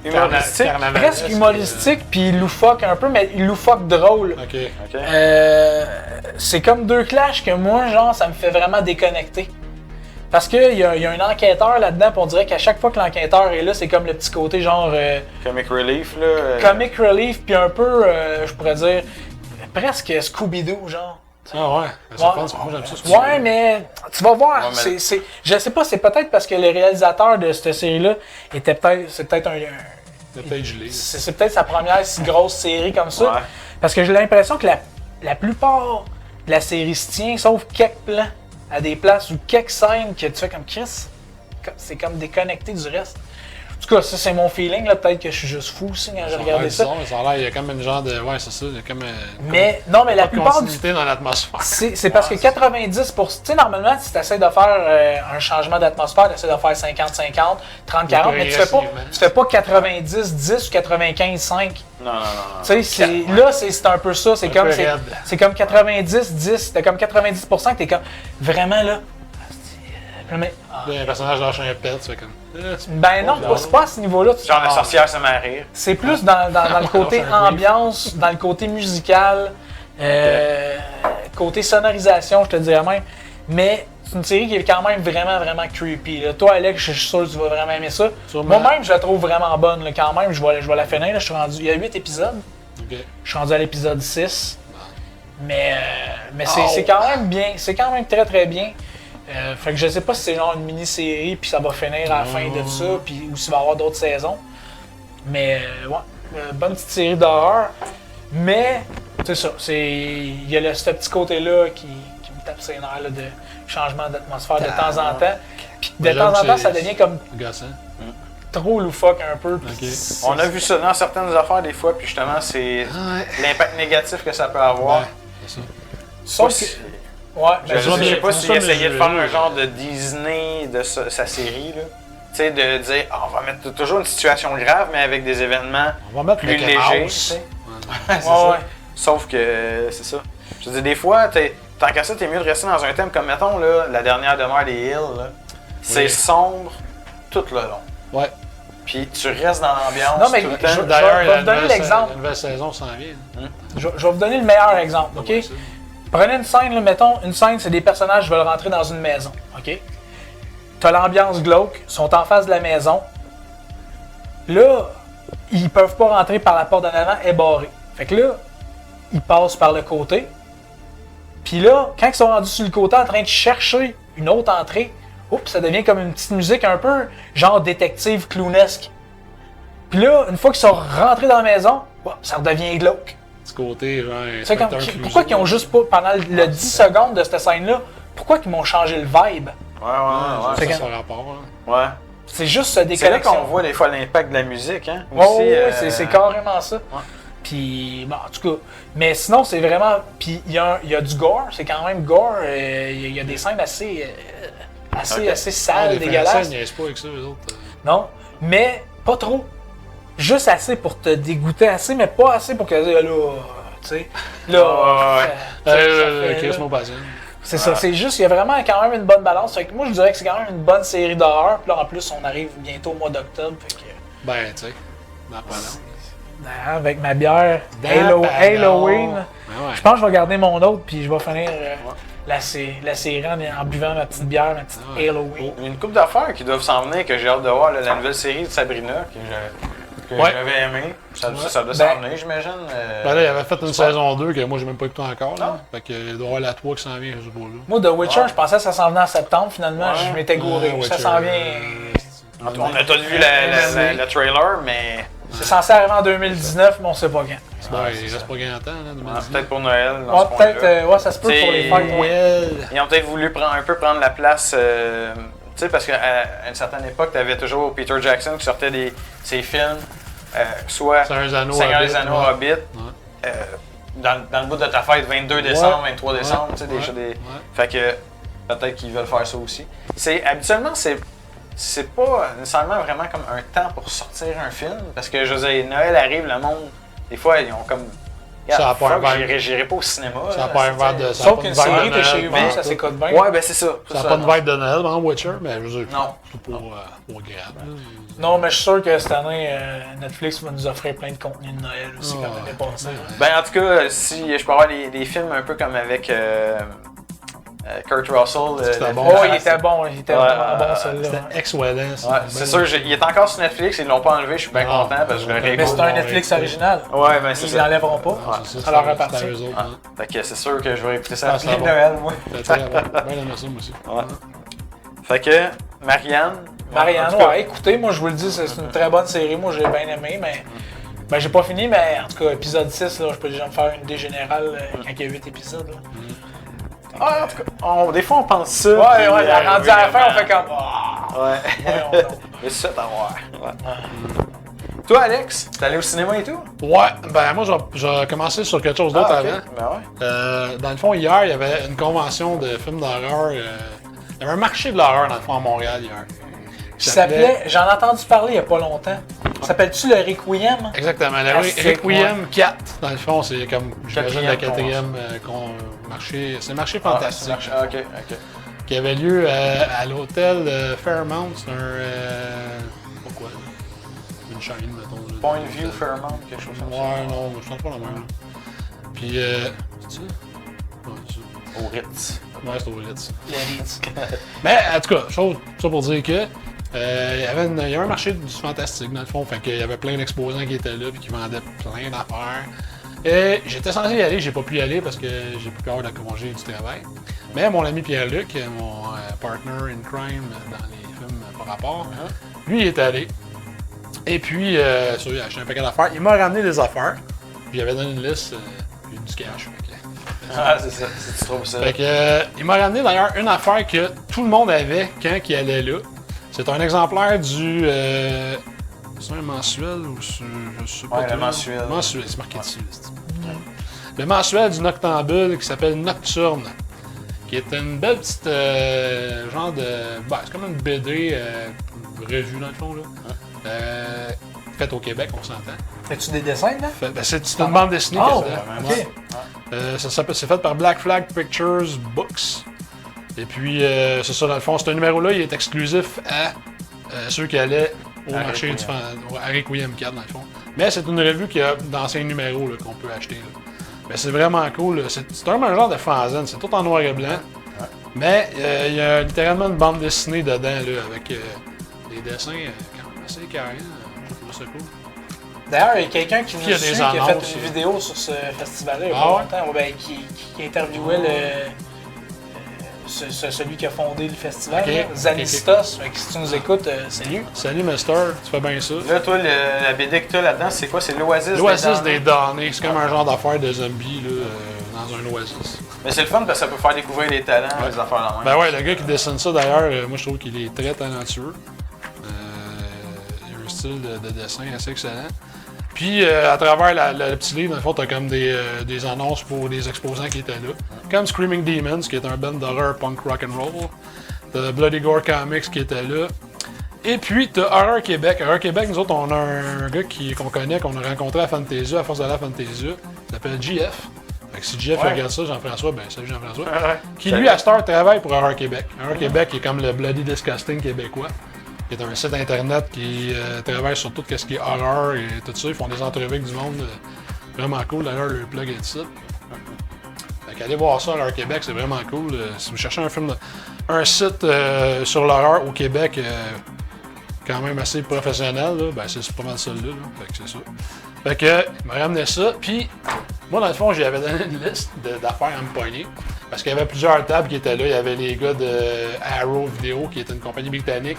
humoristique? Carnaval. presque humoristique, puis loufoque un peu, mais loufoque drôle. Ok. Ok. C'est comme deux clashs que moi, genre, ça me fait vraiment déconnecter. Parce qu'il y a un enquêteur là-dedans, puis on dirait qu'à chaque fois que l'enquêteur est là, c'est comme le petit côté genre Comic relief, là. comic relief, puis un peu, je pourrais dire, presque Scooby-Doo, genre. Ah ouais. Ben, c'est Ouais. fun, moi, j'aime ça. Ouais, mais tu vas voir, Ouais, mais- je sais pas, c'est peut-être parce que le réalisateur de cette série-là était c'est peut-être Le page gelé. c'est peut-être sa première si grosse série comme ça. Ouais. Parce que j'ai l'impression que la plupart de la série se tient, sauf quelques plans à des places ou quelques scènes que tu fais comme Chris. C'est comme déconnecté du reste. En tout cas, ça c'est mon feeling, là. Peut-être que je suis juste fou aussi quand j'ai regardé ça. Ça a l'air, il y a comme une genre de. Ouais, c'est ça. Il y a comme. Mais non, mais la pas de plupart du continuité dans l'atmosphère. c'est parce que 90%, tu sais, normalement, si tu essaies de faire un changement d'atmosphère, tu essaies de faire 50-50, 30-40, mais tu fais pas 90-10 ou 95-5. Non. Tu sais, là, c'est un peu ça. C'est Un comme, peu c'est, raide. c'est comme 90-10. T'as comme 90% que t'es comme. Vraiment là. Mais, Là, un personnage lâche un pet, tu fais comme. ben non, c'est pas à ce niveau-là. Genre la sorcière se met à rire. C'est plus dans le côté Non, c'est un ambiance, dans le côté musical, côté sonorisation, je te dirais même. Mais c'est une série qui est quand même vraiment, vraiment creepy. Là. Toi, Alex, je suis sûr que tu vas vraiment aimer ça. Sûrement. Moi-même, je la trouve vraiment bonne. Là, quand même, je vais la finir. Là. Je suis rendu, il y a 8 épisodes. Ok. Je suis rendu à l'épisode 6. Mais c'est quand même bien. C'est quand même très, très bien. Fait que je sais pas si c'est genre une mini-série puis ça va finir à la fin de ça puis ou s'il va y avoir d'autres saisons. Mais ouais, bonne petite série d'horreur. Mais c'est ça, il y a ce petit côté-là qui me tape ses nerfs là, de changement d'atmosphère de temps en temps. Puis de temps en temps, ça devient comme Gossant. trop loufoque un peu. puis Ok. c'est- On a vu ça dans certaines affaires des fois, puis justement, c'est l'impact négatif que ça peut avoir. Ouais, c'est ça. Sauf Pas que- si- ouais, Je ben, sais pas s'il ça, essayait de mais faire je- un genre de Disney de sa série, là. Tu sais, de dire, on va mettre toujours une situation grave, mais avec des événements On va mettre plus Mickey légers. Mouse. C'est ouais, ça. ouais. Sauf que, c'est ça. Je veux dire, des fois, tant qu'à ça, t'es mieux de rester dans un thème comme, mettons, là, la dernière demeure des Hills, là. C'est Oui. sombre tout le long. Ouais. Puis tu restes dans l'ambiance Non, mais tout le temps. je- D'ailleurs, vais vous donner l'exemple. La nouvelle saison s'en vient. Je vais vous donner le meilleur exemple, ok? Ouais, ça. Prenez une scène, là, mettons, une scène, c'est des personnages qui veulent rentrer dans une maison, ok? T'as l'ambiance glauque, ils sont en face de la maison. Là, ils peuvent pas rentrer par la porte d'en avant, elle est barrée. Fait que là, ils passent par le côté. Puis là, quand ils sont rendus sur le côté en train de chercher une autre entrée, oups, ça devient comme une petite musique un peu genre détective clownesque. Puis là, une fois qu'ils sont rentrés dans la maison, ça redevient glauque. Du côté, genre, C'est comme, Inspecteur pourquoi Clouseau. qu'ils ont juste pas, pendant le 10 secondes de cette scène-là, pourquoi qu'ils m'ont changé le vibe? Ouais. C'est C'est ça, quand- ça rapport. Là. Ouais. C'est juste ce C'est là déconnexion. qu'on voit des fois l'impact de la musique, hein. Oh, Aussi, oui, c'est carrément ça. Ouais. Puis, bon, en tout cas, mais sinon, c'est vraiment. Puis, il y a du gore, c'est quand même gore. Il y a des scènes assez Ok. sales, Les dégueulasses. Français, ils niaisent pas avec ça, eux autres. Non, mais pas trop. Juste assez pour te dégoûter, assez, mais pas assez pour que là, tu sais, là, Ouais. ça fait, Chris, là. mon patient. C'est ça, c'est juste, il y a vraiment quand même une bonne balance. Fait que moi, je dirais que c'est quand même une bonne série d'horreur. Puis là, en plus, on arrive bientôt au mois d'octobre. Fait que, Ben, tu sais, dans pas long. avec ma bière Dans Halloween, Ben ouais. je pense que je vais garder mon autre, puis je vais finir la série en buvant ma petite bière, ma petite Ouais. Halloween. Il y a une couple d'affaires qui doivent s'en venir que j'ai hâte de voir, là, la nouvelle série de Sabrina que Ouais. j'avais aimé. Ça doit Ben- s'en venir, j'imagine. Ben là, il avait fait une c'est pas- saison 2 que moi, j'ai même pas écouté encore. Là. Non. Fait que il doit y avoir la 3 qui s'en vient, je sais pas là. Moi, The Witcher, Ouais. je pensais que ça s'en venait en septembre. Finalement, Ouais. je m'étais gouré. Ouais, ça Witcher, s'en vient. On a tous vu le trailer, mais C'est censé arriver en 2019, mais on sait pas quand. Bon, Ouais, il c'est reste ça. pas grand temps, là, 2019. peut-être pour Noël. Dans Ouais, ce peut-être, point-là. ouais, ça se peut pour les C'est- fêtes. ouais. Noël. Ils ont peut-être voulu un peu prendre la place. Tu sais, parce qu'à une certaine époque, tu avais toujours Peter Jackson qui sortait ses films, soit Seigneur des Anneaux, Seigneur des Hobbit, Anneaux, ouais. Hobbit, dans le bout de ta fête, 22 décembre, 23 décembre, tu sais, Ouais. des. Fait que peut-être qu'ils veulent faire ça aussi. Habituellement, c'est pas nécessairement vraiment comme un temps pour sortir un film, parce que je veux dire, Noël arrive, le monde, des fois, ils ont comme. Ça a pas un fuck, vibe. j'irai pas au cinéma. Ça a là, pas un c'est- verre de. ça a Sauf pas qu'une une vibe série, de t'es chez Noël, vous, mais- ça s'écoute bien. Ouais, ben c'est ça. Ça n'a pas de vibe de Noël dans Witcher, mais je veux dire, Non. c'est pas agréable. Non, mais je suis sûr que cette année, Netflix va nous offrir plein de contenu de Noël aussi, Ouais. comme l'année passée. Ben, en tout cas, si je peux avoir des films un peu comme avec Kurt Russell. C'était bon. Oh, il était bon, il était Ouais, vraiment bon celui-là. C'était excellent. Ouais, c'est sûr, il est encore sur Netflix, ils l'ont pas enlevé, je suis bien Non. content parce que je le Mais Mais réécoute. c'est un Netflix original. Ouais, ben c'est Ils ça. l'enlèveront pas. Ouais. Ça leur appartient. C'est eux autres, hein. Fait que c'est sûr que je vais écouter ça Ah, à c'est de bon. Noël, moi. C'était très bon. Bien aimé ça, moi aussi. Ouais. Fait que, Marianne. Marianne, en tout cas, ouais, écoutez, moi je vous le dis, c'est une très bonne série, moi j'ai bien aimé, mais ben, j'ai pas fini, mais en tout cas, épisode 6, là, je peux déjà me faire une idée générale quand il y a 8 épisodes. Là. Ah, en tout cas, des fois on pense ça. Ouais, puis, ouais, la rendu à la fin, on fait comme. Ouais. Voyons donc. Mais c'est ça d'avoir. Ouais. Toi, Alex, t'es allé au cinéma et tout? Ouais, ben moi, je vais commencer sur quelque chose d'autre Ah, ok. avant. Ben ouais. Dans le fond, hier, il y avait une convention de films d'horreur. Il y avait un marché de l'horreur, dans le fond, à Montréal, hier. Qui s'appelait, j'en ai entendu parler il y a pas longtemps. S'appelle-tu le Requiem? Exactement. Le Ah, c'est Requiem 4, dans le fond, c'est comme, j'imagine, la Quatrième quatrième marché. C'est le marché Ah, fantastique. ah, ok, ok. Qui avait lieu à l'hôtel Fairmount. C'est pas quoi, là. Une chaîne, mettons. là, Point d'hôtel. View, Fairmount, quelque chose comme ça. Ouais, non, je pense pas la même. Puis, c'est ça? Ouais, c'est ça. Au Ritz. Ouais, c'est au Ritz. Le Ritz. Mais en tout cas, chose, ça pour dire que il y avait un marché du fantastique dans le fond, fait qu'il y avait plein d'exposants qui étaient là puis qui vendaient plein d'affaires. Et j'étais censé y aller, j'ai pas pu y aller parce que j'ai plus peur de congé du travail. Mais mon ami Pierre-Luc, mon partner in crime dans les films par rapport, lui il est allé. Et puis, il a acheté un paquet d'affaires. Il m'a ramené des affaires. Puis il avait donné une liste, puis du cash. Fait que, Ah, c'est ça, si tu trouves ça. fait que, il m'a ramené d'ailleurs une affaire que tout le monde avait quand il allait là. C'est un exemplaire du. C'est un mensuel ou je sais pas. Ouais, le trop. mensuel. Mensuel, c'est marqué dessus. c'est- Le mensuel du Noctambule qui s'appelle Nocturne. Qui est une belle petite. Genre de. Ben, c'est comme une BD revue dans le fond, là. Faite au Québec, on s'entend. Fais-tu des dessins, là? Ben, c'est une bande dessinée Oh, quasiment. ok. Ouais. C'est fait par Black Flag Pictures Books. Et puis, c'est ça, dans le fond, ce numéro-là, il est exclusif à ceux qui allaient au À marché Requiem. du à Requiem 4, dans le fond. Mais c'est une revue qui a d'anciens numéros là, qu'on peut acheter. Là. Mais c'est vraiment cool. Là. C'est un genre de fanzine, c'est tout en noir et blanc. Mais il y a littéralement une bande dessinée dedans, là, avec des dessins quand même assez carrés. Je trouve ça cool. D'ailleurs, il y a quelqu'un qui nous Puis il y a suit, des qui a fait annonces, une vidéo sur ce festival-là il y a Ah pas ouais? longtemps, ouais, ben, qui interviewait celui qui a fondé le festival, Ok, là, ok, Zanistos. Fait que si tu nous écoutes, salut. Salut, Mister, tu fais bien ça. Là, toi, la BD que tu as là-dedans, c'est quoi? C'est l'Oasis L'Oasis des des damnés, c'est comme un genre d'affaire de zombies là, dans un oasis. Mais c'est le fun parce que ça peut faire découvrir les talents, les affaires là même. Ben ouais, le gars qui dessine ça d'ailleurs, moi je trouve qu'il est très talentueux. Il a un style de dessin assez excellent. Puis à travers le petit livre, dans le fond, t'as comme des annonces pour les exposants qui étaient là. Comme Screaming Demons, qui est un band d'horreur punk rock and roll. T'as Bloody Gore Comics qui était là. Et puis t'as Horror Québec. Horror Québec, nous autres, on a un gars qu'on connaît, qu'on a rencontré à Fantasia, à force d'aller à Fantasia. Il s'appelle JF. Fait que si JF regarde ça, Jean-François, ben salut Jean-François. Qui lui, à Star, travaille pour Horror Québec. Horror Québec est comme le Bloody Disgusting québécois. Qui est un site internet qui travaille sur tout ce qui est horreur et tout ça. Ils font des entrevues avec du monde vraiment cool. D'ailleurs, le plug est ici. Fait qu'allez voir ça, Horror Québec, c'est vraiment cool. Si vous cherchez un site sur l'horreur au Québec, quand même assez professionnel, là, ben c'est pas mal celui-là. Fait que c'est ça. Fait que, il m'a ramené ça. Puis, moi, dans le fond, j'avais donné une liste d'affaires à me pogner. Parce qu'il y avait plusieurs tables qui étaient là. Il y avait les gars de Arrow Video, qui est une compagnie britannique,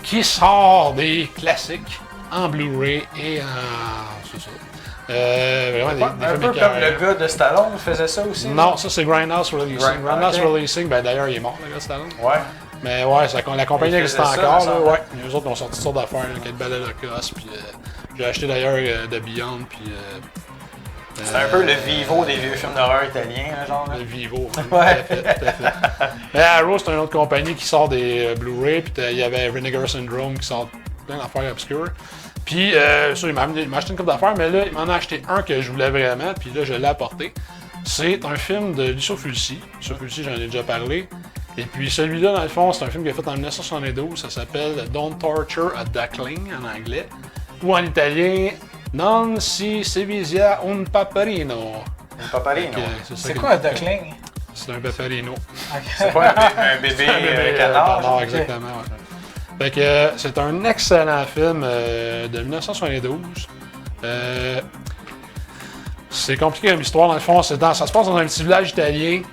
qui sort des classiques en Blu-ray et en... c'est ça. Vraiment des Un films peu comme écœurants. le gars de Stallone faisait ça aussi. Non, ça c'est Grindhouse Releasing. Grindhouse ok. Releasing, ben d'ailleurs il est mort, le gars de Stallone. Ouais. Mais ouais, la compagnie Il existe faisait ça, encore, ça, là, ouais. ouais. Eux autres ont sorti toutes sortes d'affaires, là, Quête Belle Holocauste, puis j'ai acheté d'ailleurs de Beyond, puis... C'est un peu le Vivo des vieux films d'horreur italiens, là, genre. Là. Le Vivo. Ouais. Tout à fait, tout à fait. Mais Arrow, c'est une autre compagnie qui sort des Blu-ray, puis il y avait Vinegar Syndrome qui sort plein d'affaires obscures. Puis, ça, il m'a acheté une couple d'affaires, mais là, il m'en a acheté un que je voulais vraiment, puis là, je l'ai apporté. C'est un film de Lucio Fulci. Lucio Fulci, j'en ai déjà parlé. Et puis, celui-là, dans le fond, c'est un film qu'il a fait en 1972. Ça s'appelle Don't Torture a Duckling, en anglais. Ou en italien, Non si Sevizia un paperino. Un paparino. C'est quoi un duckling? C'est un paperino. C'est pas un bébé canard. canard, exactement, ouais. Fait que c'est un excellent film de 1972. C'est compliqué comme histoire, dans le fond. Ça se passe dans un petit village italien.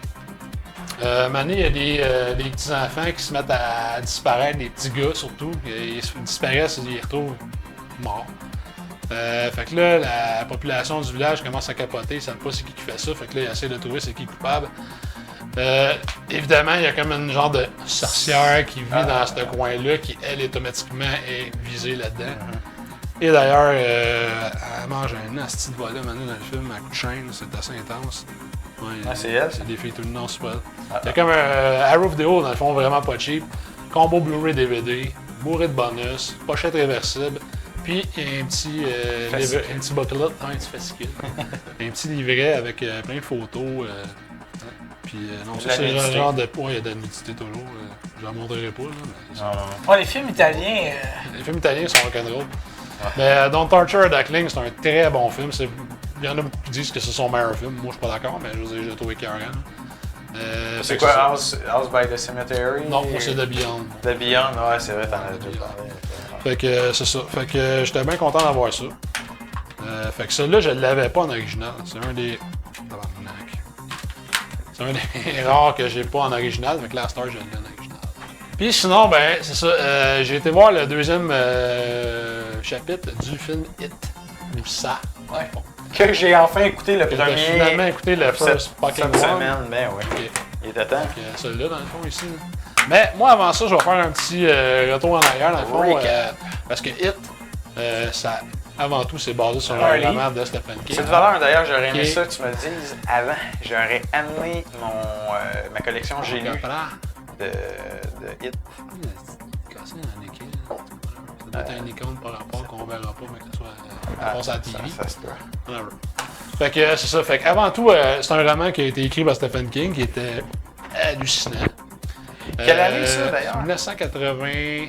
Maintenant, il y a des petits-enfants qui se mettent à disparaître, des petits gars surtout. Ils disparaissent et ils les retrouvent morts. Fait que là, la population du village commence à capoter, ils ne savent pas c'est qui fait ça. Fait que là, ils essaient de trouver c'est qui est coupable. Évidemment, il y a comme une genre de sorcière qui vit dans ce coin-là, qui, elle, automatiquement est visée là-dedans. Et d'ailleurs, elle mange un asti de volet maintenant dans le film, à coup de chaîne, c'est assez intense. Ouais, c'est elle? C'est des filles tout le long, c'est pas elle. Il y a comme un Arrow Video, dans le fond, vraiment pas cheap. Combo Blu-ray DVD, bourré de bonus, pochette réversible. Puis il y a un petit booklet, un petit fascicule. Un petit livret avec plein de photos. Puis non, ça c'est un genre de poids, il y a de la nudité toujours. Je ne la montrerai pas. Là, mais Ouais, les films italiens. les films italiens sont rock'n'roll. Mais Don't Torture a Duckling, c'est un très bon film. Il y en a beaucoup qui disent que c'est son meilleur film. Moi, je suis pas d'accord, mais je veux dire, je l'ai trouvé écœurant. C'est quoi, House by the Cemetery? Non, moi c'est The Beyond. The Beyond, ouais, c'est vrai, t'en as déjà parlé. Fait que c'est ça. Fait que j'étais bien content d'avoir ça. Fait que celui-là, je ne l'avais pas en original. C'est un des. C'est un des rares que j'ai pas en original, mais que la Star, je l'ai en original. Puis sinon, ben, c'est ça. J'ai été voir le deuxième chapitre du film It. Ou ça. Ouais. Que j'ai enfin écouté le J'ai premier. finalement écouté le first fucking cette one. semaine, ben oui. Ok. Il était temps. Fait que celui-là, dans le fond, ici. Là. Mais moi, avant ça, je vais faire un petit retour en arrière, dans le fond. Parce que It, ça, avant tout, c'est basé sur un roman de Stephen King. C'est de valeur, d'ailleurs, j'aurais aimé Ok. ça que tu me le dises avant. J'aurais amené ma collection J'ai lu de It. Ça doit être un icône par rapport qu'on verra pas, mais que ce soit passe à la TV. Ça se peut. Whatever. Fait que c'est ça. Fait qu'avant tout, c'est un roman qui a été écrit par Stephen King qui était hallucinant. Quelle année ça d'ailleurs? 1980.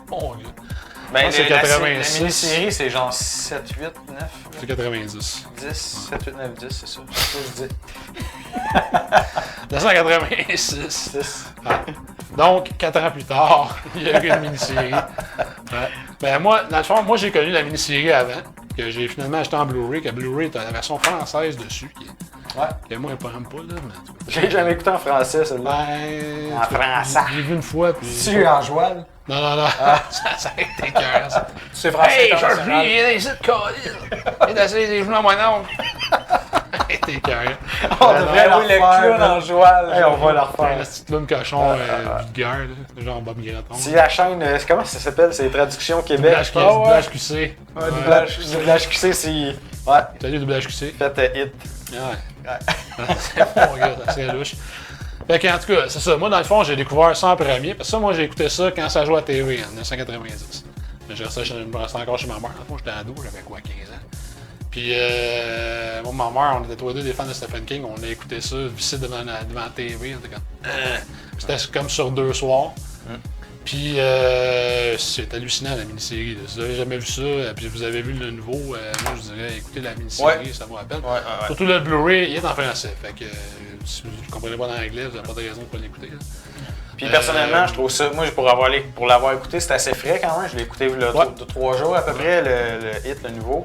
Bon, gars. Ben, c'est la 86. mini-série, c'est genre 7, 8, 9, C'est 90. 10, 7, 8, 9, 10, c'est ça. C'est ce que je dis. 1986. 10. Ah. Donc, 4 ans plus tard, il y a eu une mini-série. Ouais. Ben moi, dans le fond, moi j'ai connu la mini-série avant, que j'ai finalement acheté en Blu-ray, que Blu-ray t'as la version française dessus, qui moi elle parle pas là, mais en tout cas. J'ai jamais écouté en français, celle-là. Ben. En français. J'ai vu une fois, puis. Tu en joual? Non. Ça a été cœur, ça. C'est français. Hey, international. Georges, viens ici de Colin! Viens d'essayer des genoux à mon oncle! T'es cœur. On devrait Ah oui, le clown en joual. Hey, on va la Un refaire. petit clown cochon vulgaire, là, genre Bob Graton. Si la chaîne, comment ça s'appelle? C'est Traduction Québec. Doublage QC. Ouais, doublage QC, c'est... Ouais, Salut, doublage QC. faites hit. Ouais. C'est bon, gars, ça serait louche. Fait qu'en tout cas, c'est ça. Moi, dans le fond, j'ai découvert ça en premier. Parce que ça, moi, j'ai écouté ça quand ça jouait à TV en 1990. Je restais encore chez ma mère. Dans le fond, j'étais ado, j'avais quoi, 15 ans. Puis, moi, ma mère, on était tous les deux des fans de Stephen King. On a écouté ça, vissé devant la TV. On était comme, c'était comme sur 2 soirs. Puis, c'est hallucinant la mini-série. Là. Si vous n'avez jamais vu ça, puis vous avez vu le nouveau, moi, je vous dirais, écoutez la mini-série, ça vaut la peine. Ouais. Surtout le Blu-ray, il est en français. Fait que si vous ne comprenez pas l'anglais, vous n'avez pas de raison de ne pas l'écouter. Là. Puis personnellement, je trouve ça, moi pour l'avoir écouté, c'est assez frais quand même. Je l'ai écouté il y a 3 jours à peu près, le hit, le nouveau.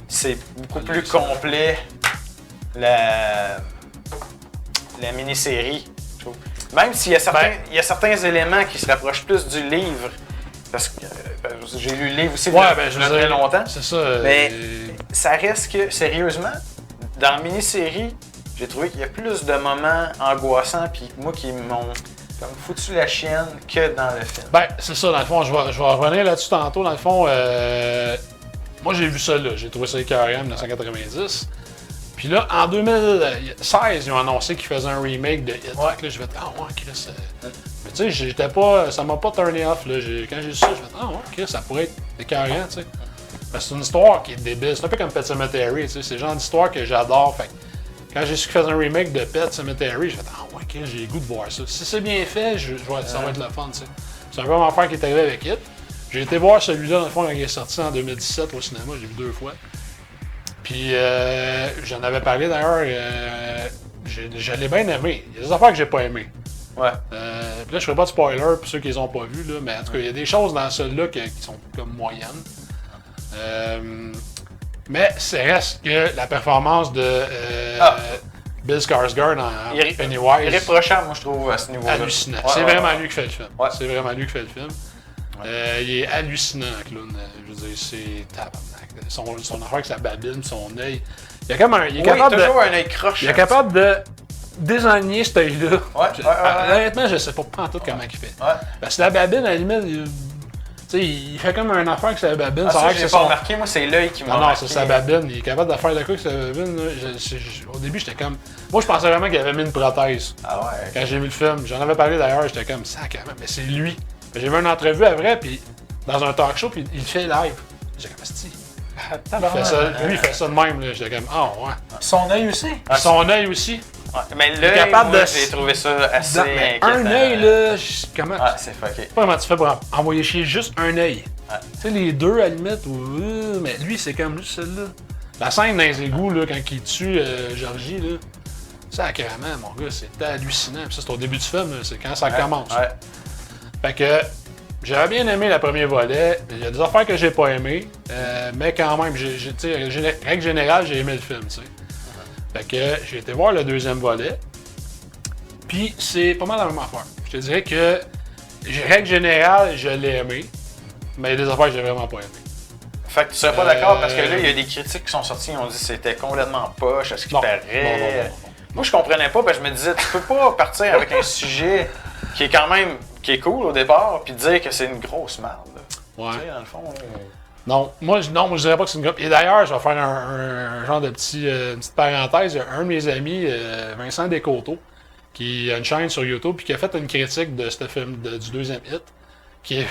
C'est beaucoup plus complet, la mini-série, je trouve. Même s'il y a certains éléments qui se rapprochent plus du livre, parce que j'ai lu le livre aussi il y a très longtemps. C'est ça. Mais ça reste que, sérieusement, dans la mini-série, j'ai trouvé qu'il y a plus de moments angoissants puis moi qui m'ont comme foutu la chienne que dans le film. Ben, c'est ça, dans le fond, je vais revenir là-dessus tantôt. Dans le fond, moi j'ai vu ça là, j'ai trouvé ça écœurant en 1990. Puis là, en 2016, ils ont annoncé qu'ils faisaient un remake de Hit. Fait que là, j'ai fait, Chris. Mais tu sais, j'étais pas. Ça m'a pas turné off. Là. Quand j'ai vu ça, j'ai fait, Chris, ça pourrait être écœurant, tu sais. Parce que c'est une histoire qui est débile. C'est un peu comme Pet Sematary, tu sais. C'est le genre d'histoire que j'adore. Fait que quand j'ai su qu'ils faisaient un remake de Pet Sematary, j'ai fait, Chris, j'ai le goût de voir ça. Si c'est bien fait, ça va être le fun, tu sais. C'est un peu mon affaire qui est arrivé avec Hit. J'ai été voir celui-là, dans le fond, quand il est sorti en 2017 au cinéma, j'ai vu 2 fois. Puis j'en avais parlé d'ailleurs, je l'ai bien aimé. Il y a des affaires que j'ai pas aimées. Ouais. Puis là, je ferai pas de spoiler pour ceux qui les ont pas vus, là, mais en tout cas, il y a des choses dans celui-là qui sont comme moyennes. Mais ça reste que la performance de Bill Skarsgård en Pennywise. Irréprochable, moi, je trouve, à ce niveau-là. Hallucinant. C'est vraiment lui qui fait le film. Ouais. C'est vraiment lui qui fait le film. Il est hallucinant, clown. Je veux dire, c'est tabarnak. Son affaire avec sa babine, son œil. Il est comme un. Il est capable toujours de, un œil croche. il est capable de désenligner cet œil-là. Ouais. Honnêtement, je sais pas tout comment il fait. Ouais. Parce que la babine, à la limite, il fait comme un affaire avec sa babine. Ça, que j'ai c'est pas son... remarqué, moi, c'est l'œil qui m'a Non, marqué. c'est sa babine. Il est capable de faire de quoi avec sa babine. Là. Au début, j'étais comme. Moi, je pensais vraiment qu'il avait mis une prothèse. Ah ouais. Quand j'ai vu le film, j'en avais parlé d'ailleurs, j'étais comme sacrément, mais c'est lui. J'ai vu une entrevue après, puis dans un talk show, puis il le fait live. J'étais comme, sti. Lui, il fait ça de même. J'étais comme, ouais. Son œil aussi. Son œil aussi. Ouais. Mais l'œil, capable moi, de... j'ai trouvé ça assez inquiétant. Un œil, là, comment... Ah, c'est fucké. Comment tu fais pour envoyer chier juste un œil? Ouais. Tu sais, les deux, à la limite, mais lui, c'est comme juste celle-là. La scène dans les égouts, là, quand il tue Georgie, là, sacrément, mon gars, c'est hallucinant. Puis ça, c'est au début du film, c'est quand ça commence. Ouais. Fait que j'avais bien aimé le premier volet. Il y a des affaires que j'ai pas aimées, mais quand même, règle générale, j'ai aimé le film, tu sais. Fait que j'ai été voir le deuxième volet, puis c'est pas mal la même affaire. Je te dirais que, règle générale, je l'ai aimé, mais il y a des affaires que j'ai vraiment pas aimées. Fait que tu serais pas d'accord parce que là, il y a des critiques qui sont sorties, ils ont dit que c'était complètement poche, à ce qu'il paraît. Non. Moi, je comprenais pas, parce que je me disais, tu peux pas partir avec un sujet qui est quand même cool au départ, puis dire que c'est une grosse merde. Ouais. Tu sais, dans le fond. Non, moi je dirais pas que c'est une grosse. Et d'ailleurs, je vais faire un genre de une petite parenthèse. Il y a un de mes amis, Vincent Descoteaux, qui a une chaîne sur YouTube puis qui a fait une critique de ce film, du deuxième hit, qui est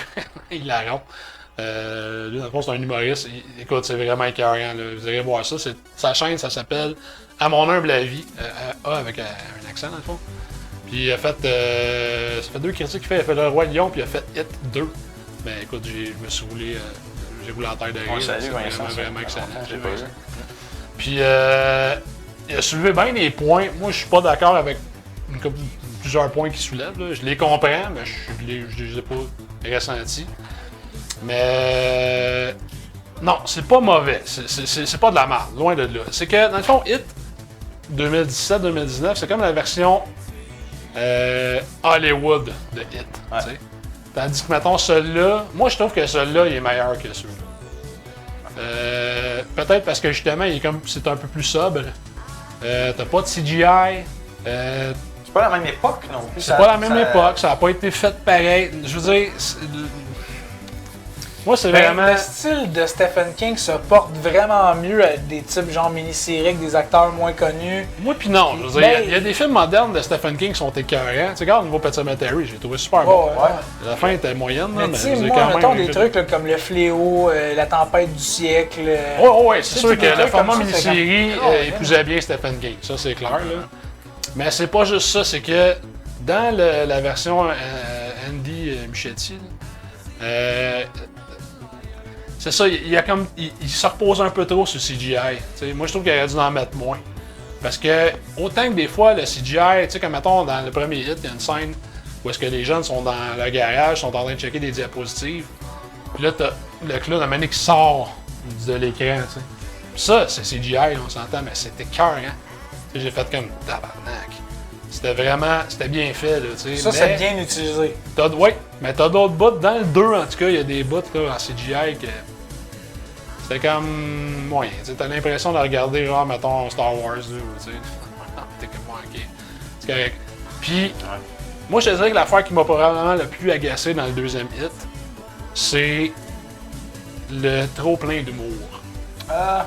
hilarant. Lui, dans le fond, c'est un humoriste. Écoute, c'est vraiment écœurant. Là. Vous irez voir ça. Sa chaîne, ça s'appelle À mon humble avis. Avec un accent, dans le fond. Puis il a fait. Ça fait 2 critiques qu'il fait. Il a fait Le Roi Lion, puis il a fait Hit 2. Mais écoute, je me suis roulé. J'ai roulé en terre de rire. Salut, Vincent. Vraiment excellent. J'ai pas vu. Puis il a soulevé bien des points. Moi, je suis pas d'accord avec plusieurs points qu'il soulève. Là. Je les comprends, mais je les ai pas ressentis. Mais non, c'est pas mauvais. C'est pas de la merde, loin de là. C'est que, dans le fond, Hit 2017-2019, c'est comme la version Hollywood de Hit. Ouais. T'sais. Tandis que, mettons, celui-là, moi je trouve que celui-là, il est meilleur que celui-là. Peut-être parce que justement, c'est un peu plus sobre. T'as pas de CGI. C'est pas la même époque non plus. C'est pas la même époque, ça a pas été fait pareil. Je veux dire, moi c'est Ben, vraiment. le style de Stephen King se porte vraiment mieux à des types genre mini-séries avec des acteurs moins connus. Moi pis non, je veux dire, Ben, il y a des films modernes de Stephen King qui sont écœurants. Tu sais, regarde, le nouveau Pet Sematary, j'ai trouvé super Ouais, bon. ouais. La fin était moyenne, là, Mais mais tu je sais, veux dire, moi, quand même, mettons des j'ai- trucs là, comme Le Fléau, La Tempête du siècle. Ouais, c'est Tu sais, sûr des que le trucs format comme ça, c'est mini-série comme- Oh, épousait bien Stephen King, ça c'est clair. Là. Mais c'est pas juste ça, c'est que dans la version Andy Muschietti, c'est ça, il se repose un peu trop sur le CGI. T'sais, moi je trouve qu'il aurait dû en mettre moins. Parce que autant que des fois le CGI, tu sais, comme mettons dans le premier hit, il y a une scène où est-ce que les jeunes sont dans le garage, sont en train de checker des diapositives. Puis là, t'as le clown à un moment donné qui sort de l'écran, tu sais. Ça, c'est CGI, on s'entend, mais c'était cœur, hein. Tu sais, j'ai fait comme tabarnak. C'était bien fait, là, tu sais. Ça, mais c'est bien utilisé. ouais, mais t'as d'autres bouts. Dans le 2, en tout cas, il y a des bouts là, en CGI que. C'était comme. moyen. Tu sais, t'as l'impression de regarder, genre, mettons, Star Wars 2, tu sais. T'es comme, ok. C'est correct. Puis, moi, je te dirais que l'affaire qui m'a probablement le plus agacé dans le deuxième hit, c'est le trop plein d'humour. Ah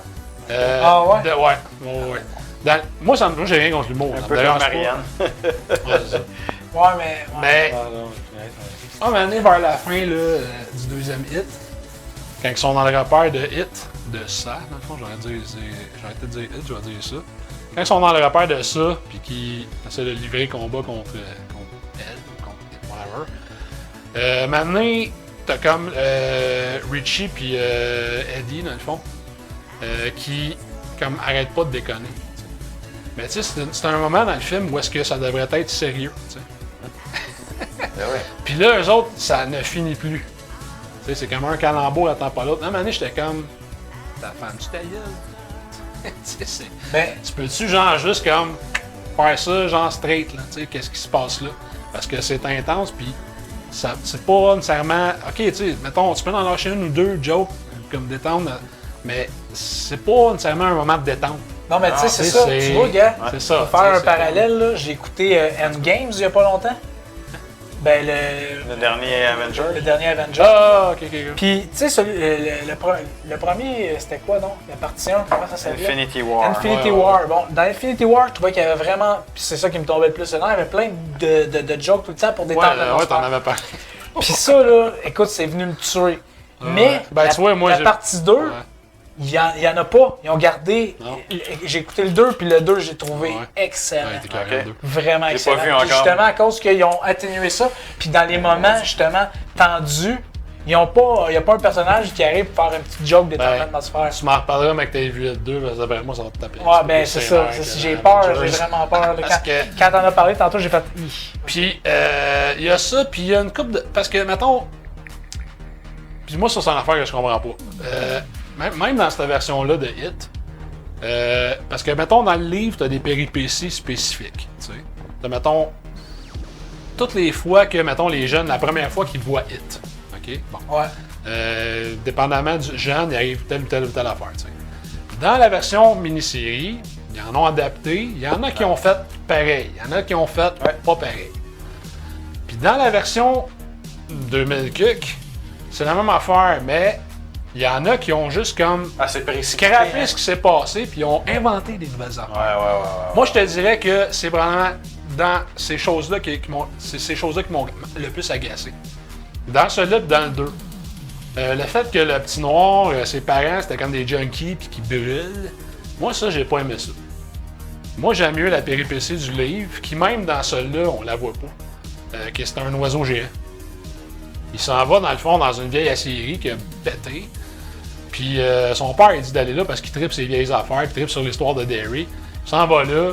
ouais? Ouais. Moi, j'ai rien contre l'humour. Un ça peu me comme dérange pas. Marianne. Ouais, c'est ça. Ouais, mais. Mais, on va aller vers la fin là, du deuxième hit, quand ils sont dans le repère de hit, de ça, dans le fond, j'aurais peut-être dire hit, je vais dire ça. Quand ils sont dans le repère de ça, puis qu'ils essaient de livrer le combat contre elle, contre whatever. Maintenant, t'as comme Richie puis Eddie, dans le fond, qui comme arrêtent pas de déconner. T'sais. Mais tu sais, c'est un moment dans le film où est-ce que ça devrait être sérieux. T'sais. Puis là, eux autres, ça ne finit plus. Tu sais, c'est comme un calembour, attends pas l'autre. À un moment donné, j'étais comme. Ta femme, tu ta gueule. Ben, Tu peux-tu, genre, juste comme. Faire ça, genre, straight, là. Tu sais, qu'est-ce qui se passe là? Parce que c'est intense, puis c'est pas nécessairement. Ok, tu sais, mettons, tu peux en lâcher une ou deux jokes, comme détendre, mais c'est pas nécessairement un moment de détente. non, mais tu sais, c'est tu ça. sais, Tu vois, gars, C'est ça. pour faire tu sais, un parallèle, là, j'ai écouté Endgames il y a pas longtemps. Ben, Le dernier Avenger. le dernier Avenger. Ah, ok. Puis, tu sais, le premier, c'était quoi, non? La partie 1, comment ça s'appelait? Infinity War. Infinity Ouais. War. Bon, dans Infinity War, je trouvais qu'il y avait vraiment. Puis c'est ça qui me tombait le plus dedans. Il y avait plein de jokes tout le temps pour Ouais, détendre ouais, l'atmosphère. t'en avais parlé. Puis ça, là, écoute, c'est venu me tuer. Mais Ben, la, tu vois, moi, la j'ai- partie 2, Ouais. il y en a pas. Ils ont gardé. Non. J'ai écouté le 2, puis le 2, j'ai trouvé Ouais. excellent. Ouais, t'es carré Ok. en deux. Vraiment J'ai excellent. pas vu Puis encore. justement, à cause qu'ils ont atténué ça, puis dans les moments, justement, tendus, il n'y a pas un personnage qui arrive pour faire un petit joke de Ben, l'atmosphère. Tu m'en reparleras, mais que t'as vu le 2, parce que d'après moi, ça va te taper. Ouais, ben c'est ça. vrai Si que j'ai dans peur, Avengers. j'ai vraiment peur. Là. Parce que- Quand t'en as parlé tantôt, j'ai fait. Ih. Puis, il y a ça, puis il y a une couple de. Parce que, mettons. Puis moi, ça, c'est une affaire que je comprends pas. Même dans cette version-là de Hit, parce que, mettons, dans le livre, t'as des péripéties spécifiques. Tu sais. T'as, mettons. Toutes les fois que, mettons, les jeunes, la première fois qu'ils voient Hit. OK? Bon. Ouais. Dépendamment du jeune, il arrive telle ou telle affaire. Tu sais. Dans la version mini-série, ils en ont adapté. Il y en a qui ont fait pareil. Il y en a qui ont fait pas pareil. Puis dans la version 2000 cuc, c'est la même affaire, mais il y en a qui ont juste comme Ah, c'est précipité. scrappé ce qui s'est passé, puis ils ont inventé des nouvelles affaires. Ouais. Moi, je te dirais que c'est probablement dans ces choses-là qui m'ont le plus agacé. Dans celui-là, puis dans le 2. Le fait que le petit noir, ses parents, c'était comme des junkies puis qui brûlent, moi, ça, j'ai pas aimé ça. Moi, j'aime mieux la péripétie du livre, qui même dans celui-là, on la voit pas, que c'est un oiseau géant. Il s'en va, dans le fond, dans une vieille Assyrie qui a pété. Puis son père, il dit d'aller là parce qu'il tripe ses vieilles affaires, puis il tripe sur l'histoire de Derry. Il s'en va là,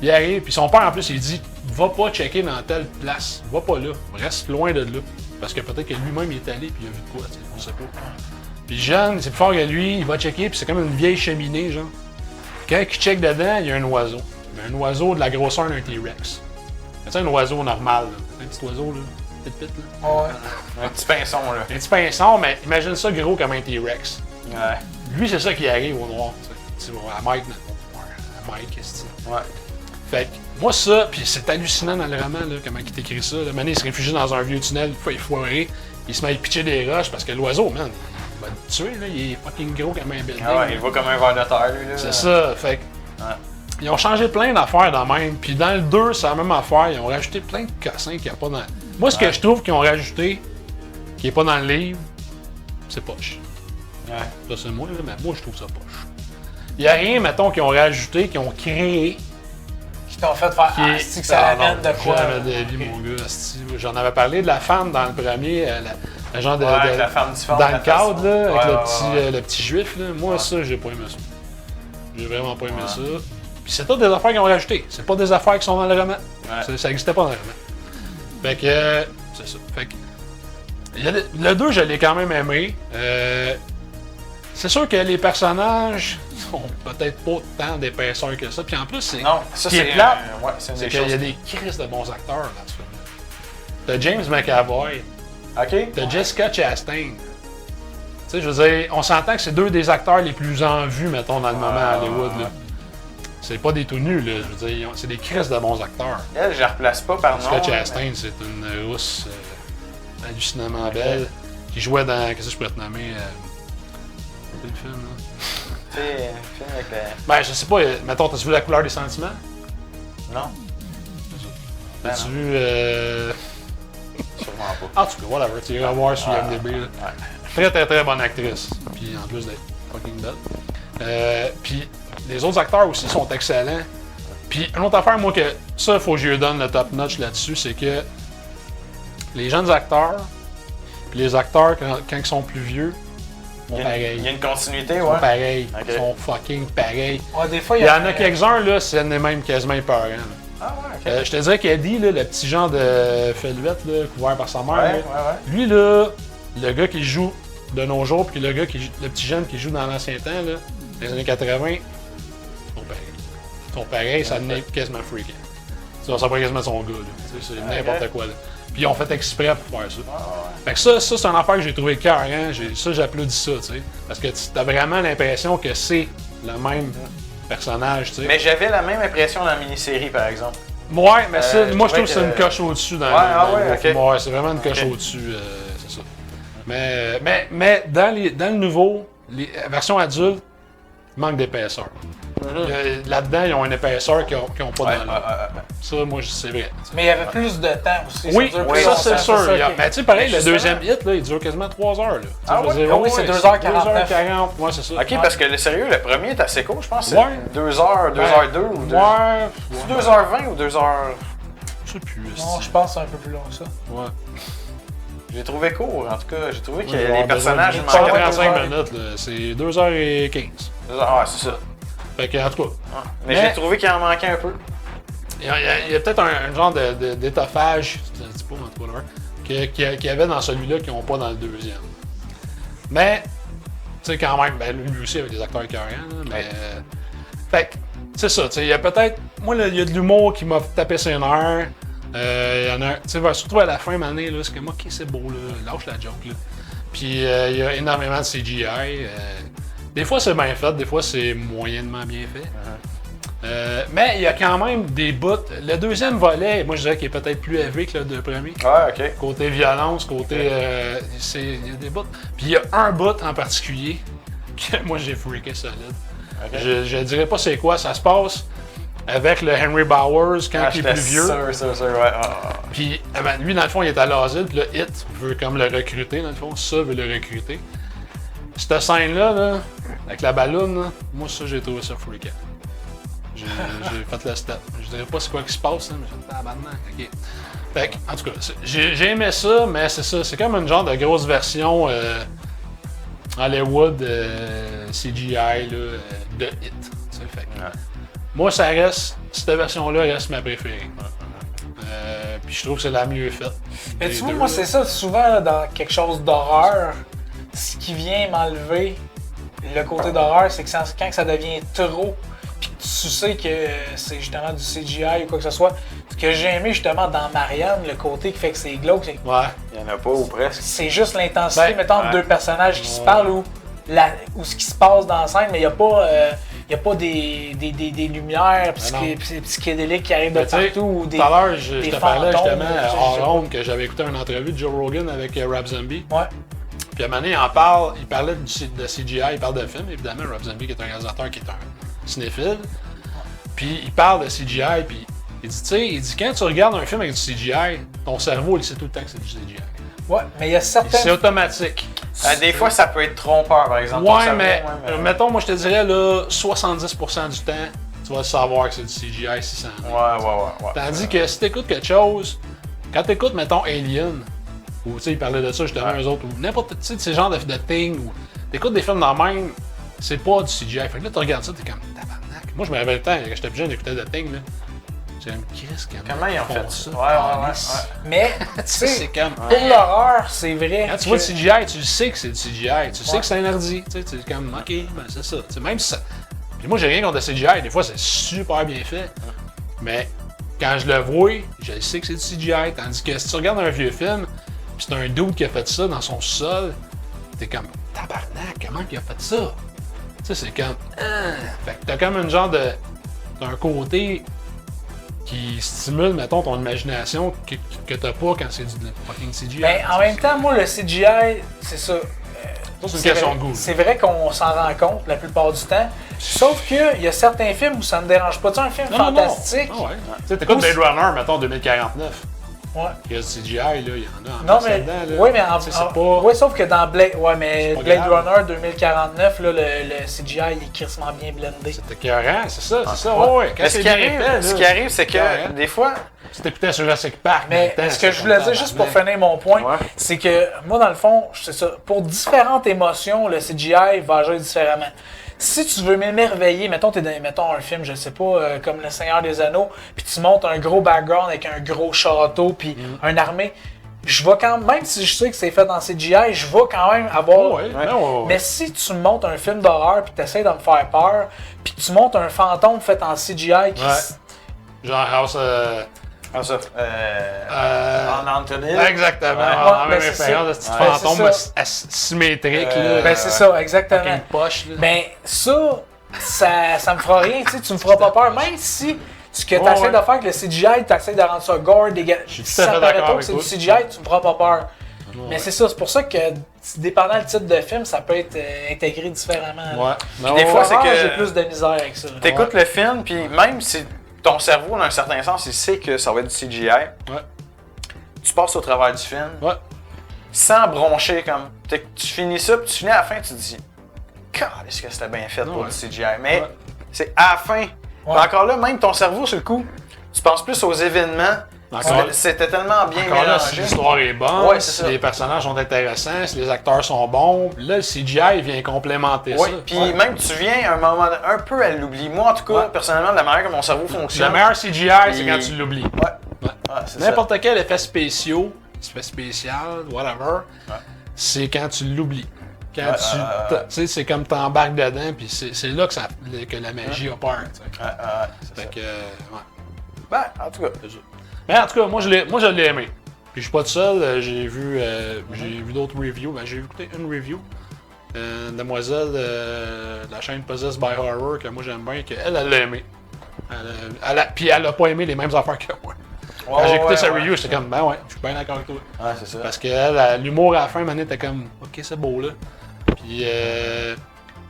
il arrive, puis son père, en plus, il dit « Va pas checker dans telle place, va pas là, reste loin de là. » Parce que peut-être que lui-même il est allé puis il a vu de quoi, on sait pas. Puis Jeanne, c'est plus fort que lui, il va checker puis c'est comme une vieille cheminée, genre. Puis quand il check dedans, il y a un oiseau. Mais un oiseau de la grosseur d'un T-Rex. C'est un oiseau normal, là. Un petit oiseso, là. Pit, là. Ouais. Un petit pinson, là. Un petit pinson, mais imagine ça gros comme un T-Rex. Ouais. Lui, c'est ça qui arrive au noir. Tu vois, à Mike, à Mike, qu'est-ce que c'est? Ouais. Fait que, moi, ça, puis c'est hallucinant dans le roman, là, comment il t'écrit ça. Le mané, il se réfugie dans un vieux tunnel, il est foiré, il se met à pitcher des roches parce que l'oiseau, man, il va le tuer, là, il est fucking gros comme un building. Ah ouais, il va comme un ver de terre, lui, là. C'est ça, fait que, Ouais. ils ont changé plein d'affaires dans même, puis dans le 2, c'est la même affaire, ils ont rajouté plein de cassins qu'il n'y a pas dans... Moi, ce que je trouve qu'ils ont rajouté, qui n'est pas dans le livre, c'est poche. Ouais. Ça, c'est moi, là, mais moi, je trouve ça poche. Il n'y a rien, mettons, qu'ils ont rajouté, qu'ils ont créé, Qui t'ont fait faire qui ah, c'est que ça amène de quoi. Jamais de vie, mon gars. asti. J'en avais parlé de la femme dans le premier, la genre de, Ouais, avec la femme différente. dans le cadre, là, avec Ouais, le petit juif, là. Moi, ça, j'ai pas aimé ça. J'ai vraiment pas aimé ça. Puis c'est toutes des affaires qu'ils ont rajoutées. C'est pas des affaires qui sont dans le roman. Ouais. Ça n'existait pas dans le roman. Fait que, c'est ça. Fait que, le 2, je l'ai quand même aimé. C'est sûr que les personnages sont peut-être pas tant d'épaisseur que ça. Puis en plus, c'est. Non, ça, ce qui c'est... est plate, ouais, c'est une c'est des qu'il y a choses... des crises de bons acteurs dans ce film-là. T'as James McAvoy, OK. t'as Jessica Chastain. Tu sais, je veux dire, on s'entend que c'est deux des acteurs les plus en vue, mettons, dans le moment à Hollywood. Là. C'est pas des tout nus, là. Je veux dire, c'est des crises de bons acteurs. Elle, je la replace pas par nom. Jessica Chastain, c'est une rousse hallucinamment belle qui jouait dans. Qu'est-ce que je pourrais te nommer c'est le film, là. Tu sais, un film avec la... Ben, je sais pas, mettons, t'as-tu vu La couleur des sentiments? Non, T'as-tu non. vu. sûrement pas. En tout cas, whatever, tu iras voir sur IMDb. Là. Ouais. Très, très, très bonne actrice. Puis en plus d'être fucking belle. Puis les autres acteurs aussi sont excellents. Puis une autre affaire, moi, que ça, il faut que je lui donne le top notch là-dessus, c'est que les jeunes acteurs, puis les acteurs, quand ils sont plus vieux, sont Il y pareils. a une continuité, Ils ouais. sont pareils. Ok. Ils sont fucking pareils. Ouais, des fois, Il y en a quelques-uns, là, c'est même quasiment épeurant. Là. Ah ouais, OK. Je te dirais qu'Eddie, là, le petit genre de feluette, là, couvert par sa mère, Ouais, là, ouais. lui, là, le gars qui joue de nos jours, puis le petit jeune qui joue dans l'ancien temps, là, dans les années 80, sont pareils. Ils sont pareils, ça devient quasiment freaky. Ça pourrait quasiment son gars, là. C'est n'importe quoi, là. Puis ils ont fait exprès pour faire ça. Fait que ça c'est une affaire que j'ai trouvé cœur, hein. Ça, j'applaudis ça, tu sais. Parce que t'as vraiment l'impression que c'est le même personnage, tu sais. Mais j'avais la même impression dans la mini-série, par exemple. Ouais, mais ça, je moi je trouvais trouve que c'est une que- coche au-dessus dans, Ouais, ah dans le ouais, nouveau ok. film. Ouais, c'est vraiment une coche Ok. au-dessus, c'est ça. Mais dans le nouveau, les versions adultes, il manque d'épaisseur. Là-dedans, ils ont une épaisseur qu'ils n'ont pas Ouais, dans l'autre. Ça, moi, c'est vrai. Mais il y avait plus de temps aussi. Oui, dure oui, plus ça longtemps, c'est sûr. ça, Il y a- ok. Mais tu sais, pareil, Mais le justement- deuxième hit, là, il dure quasiment 3 heures. Là. Ah Je veux ouais? dire, Oui, c'est 2h49. 2h40, ouais, c'est ça. OK, parce que le sérieux, le premier est assez court, je pense. C'est Ouais. 2h, 2h02 ou 2 Ouais. C'est 2h20 ou 2h... Je sais plus. Non, je pense que c'est un peu plus long que ça. Ouais. J'ai trouvé court, en tout cas. J'ai trouvé que Ouais, les personnages... il Pas manquait 35 2h. minutes, là. C'est 2h15. Ah, c'est ça. Fait que, en tout cas, Ah. Mais Mais- j'ai trouvé qu'il en manquait un peu. il y a peut-être un genre d'étoffage, je ne dis pas, en tout cas, qu'il y avait dans celui-là qu'ils n'ont pas dans le deuxième. Mais, tu sais, quand même, ben, lui aussi avec des acteurs écœurants, là, mais. Fait que, c'est ça, tu sais, il y a peut-être. Moi, là, il y a de l'humour qui m'a tapé ses nerfs. Il y en a, tu sais, surtout à la fin de l'année, là, c'est comme, ok, c'est beau, là, lâche la joke, là. Puis, il y a énormément de CGI. Des fois, c'est bien fait, des fois, c'est moyennement bien fait. Mais il y a quand même des bouts. Le deuxième volet, moi, je dirais qu'il est peut-être plus élevé que le deux premiers. Ouais, OK. Côté violence, côté. Il y a des bouts. Puis il y a un bout en particulier que moi, j'ai freaké solide. OK. Je dirais pas c'est quoi, ça se passe avec le Henry Bowers quand il est j'étais plus vieux. sûr, ouais. Puis ben, lui, dans le fond, il est à l'asile, puis le Hit veut comme le recruter, dans le fond, ça veut le recruter. Cette scène-là, là, avec la balloune, là, moi, ça, j'ai trouvé ça freakant. J'ai fait le step. Je dirais pas c'est quoi qui se passe, là, mais j'ai fait tabarnak, ok. Fait que, en tout cas, j'ai aimé ça, mais c'est ça, c'est comme une genre de grosse version Hollywood CGI là, de Hit. Tu sais, fait que, Ouais. moi, ça reste, cette version-là reste ma préférée. Puis je trouve que c'est la mieux faite. Mais des tu vois, deux, moi, là. c'est ça, souvent, là, dans quelque chose d'horreur, ce qui vient m'enlever le côté d'horreur, c'est que quand ça devient trop, puis que tu sais que c'est justement du CGI ou quoi que ce soit. Ce que j'ai aimé justement dans Marianne, le côté qui fait que c'est glauque, c'est que Ouais. Il y en a pas ou presque. c'est juste l'intensité, Ben, mettons, de ouais. deux personnages qui se parlent ou ce qui se passe dans la scène, mais il n'y a pas, y a pas des lumières psychédéliques qui arrivent de Mais tu sais, partout ou des. tout à l'heure, je des te parlais fantômes, justement je sais hors pas. ondes que j'avais écouté une entrevue de Joe Rogan avec Rob Zombie. Ouais. Puis à un moment donné, il parlait de CGI, il parle de film, évidemment, Rob Zombie qui est un réalisateur qui est un cinéphile. Puis il parle de CGI, puis il dit, tu sais, quand tu regardes un film avec du CGI, ton cerveau, il sait tout le temps que c'est du CGI. Ouais, mais il y a C'est certaines. automatique. Des fois, ça peut être trompeur, par exemple. Ouais, ton cerveau, mais ouais, mettons, moi je te dirais, là, 70% du temps, tu vas savoir que c'est du CGI si ça en est. Ouais. Tandis que si t'écoutes quelque chose, quand t'écoutes, mettons, Alien, ou tu sais, ils parlaient de ça justement, eux autres, ou n'importe, tu sais, ces genres de thing, ou t'écoutes des films dans le même, c'est pas du CGI. Fait que là, tu regardes ça, t'es comme, tabarnak. Moi, je me rappelle le temps, quand j'étais plus jeune, j'écoutais The Thing, là. J'ai comme, Chris, Comment ils ont fait ça? Ouais. Mais, tu Tu sais, sais, c'est comme, pour l'horreur, c'est vrai. quand tu vois du CGI, tu sais que c'est du CGI, tu sais que c'est un ordi, tu sais, c'est comme, ok, ben c'est ça. Tu sais, même si ça. Puis moi, j'ai rien contre le CGI, des fois, c'est super bien fait. Mais quand je le vois, je sais que c'est du CGI. Tandis que si tu regardes un vieux film, pis c'est un dude qui a fait ça dans son sol, t'es comme, tabarnak, comment il a fait ça? Tu sais, c'est comme, Fait que t'as comme une genre de. T'as un côté qui stimule, mettons, ton imagination que t'as pas quand c'est du fucking CGI. Ben, en même temps, moi, le CGI, c'est ça. Ça, c'est une question de goût. C'est vrai qu'on s'en rend compte la plupart du temps. Sauf qu'il y a certains films où ça ne dérange pas. Tu sais, un film fantastique. Ah ouais. Tu sais, t'écoutes Blade Runner, mettons, 2049. Ouais. Il y a du CGI, là, il y en a en Non, masse mais. là-dedans, là. Oui, mais Tu sais, c'est pas. ouais, sauf que dans Blade, ouais, mais pas Blade grave. Runner 2049, là, le CGI il est crissement bien blendé. C'était écœurant, c'est ça, c'est ça. Ouais. Ouais. Quand Mais c'est ce qui bien arrive, fait, là, ce qui arrive, c'est écœurant. que des fois, Si t'écoutais Jurassic Park, Mais dans le temps, ce que je voulais dire, juste pour finir mon point, Ouais. c'est que moi, dans le fond, c'est ça. Pour différentes émotions, le CGI va agir différemment. Si tu veux m'émerveiller, mettons, mettons un film, je sais pas, comme Le Seigneur des Anneaux, puis tu montes un gros background avec un gros château, puis une armée, je vais quand même si je sais que c'est fait dans CGI, je vais quand même avoir. Ouais, ouais. Mais si tu me montes un film d'horreur, puis tu essaies de me faire peur, puis tu montes un fantôme fait en CGI qui. Ouais. Genre House. comme ça, en Anthony. Exactement. Ouais. On a la Ouais, même ben, c'est expérience de ça. ce Ouais, fantôme c'est symétrique. Euh, là, Ben, c'est ça, avec exactement. une poche. Là. Ben, ça me fera rien, tu sais, tu me feras pas peur, même si ce que tu Ouais, essaies ouais. de faire avec le CGI, tu essaies de rendre ça gore, dégueulasse. Je suis tout Si à ça fait paraît d'accord pas que avec c'est du toi. CGI, tu me feras pas peur. Ouais. Mais c'est ça, c'est pour ça que, dépendant du type de film, ça peut être intégré différemment. Ouais. Non, des fois, c'est Horreur, que- j'ai plus de misère avec ça. T'écoutes le film, puis même si ton cerveau, dans un certain sens, il sait que ça va être du CGI, Ouais. tu passes au travers du film Ouais. sans broncher. Comme tu finis ça, puis tu finis à la fin, tu te dis, est-ce que c'était bien fait pour Ouais. du CGI? Mais Ouais. c'est à la fin. Puis encore là, même ton cerveau, sur le coup, tu penses plus aux événements. Encore- C'était tellement bien Encore là, si mélangé. l'histoire est bonne, Ouais, c'est si ça. les personnages sont intéressants, si les acteurs sont bons, là, le CGI vient complémenter Oui, ça. puis même tu viens à un moment un peu à l'oubli. Moi, en tout cas, Ouais. personnellement, de la manière que mon cerveau Le fonctionne. meilleur CGI, c'est Puis- quand tu l'oublies. Ouais. Ouais. C'est ça. N'importe quel effet spécial, whatever, c'est quand tu l'oublies. Quand tu sais, c'est comme t'embarques dedans, puis c'est là que la magie a peur. Tu sais. C'est Fait ça. que, ouais. Ben, en tout cas. C'est ça. Mais en tout cas, moi je l'ai aimé. Puis je suis pas tout seul, j'ai vu d'autres reviews. Ben, j'ai écouté une review. Une demoiselle de la chaîne Possessed by Horror que moi j'aime bien, qu'elle l'a aimé. Puis elle a pas aimé les mêmes affaires que moi. Quand j'ai écouté sa review, j'étais comme, ben ouais, je suis bien d'accord avec toi. Ouais, c'est ça. Parce que l'humour à la fin, Mané était comme, ok, c'est beau là. Puis, tu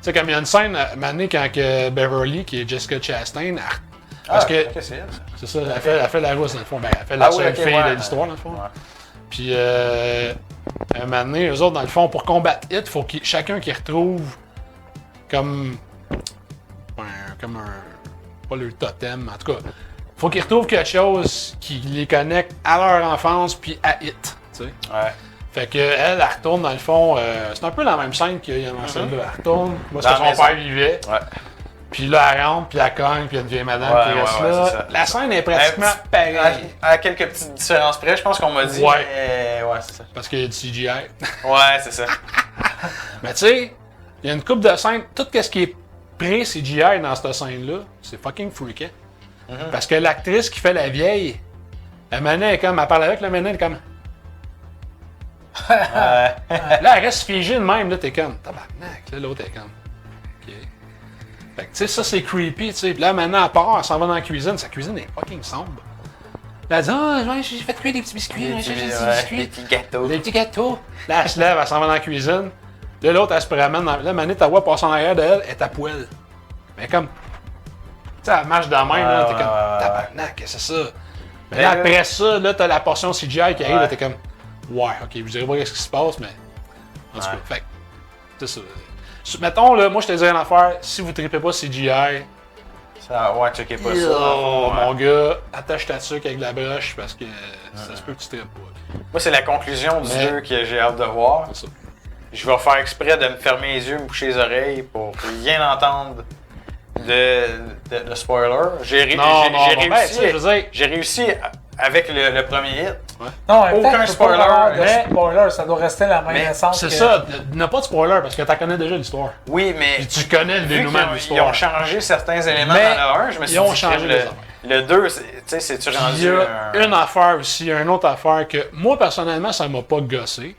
sais, comme il y a une scène, Mané, quand que Beverly, qui est Jessica Chastain, parce que ok, c'est elle, ça. c'est ça, elle fait la rousse dans le fond. Ben, elle fait la Ah oui, seule ok, fille ouais. de l'histoire dans le fond. Ouais. Puis, un moment donné, eux autres, dans le fond, pour combattre It, il faut chacun qui retrouve comme un. Pas le totem, en tout cas. Faut qu'ils retrouvent quelque chose qui les connecte à leur enfance puis à It. Tu sais. Ouais. Fait que elle retourne dans le fond. C'est un peu la même scène qu'il y a dans celle-là. Elle retourne. Moi, c'est Dans que la son maison. père vivait. Ouais. Puis là, elle rentre, puis elle cogne, puis il y a une vieille madame Ouais, qui reste ouais, là. c'est ça. La scène est pratiquement À, pareille. à quelques petites différences près, je pense qu'on m'a dit. Ouais. Mais, ouais, c'est ça. Parce qu'il y a du CGI. Ouais, c'est ça. Mais tu sais, il y a une coupe de scènes. Tout ce qui est pré-CGI dans cette scène-là, c'est fucking freaky. Parce que l'actrice qui fait la vieille, la manette est comme. Elle parle avec la manette, elle est comme. Là, elle reste figée de même, là, t'es comme. Tabarnak, là, l'autre est comme. OK. Fait que, tu sais, ça, c'est creepy, tu sais. Puis là, maintenant, elle part, elle s'en va dans la cuisine. Sa cuisine est fucking sombre. Là, elle dit, ouais, j'ai fait cuire des petits biscuits, j'ai fait des petits biscuits. Des petits gâteaux. Des petits gâteaux. Là, elle se lève, elle s'en va dans la cuisine. Là, l'autre, elle se promène. Là, Manette, elle voit passer en arrière d'elle, elle est à poil. Mais comme. Tu sais, elle marche de la main, là, t'es comme. Tabarnak, qu'est-ce que c'est ça? Mais là, après ça, là, t'as la portion CGI qui arrive, là, t'es comme. Ouais, ok, je dirais pas ce qui se passe, mais. En tout cas, fait que, c'est ça. Mettons, là, moi, je te dirais une affaire, si vous tripez pas CGI. Ça, ouais, checkez pas ça. Oh, mon gars, attache ta tuque avec la broche parce que ça se peut que tu tripes pas. Moi, c'est la conclusion du jeu que j'ai hâte de voir. C'est ça. Je vais faire exprès de me fermer les yeux, me boucher les oreilles pour rien entendre de spoiler. J'ai réussi avec le premier hit. Non, Aucun spoiler, mais spoiler, ça doit rester la même essence. C'est que... ça, n'a pas de spoiler parce que tu connais déjà l'histoire. Oui, mais Puis tu connais le vu dénouement de qu'ils l'histoire. ont changé certains éléments Mais dans le 1, je me suis ils ont dit changé les que affaires. le 2, tu sais, c'est-tu Il y rendu a une affaire aussi, une autre affaire que moi personnellement ça m'a pas gossé,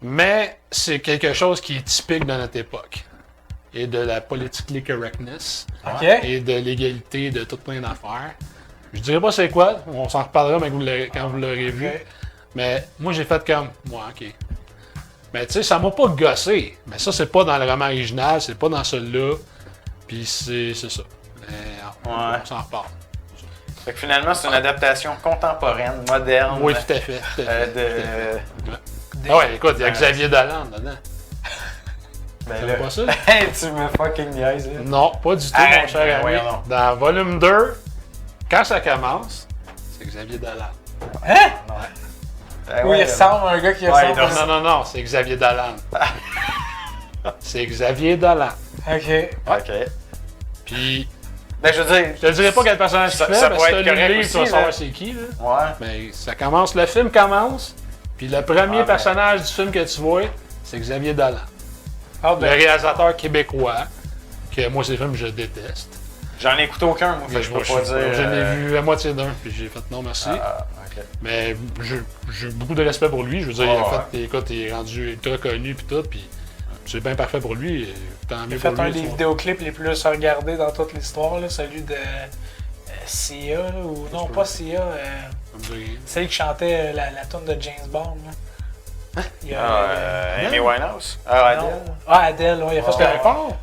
mais c'est quelque chose qui est typique de notre époque et de la politically correctness OK. et de l'égalité de tout plein d'affaires. Je dirais pas c'est quoi, on s'en reparlera quand vous l'aurez vu. Ok. Mais moi j'ai fait comme, ouais, ok. Mais tu sais, ça m'a pas gossé. Mais ça c'est pas dans le roman original, c'est pas dans celui-là. Puis c'est ça. Mais on s'en reparle. Fait que finalement, c'est une adaptation contemporaine, moderne. Oui, tout à fait. Tout à fait. Ah ouais, écoute, il y a Xavier Dolan dedans. Ben Tu là, pas ça? hey, tu me fucking niaises. Là. Non, pas du tout, Hey, mon cher ami. voyons donc. Dans volume 2, quand ça commence, c'est Xavier Dolan. Hein? Ben Oui, ouais, il ressemble à un gars qui Ouais, ressemble à Non, non, non, c'est Xavier Dolan. C'est Xavier Dolan. OK. OK. Puis, Ben, je veux dire. je te dirais pas quel personnage tu Ça- fais, ça parce pourrait que être tu as lu le correct livre, tu vas aussi, savoir là. c'est qui. Là. Ouais. Mais ça commence, le film commence, puis le premier Ah, ben. personnage du film que tu vois, c'est Xavier Dolan. Ah, Le ben, réalisateur québécois, que moi, ces films, je déteste. J'en ai écouté aucun, moi, fait que je peux pas dire. Je l'ai vu à moitié d'un, puis j'ai fait non merci. OK. Mais j'ai beaucoup de respect pour lui. Je veux dire, écoute, il est rendu ultra connu puis tout, puis c'est bien parfait pour lui. Tant il mieux a fait pour un lui. des tu vois. vidéoclips les plus regardés dans toute l'histoire, là, celui de Sia, là, ou non, pas Sia, Ça me dit rien. celle qui chantait la tune de James Bond. Là. Il y a, Amy Winehouse? Ah, non. Adele? Ah, Adele, ouais, il a fait C'était fort.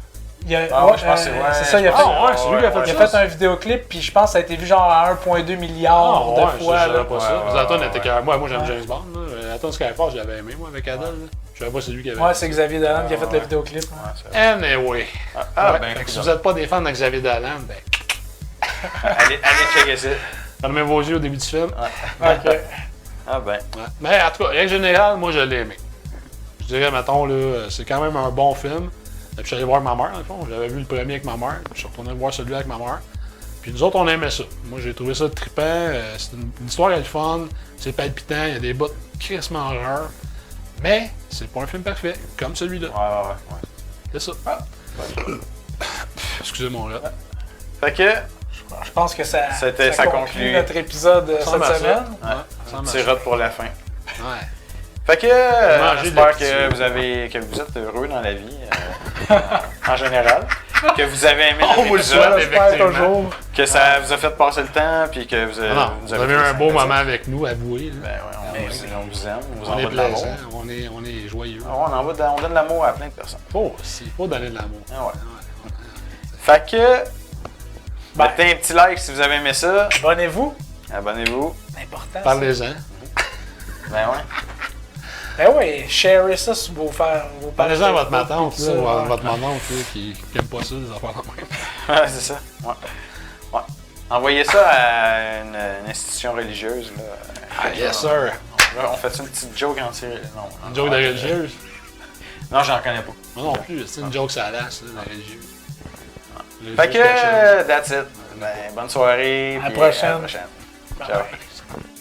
il a, Ah, ouais, je pense que c'est ouais, c'est ça, il a je fait, pense que ouais, c'est lui qui a fait il a fait un vidéoclip, puis je pense que ça a été vu genre à 1,2 milliard de fois. je là. savais pas ça. Ouais, La tune ouais, était ouais. carrément. Moi, j'aime James Bond. Là. La tune Skyfall, je l'avais aimé, moi, avec Adele. Là. Je savais pas c'est lui qui avait. Ouais, c'est Xavier Dolan qui a fait ouais. le vidéoclip. hein. Ouais, c'est vrai. Anyway. Ah, Ouais, ben, fait que si écoute, vous n'êtes pas des fans de Xavier Dolan, ben, allez checker ça. fermez vos yeux au début du film. Ok. Ah, ben. Ouais. Mais en tout cas, règle générale, moi, je l'ai aimé. Je dirais, mettons, là, c'est quand même un bon film. Et puis, je suis allé voir ma mère, dans le fond. J'avais vu le premier avec ma mère. Je suis retourné voir celui avec ma mère. Puis, nous autres, on aimait ça. Moi, j'ai trouvé ça trippant. C'est une histoire, elle est fun. C'est palpitant. Il y a des bouts crissement horreur. Mais, c'est pas un film parfait, comme celui-là. Ouais. C'est ça. Excusez mon là. Fait que, Je pense que ça Ça conclut conclut. notre épisode Ça ressemble cette à ça. semaine. Ça petit marche. rot pour la fin. Ouais. Fait que, Manger j'espère de la que vous êtes heureux dans la vie, en général. Que vous avez aimé On vous le l'épisode, souhaite, J'espère effectivement. toujours. que ça vous a fait passer le temps, puis que vous, Non, vous avez eu été un beau sympathique. moment avec nous, avouez. Là. Ben ouais, on vous aime, on vous On est envoie de l'amour. plaisant, on est joyeux. Ah ouais, on donne de l'amour à plein de personnes. Faut donner de l'amour. Ah ouais. Fait que, mettez un petit like si vous avez aimé ça. Abonnez-vous. Abonnez-vous. C'est important. ça. Parlez-en. Ben ouais. Ben oui, sharez ça sur vos Parlez-en à votre pages matante, Facebook, là, ou à ouais. votre maman qui aime pas ça, les affaires de même. Ouais, c'est ça. Ouais. Envoyez ça à une institution religieuse. Là. Ah, yes, sir. On fait une petite joke en tirant. Non. Une joke de religieuse? Non, j'en connais pas. Moi non plus, c'est une joke salace, là, la religieuse. Fait que, that's it. Ben, bonne soirée. À la puis prochaine. À la prochaine. Bye Ciao. bye.